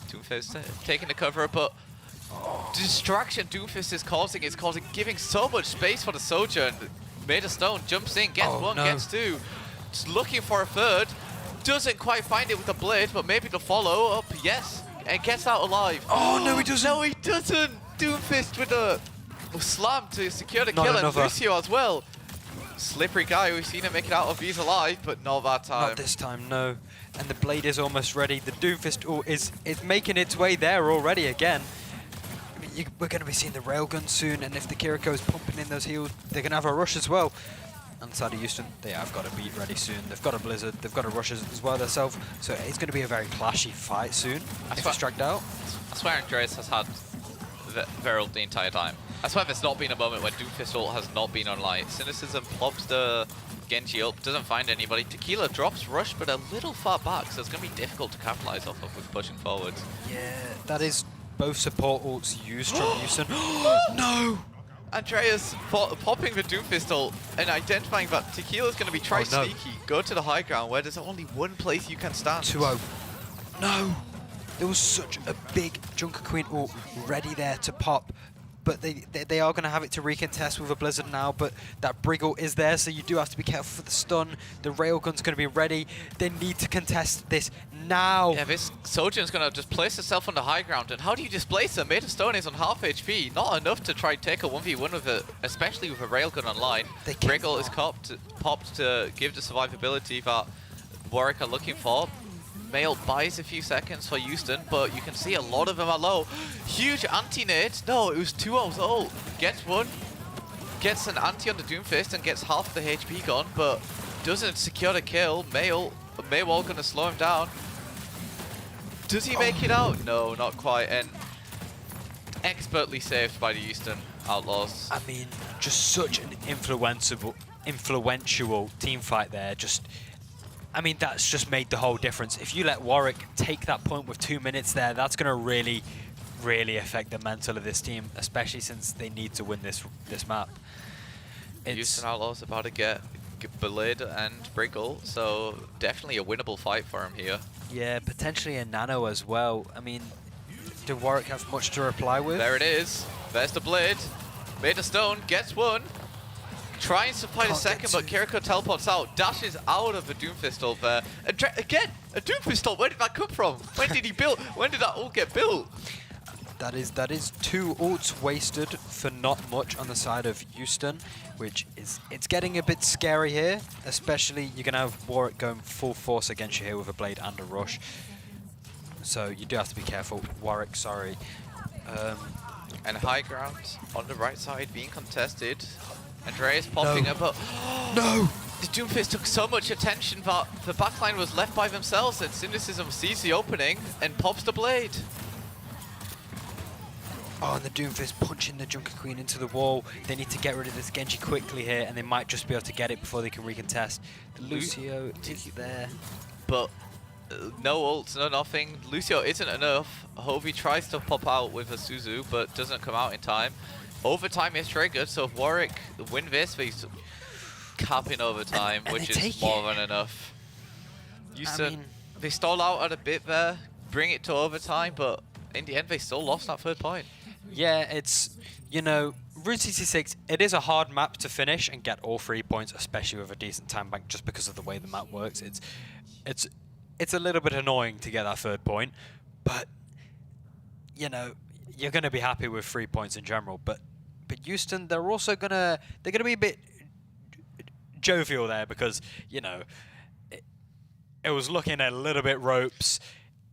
Doomfist taking the cover, but distraction Doomfist is causing, giving so much space for the Sojourn. Made of Stone jumps in, gets one, gets two. Just looking for a 3rd. Doesn't quite find it with the blade, but maybe the follow up, yes, and gets out alive. Oh, no, he doesn't. No, he doesn't. Doomfist with a slam to secure the Not kill, another. and Lucio as well. Slippery guy, we've seen him make it out of these alive, but not that time. Not this time, no. And the blade is almost ready. The Doomfist is making its way there already again. I mean, we're going to be seeing the railgun soon, and if the Kiriko is pumping in those heals, they're going to have a rush as well. On the side of Houston, they have got a beat ready soon. They've got a Blizzard, they've got a rush as well themselves. So it's going to be a very clashy fight soon if it's dragged out. I swear Andreas has had their ult the entire time. I swear there's not been a moment when Doomfist ult has not been online. Cynicism pops the Genji ult, doesn't find anybody. Tequila drops rush, but a little far back, so it's going to be difficult to capitalize off of with pushing forwards. Yeah, that is both support ults used from Houston. No! Andreas popping the Doomfist ult and identifying that Tequila's going to be sneaky. Go to the high ground where there's only one place you can stand. 2-0. No! There was such a big Junker Queen ult ready there to pop. But they are going to have it to recontest with a Blizzard now, but that Briggle is there, so you do have to be careful for the stun. The Railgun's going to be ready. They need to contest this now. Yeah, this Sojourn's going to just place itself on the high ground, and how do you displace them? Made of Stone is on half HP, not enough to try and take a 1v1 with it, especially with a Railgun online. Briggle is popped to give the survivability that Warwick are looking for. Mail buys a few seconds for Houston, but you can see a lot of them are low. Huge anti-nade. No, it was 2-0's ult. Gets one. Gets an anti on the Doomfist and gets half the HP gone, but doesn't secure the kill. Maywall gonna slow him down. Does he make it out? No, not quite. And expertly saved by the Houston Outlaws. I mean, just such an influential team fight there. I mean, that's just made the whole difference. If you let Warwick take that point with 2 minutes there, that's going to really, really affect the mental of this team, especially since they need to win this map. Houston Outlaws about to get Blade and Briggle, so definitely a winnable fight for him here. Yeah, potentially a Nano as well. I mean, do Warwick have much to reply with? There it is. There's the Blade. Made of Stone, gets one. Tries to fight a second, but Kiriko teleports out, dashes out of the Doomfist ult there. Again, a Doomfist ult, where did that come from? When did he build? When did that ult get built? That is 2 ults wasted for not much on the side of Houston, which is, it's getting a bit scary here, especially you're going to have Warwick going full force against you here with a Blade and a Rush. So you do have to be careful. Warwick, sorry. And high ground on the right side being contested. Andreas popping up, but No! the Doomfist took so much attention that the backline was left by themselves, and Cynicism sees the opening and pops the Blade. Oh, and the Doomfist punching the Junker Queen into the wall. They need to get rid of this Genji quickly here, and they might just be able to get it before they can recontest. The Lucio is there. But no ults, no nothing. Lucio isn't enough. Hovey tries to pop out with a Suzu, but doesn't come out in time. Overtime is triggered, so if Warwick win this, he's capping overtime, and which they is take more it. than enough. Houston, mean- they stall out at a bit there, bring it to overtime, but in the end, they still lost that 3rd point. Yeah, it's, you know, Route 66, it is a hard map to finish and get all 3 points, especially with a decent time bank, just because of the way the map works. It's a little bit annoying to get that 3rd point, but, you know, you're going to be happy with 3 points in general. But Houston, they're also going to be a bit jovial there because, you know, it was looking a little bit ropes.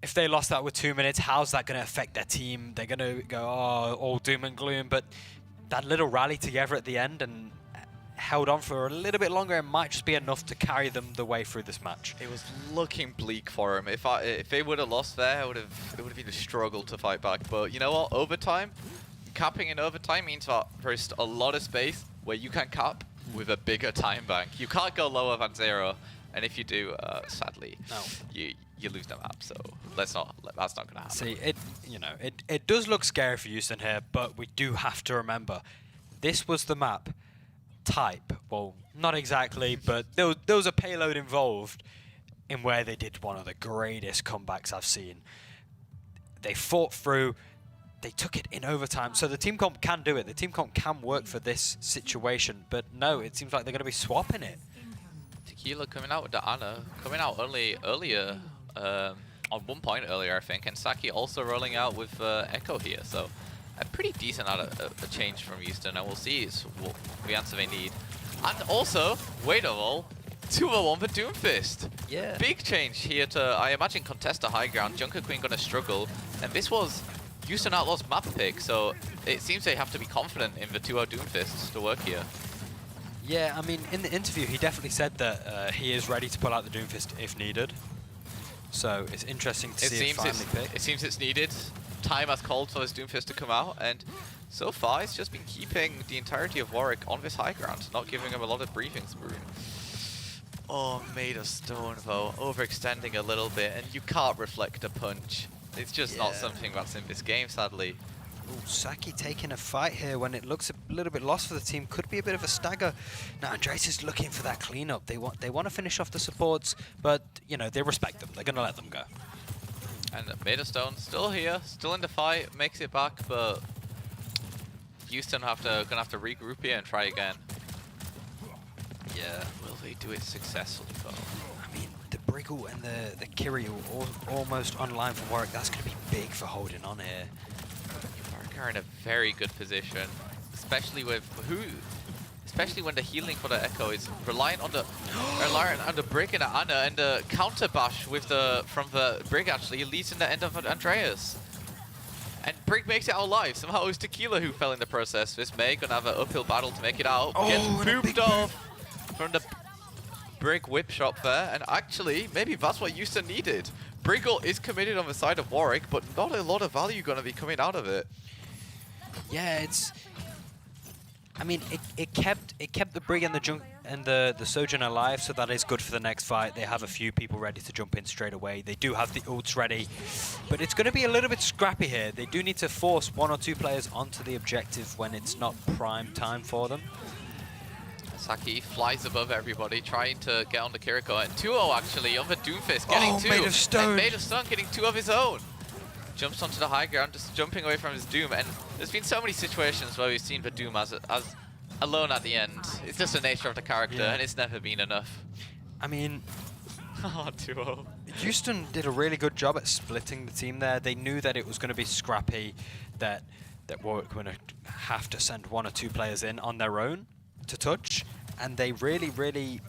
If they lost that with 2 minutes, how's that going to affect their team? They're going to go, oh, all doom and gloom. But that little rally together at the end and held on for a little bit longer, it might just be enough to carry them the way through this match. It was looking bleak for him. If they would have lost there, it would have been a struggle to fight back. But you know what? Overtime, capping in overtime means that there's a lot of space where you can cap with a bigger time bank. You can't go lower than 0, and if you do, sadly, you lose the map. So that's not going to happen. See, it does look scary for Houston here, but we do have to remember this was the map type. Well, not exactly, but there was a payload involved in where they did one of the greatest comebacks I've seen. They fought through, they took it in overtime, so the team comp can do it. The team comp can work for this situation, but no, it seems like they're going to be swapping it. Tequila coming out with the Ana, coming out earlier, on 1 point earlier, I think, and Saki also rolling out with Echo here, so a pretty decent a change from Houston, and we'll see what the answer they need. And also, wait a while, 2-1 for Doomfist. Yeah. Big change here to, I imagine, contest the high ground. Junker Queen gonna struggle, and this was Houston Outlaws map pick, so it seems they have to be confident in the 2-0 Doomfist to work here. Yeah, I mean, in the interview, he definitely said that he is ready to pull out the Doomfist if needed. So it's interesting to see it finally pick. It seems it's needed. Time has called for this Doomfist to come out, and so far it's just been keeping the entirety of Warwick on this high ground, not giving him a lot of breathing room. Oh, Made of Stone though, overextending a little bit, and you can't reflect a punch. It's just not something that's in this game, sadly. Ooh, Saki taking a fight here when it looks a little bit lost for the team. Could be a bit of a stagger. Now Andres is looking for that cleanup. They want to finish off the supports, but you know they respect them. They're gonna let them go. And Made of Stone still here, still in the fight, makes it back, but Houston gonna have to regroup here and try again. Yeah. Will they do it successfully though? I mean, the Briggle and the Kiri are almost online for Warwick. That's gonna be big for holding on here. Are in a very good position, especially with especially when the healing for the Echo is reliant on the Brig and the Ana, and the counter bash with from the Brig actually leads in the end of Andreas. And Brig makes it out alive. Somehow it was Tequila who fell in the process. This May gonna have an uphill battle to make it out. Gets pooped off from the Brig whip shot there, and actually maybe that's what Houston needed. Briggle is committed on the side of Warwick, but not a lot of value gonna be coming out of it. Yeah, it's. I mean, it kept the Brig and the Sojourn alive, so that is good for the next fight. They have a few people ready to jump in straight away. They do have the ults ready, but it's going to be a little bit scrappy here. They do need to force 1 or 2 players onto the objective when it's not prime time for them. Saki flies above everybody, trying to get on the Kiriko, and 2-0 actually on the Doomfist, getting 2. Made of Stone. And Made of Stone getting 2 of his own. Jumps onto the high ground, just jumping away from his Doom, and there's been so many situations where we've seen the Doom as alone at the end. It's just the nature of the character, and it's never been enough. I mean, Oh, 2-0. Houston did a really good job at splitting the team there. They knew that it was going to be scrappy, that Warwick were going to have to send 1 or 2 players in on their own to touch, and they really...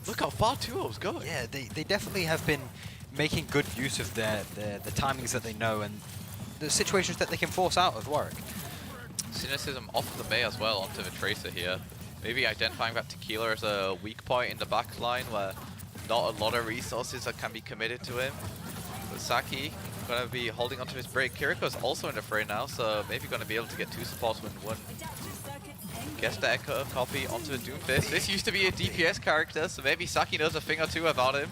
Look how far 2-0's going. Yeah, they definitely have been making good use of the timings that they know and the situations that they can force out of Warwick. Cynicism off the May as well onto the Tracer here. Maybe identifying that Tequila as a weak point in the back line where not a lot of resources that can be committed to him. But Saki gonna be holding onto his break. Kiriko's also in the fray now, so maybe gonna be able to get 2 supports when 1 gets the Echo copy onto the Doomfist. This used to be a DPS character, so maybe Saki knows a thing or 2 about him.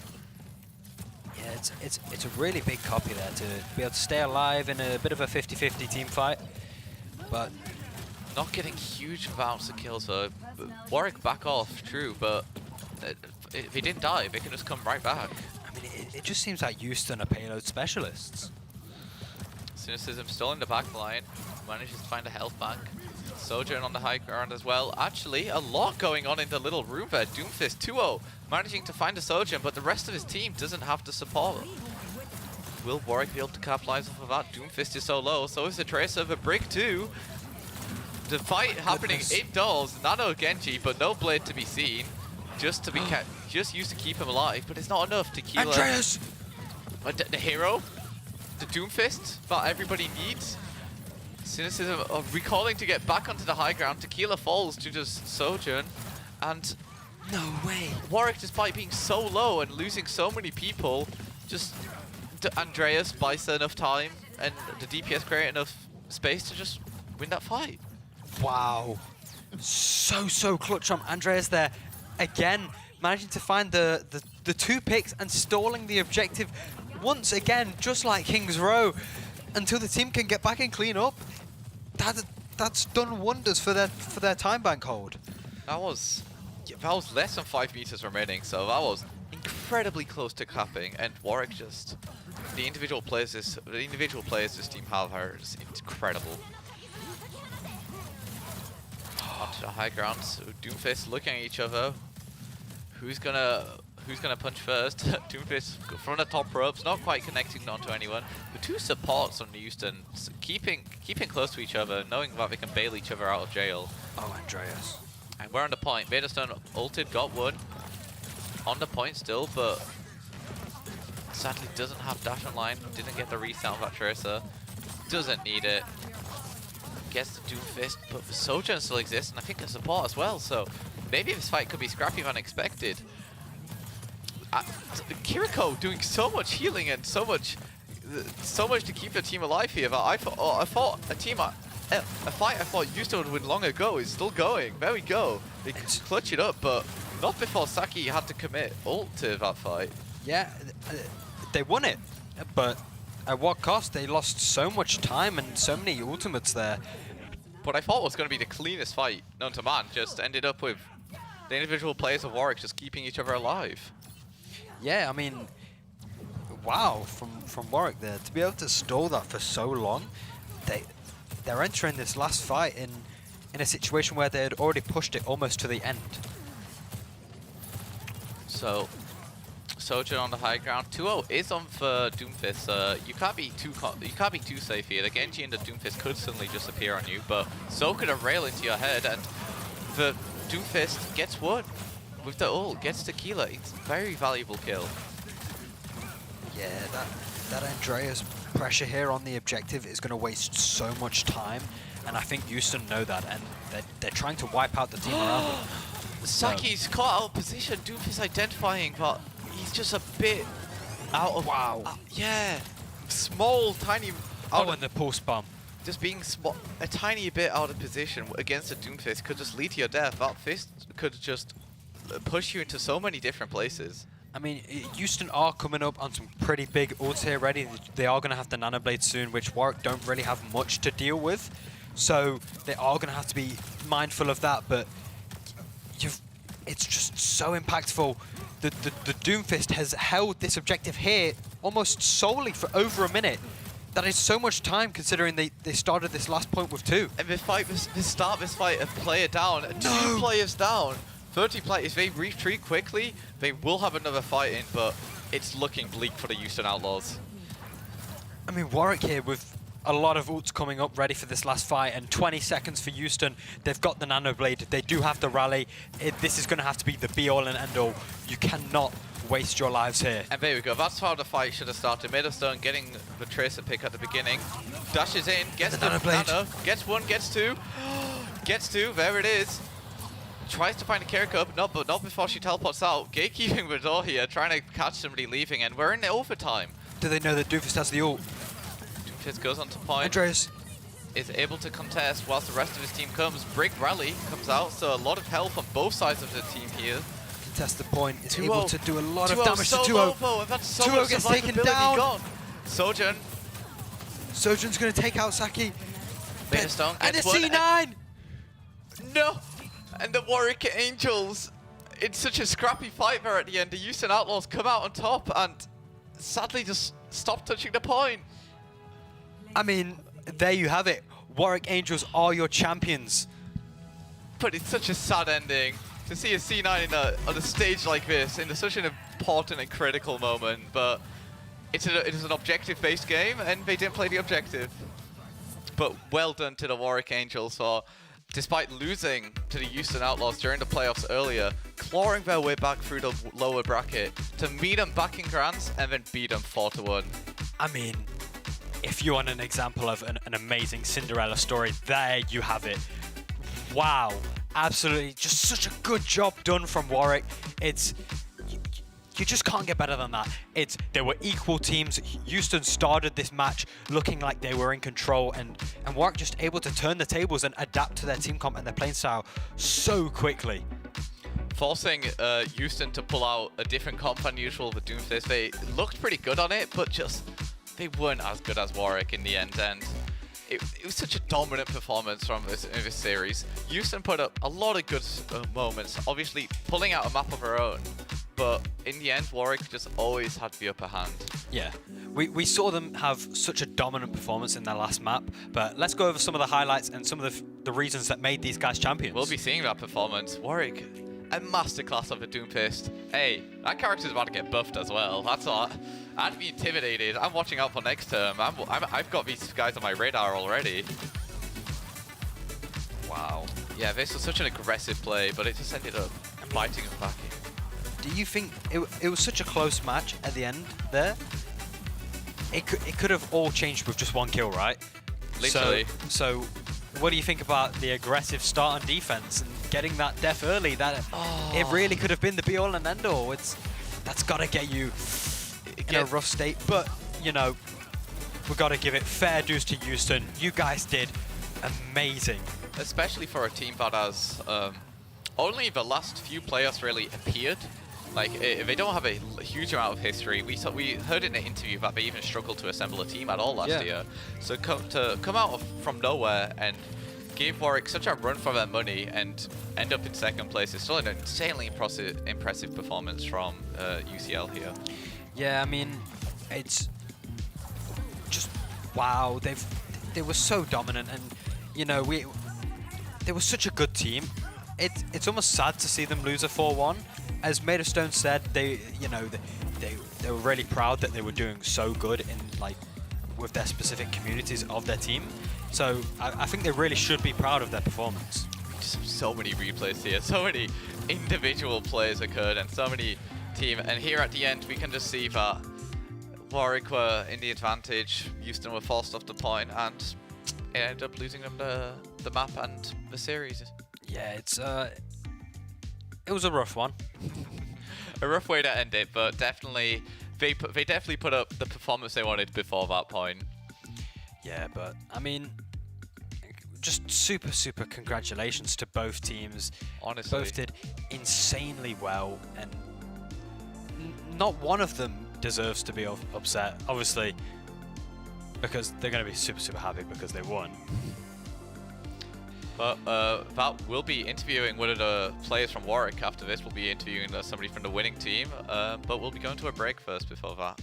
Yeah, it's a really big copy there to be able to stay alive in a bit of a 50-50 team fight, but not getting huge amounts of kills though. Warwick back off, true, but if he didn't die, they can just come right back. I mean, it just seems like Houston are payload specialists. Cynicism still in the back line, manages to find a health bank. Sojourn on the high ground as well. Actually, a lot going on in the little room there. Doomfist 2-0 managing to find a Sojourn, but the rest of his team doesn't have the support. Will Warwick be able to capitalize off of that? Doomfist is so low, so is the Tracer, but break 2. The fight happening indoors. Nano Genji, but no blade to be seen. Just to be just used to keep him alive, but it's not enough to kill Andreas! The hero, the Doomfist that everybody needs. Cynicism of recalling to get back onto the high ground. Tequila falls to just Sojourn, and No way! Warwick, despite being so low and losing so many people, just Andreas buys enough time and the DPS create enough space to just win that fight. Wow. So clutch from Andreas there. Again, managing to find the 2 picks and stalling the objective once again, just like King's Row, until the team can get back and clean up. That's done wonders for their time bank hold. That was less than 5 meters remaining, so that was incredibly close to capping, and Warwick just the individual players this team have are just incredible. Onto the high ground, so Doomfist looking at each other. Who's gonna punch first? Doomfist from the top ropes, not quite connecting onto anyone. The 2 supports on Houston, keeping close to each other, knowing that they can bail each other out of jail. Oh, Andreas. And we're on the point. Vaderstone ulted, got 1. On the point still, but sadly doesn't have dash online. Didn't get the reset on that Tracer. Doesn't need it. Gets the Doomfist, but the Sojourn still exists, and I think the support as well, so maybe this fight could be scrappy than expected. Kiriko doing so much healing and so much to keep the team alive here. That I thought a fight I thought Houston would win long ago is still going. There we go. They can clutch it up, but not before Saki had to commit ult to that fight. Yeah, they won it, but at what cost? They lost so much time and so many ultimates there. What I thought was going to be the cleanest fight known to man just ended up with the individual players of Warwick just keeping each other alive. Yeah, I mean, wow, from Warwick there to be able to stall that for so long. They're entering this last fight in a situation where they had already pushed it almost to the end. So Sojourn on the high ground. 2-0 is on for Doomfist. You can't be too safe here. The Genji and the Doomfist could suddenly just appear on you, but so could a rail into your head, and the Doomfist gets 1 with the ult, gets Tequila. It's a very valuable kill. Yeah, that Andreas pressure here on the objective is going to waste so much time, and I think Houston know that, and they're trying to wipe out the team around them. Saki's caught out of position. Doomfist identifying, but he's just a bit out of... Wow. Yeah. Small, tiny... Oh, and the pulse bomb. Just being a tiny bit out of position against a Doomfist could just lead to your death. That fist could just push you into so many different places. I mean, Houston are coming up on some pretty big ults here already. They are going to have the Nano Blade soon, which Warwick don't really have much to deal with. So they are going to have to be mindful of that, but it's just so impactful. The Doomfist has held this objective here almost solely for over a minute. That is so much time considering they started this last point with 2. And the start of this fight, a player down, 2 players down. 30 play. If they retreat quickly, they will have another fight in, but it's looking bleak for the Houston Outlaws. I mean, Warwick here with a lot of ults coming up ready for this last fight, and 20 seconds for Houston. They've got the Nano Blade. They do have to rally. This is going to have to be the be-all and end-all. You cannot waste your lives here. And there we go. That's how the fight should have started. Middlestone getting the Tracer pick at the beginning. Dashes in, gets the Nano, gets one, gets two. Gets two, there it is. Tries to find a carry cup, but not before she teleports out. Gatekeeping the door here, trying to catch somebody leaving, and we're in overtime. Do they know that Doofus has the ult? Doofus goes on to point. Andreas is able to contest whilst the rest of his team comes. Break Rally comes out, so a lot of help on both sides of the team here. Contest the point, is 2-0. able to do a lot of damage to 2-0. 2-0, and that's so 2-0 much gets taken survivability down. gone. Sojourn, Sojourn's going to take out Saki. Middlestone And a gets one. C9! No! And the Warwick Angels, it's such a scrappy fight there at the end. The Houston Outlaws come out on top and sadly just stop touching the point. I mean, there you have it. Warwick Angels are your champions. But it's such a sad ending to see a C9 on a stage like this in such an important and critical moment. But it is an objective-based game, and they didn't play the objective. But well done to the Warwick Angels for, despite losing to the Houston Outlaws during the playoffs earlier, clawing their way back through the lower bracket to meet them back in Grands and then beat them 4-1. I mean, if you want an example of an amazing Cinderella story, there you have it. Wow, absolutely, just such a good job done from Warwick. You just can't get better than that. They were equal teams. Houston started this match looking like they were in control, and Warwick just able to turn the tables and adapt to their team comp and their playing style so quickly. Forcing Houston to pull out a different comp than usual for Doomfist. They looked pretty good on it, but just they weren't as good as Warwick in the end. And it was such a dominant performance from this series. Houston put up a lot of good moments, obviously pulling out a map of her own. But in the end, Warwick just always had the upper hand. Yeah, we saw them have such a dominant performance in their last map, but let's go over some of the highlights and some of the reasons that made these guys champions. We'll be seeing that performance. Warwick, a masterclass of a Doomfist. Hey, that character's about to get buffed as well. That's what. I'd be intimidated. I'm watching out for next term. I've got these guys on my radar already. Wow. Yeah, this was such an aggressive play, but it just ended up biting him back. Do you think it was such a close match at the end there? It could have all changed with just one kill, right? Literally. So what do you think about the aggressive start on defense and getting that death early? It really could have been the be-all and end-all. That's got to get you in a rough state. But, you know, we've got to give it fair dues to Houston. You guys did amazing. Especially for a team that has only the last few players really appeared. Like, they don't have a huge amount of history. We heard in an interview that they even struggled to assemble a team at all last year. So to come out from nowhere and give Warwick such a run for their money and end up in second place is still an insanely impressive performance from UCL here. Yeah, I mean, it's just wow. They were so dominant, and you know they were such a good team. It's almost sad to see them lose a 4-1. As Made of Stone said, they were really proud that they were doing so good in with their specific communities of their team. So I think they really should be proud of their performance. Just so many replays here, so many individual plays occurred, and so many team. And here at the end, we can just see that Warwick were in the advantage. Houston were forced off the point, and it ended up losing them the map and the series. Yeah, it was a rough one. A rough way to end it, but definitely they definitely put up the performance they wanted before that point. Yeah, but I mean, just super congratulations to both teams. Honestly, both did insanely well, and not one of them deserves to be upset, obviously, because they're going to be super happy because they won. But that will be interviewing one of the players from Warwick. After this, we'll be interviewing somebody from the winning team. But we'll be going to a break first before that.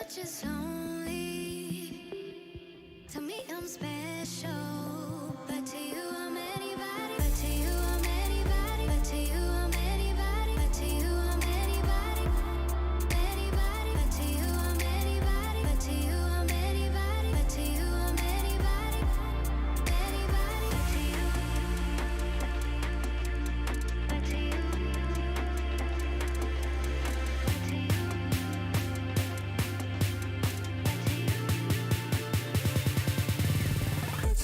touch is only. To me, I'm special. But to you, I'm anybody. But to you, I'm anybody. But to you, I'm anybody. But to you, I'm anybody. Anybody. But to you, I'm anybody. But to you, I'm anybody. But to you, I'm anybody. Anybody. But to you. But to you.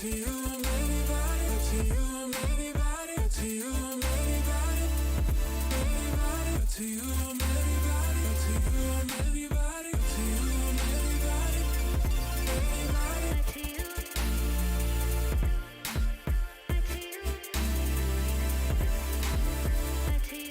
To you, I'm anybody. To you, I'm anybody. To you, I'm anybody. Anybody. To you, I'm anybody. To you, I'm anybody. To you, I'm anybody. Anybody. To you. To you. To you.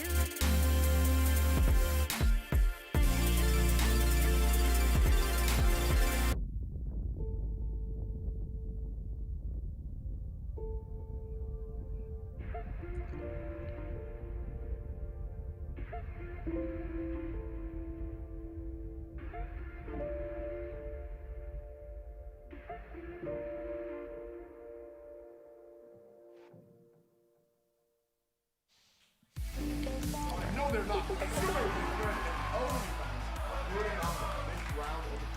I know they're not super good friends and only fans rooting on them this round of the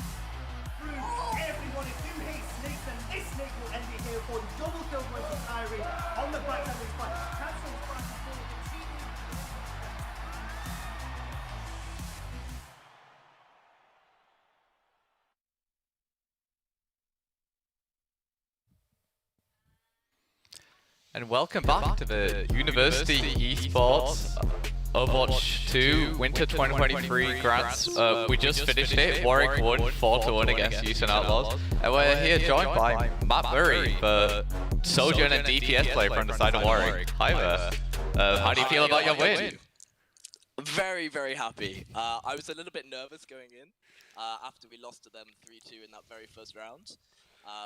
Everyone, if you hate snakes, then this snake will end it here for the double kill versus Irie on the backside of this fight. Cancels back and forth, continuing. And welcome back to the University Esports Overwatch 2 Winter 2023 Grants. We just finished it. Warwick won 4-1 against Houston Outlaws. And we're here joined by Matt Murray, the Sojourn and DPS player from the side of Warwick. Hi there. How do you feel about your win? Very, very happy. I was a little bit nervous going in after we lost to them 3-2 in that very first round.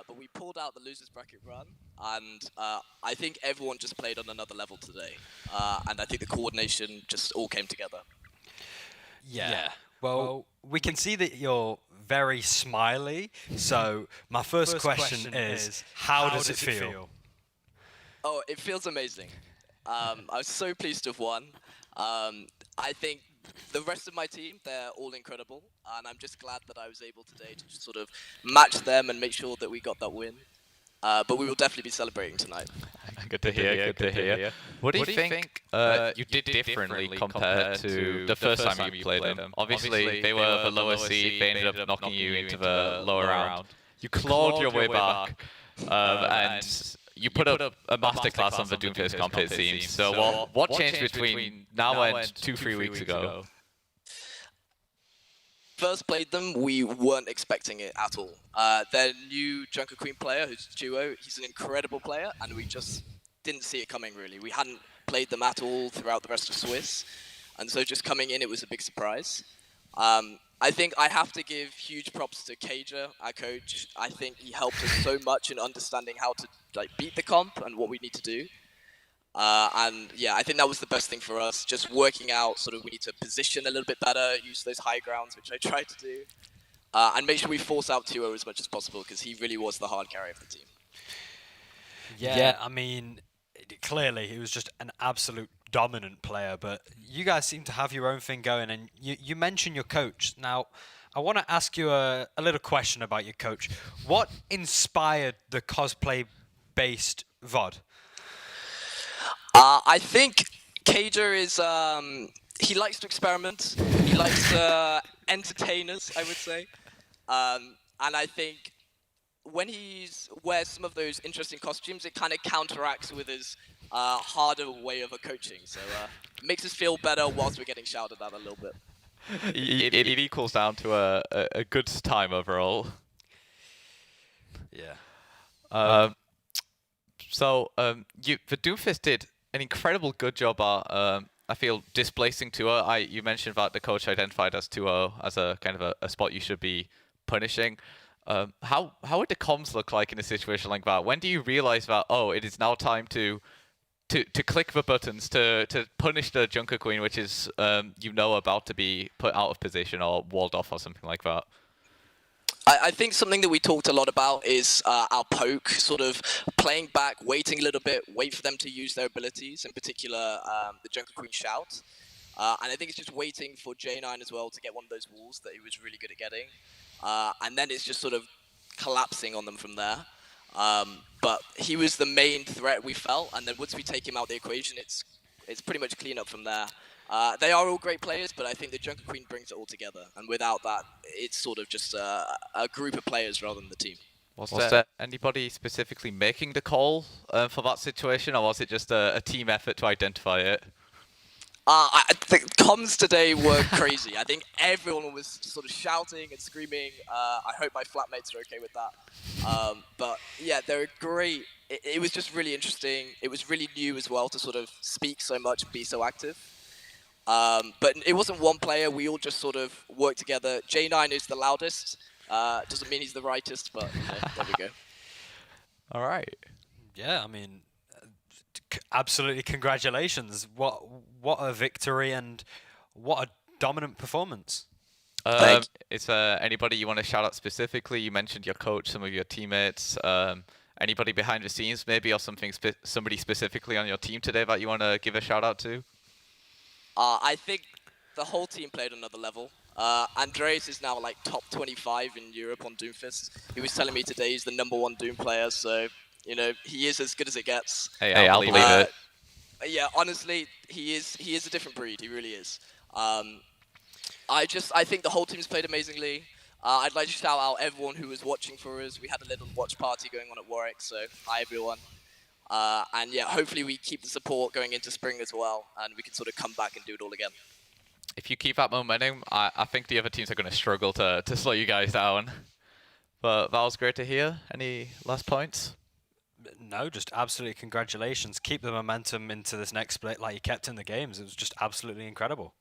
But we pulled out the losers bracket run, and I think everyone just played on another level today. And I think the coordination just all came together. Yeah. Well, we can see that you're very smiley. So my first question is, how does it feel? Oh, it feels amazing. I was so pleased to have won. I think the rest of my team, they're all incredible, and I'm just glad that I was able today to just sort of match them and make sure that we got that win. But we will definitely be celebrating tonight. Good to hear, good to hear. What do you think you did differently compared to the first time you played them? Obviously, they were the lower seed, they ended up knocking you into the lower round. You clawed your way back, and you put up a masterclass on the Doomfist comp, it seems. So what changed between now and 2-3 weeks ago? First played them, we weren't expecting it at all. Their new Junker Queen player, who's Duo, he's an incredible player, and we just didn't see it coming, really. We hadn't played them at all throughout the rest of Swiss, and so just coming in, it was a big surprise. I think I have to give huge props to Cager, our coach. I think he helped us so much in understanding how to beat the comp and what we need to do. And yeah, I think that was the best thing for us, just working out sort of we need to position a little bit better, use those high grounds, which I tried to do, and make sure we force out 2-0 as much as possible, because he really was the hard carry of the team. Yeah, I mean, clearly he was just an absolute dominant player, but you guys seem to have your own thing going, and you mentioned your coach. Now, I want to ask you a little question about your coach. What inspired the cosplay-based VOD? I think Cager is, he likes to experiment. He likes to entertain us, I would say. And I think when he wears some of those interesting costumes, it kind of counteracts with his harder way of coaching. So it makes us feel better whilst we're getting shouted at a little bit. It equals down to a good time overall. Yeah. The Doomfist did an incredible good job at, I feel, displacing 2-0. You mentioned that the coach identified as 2-0 as a kind of a spot you should be punishing. How would the comms look like in a situation like that? When do you realize that, oh, it is now time to click the buttons to punish the Junker Queen, which is about to be put out of position or walled off or something like that? I think something that we talked a lot about is our poke, sort of playing back, waiting a little bit, wait for them to use their abilities, in particular the Jungle Queen shout. And I think it's just waiting for J9 as well to get one of those walls that he was really good at getting. And then it's just sort of collapsing on them from there. But he was the main threat we felt, and then once we take him out of the equation, it's pretty much clean up from there. They are all great players, but I think the Jungle Queen brings it all together. And without that, it's sort of just a group of players rather than the team. Was there anybody specifically making the call for that situation, or was it just a team effort to identify it? I think comms today were crazy. I think everyone was sort of shouting and screaming. I hope my flatmates are okay with that. But yeah, they're great. It was just really interesting. It was really new as well to sort of speak so much and be so active. But it wasn't one player. We all just sort of worked together. J9 is the loudest. Doesn't mean he's the rightest, but there we go. All right. Yeah, I mean, absolutely congratulations. What a victory and what a dominant performance. Is there anybody you want to shout out specifically? You mentioned your coach, some of your teammates. Anybody behind the scenes maybe, or somebody specifically on your team today that you want to give a shout out to? I think the whole team played another level. Andreas is now like top 25 in Europe on Doomfist. He was telling me today he's the #1 Doom player, so you know he is as good as it gets. Hey, I'll believe it. Yeah, honestly, he is a different breed. He really is. I think the whole team's played amazingly. I'd like to shout out everyone who was watching for us. We had a little watch party going on at Warwick, so hi everyone. And yeah, hopefully we keep the support going into spring as well, and we can sort of come back and do it all again. If you keep that momentum, I think the other teams are going to struggle to slow you guys down. But that was great to hear. Any last points? No, just absolutely congratulations. Keep the momentum into this next split like you kept in the games. It was just absolutely incredible.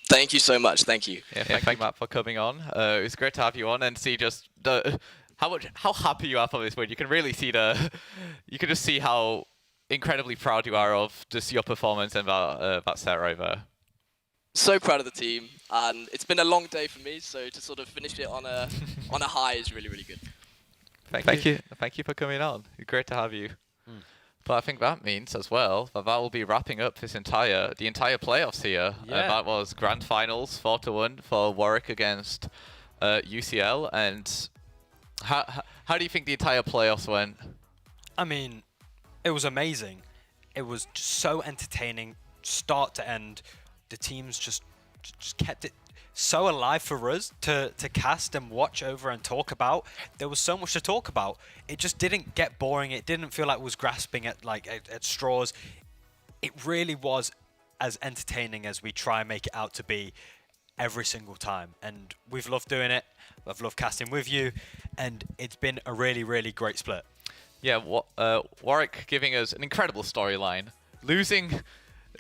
Thank you so much. Thank you. Yeah, thank you, Matt, for coming on. It was great to have you on and see just how happy you are for this win. You can really see you can just see how incredibly proud you are of just your performance and that set right there. So proud of the team, and it's been a long day for me. So to sort of finish it on a high is really, really good. Thank you for coming on. Great to have you. But I think that means as well that will be wrapping up the entire playoffs here. Yeah. That was grand finals 4-1 for Warwick against UCL. And how do you think the entire playoffs went? I mean, it was amazing. It was just so entertaining, start to end. The teams just kept it so alive for us to cast and watch over and talk about. There was so much to talk about. It just didn't get boring. It didn't feel like it was grasping at at straws. It really was as entertaining as we try and make it out to be every single time. And we've loved doing it. I've loved casting with you, and it's been a really, really great split. Yeah, Warwick giving us an incredible storyline, losing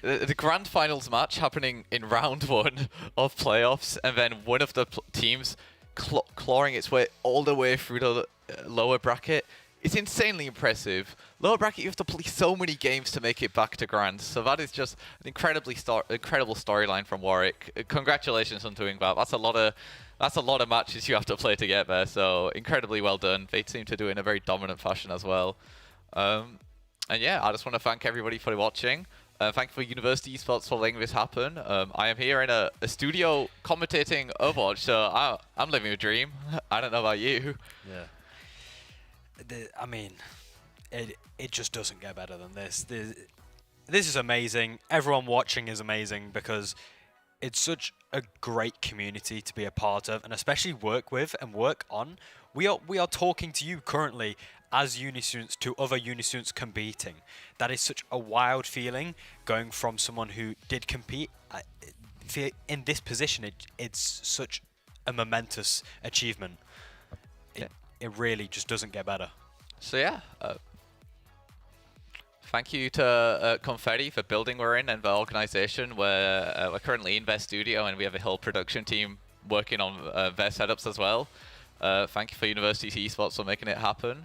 the grand finals match happening in round 1 of playoffs, and then one of the teams clawing its way all the way through the lower bracket. It's insanely impressive. Lower bracket, you have to play so many games to make it back to grand. So that is just an incredible storyline from Warwick. Congratulations on doing that. That's a lot of matches you have to play to get there. So incredibly well done. They seem to do it in a very dominant fashion as well. And yeah, I just want to thank everybody for watching. Thank you for University Esports for letting this happen. I am here in a studio commentating Overwatch, so I'm living a dream. I don't know about you. Yeah. I mean, it just doesn't get better than this. This is amazing. Everyone watching is amazing because it's such a great community to be a part of and especially work with and work on. We are talking to you currently as uni students to other uni students competing. That is such a wild feeling going from someone who did compete. In this position, it's such a momentous achievement. It really just doesn't get better. So yeah, thank you to Confetti for building we're in and the organization. We're currently in their studio and we have a whole production team working on their setups as well. Thank you for University Esports for making it happen.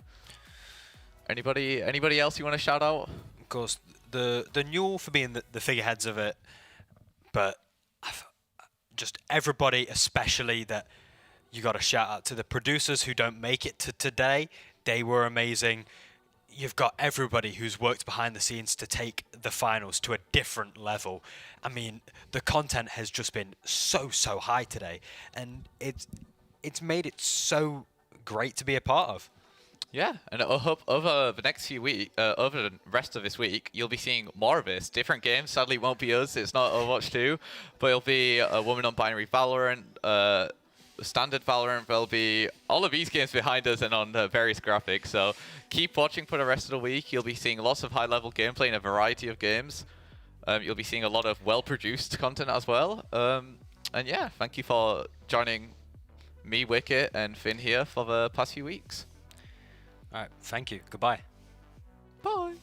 Anybody else you want to shout out? Of course, the Newell for being the figureheads of it, but just everybody, especially that You got to shout out to the producers who don't make it to today. They were amazing. You've got everybody who's worked behind the scenes to take the finals to a different level. I mean, the content has just been so high today, and it's made it so great to be a part of. Yeah, and I hope over the next few weeks, over the rest of this week, you'll be seeing more of this. Different games. Sadly, it won't be us. It's not Overwatch 2, but it'll be a Woman on Binary Valorant, Standard Valorant. There'll be all of these games behind us and on various graphics. So keep watching for the rest of the week. You'll be seeing lots of high-level gameplay in a variety of games. You'll be seeing a lot of well-produced content as well. And yeah, thank you for joining me, Wicket, and Finn here for the past few weeks. All right, thank you. Goodbye. Bye.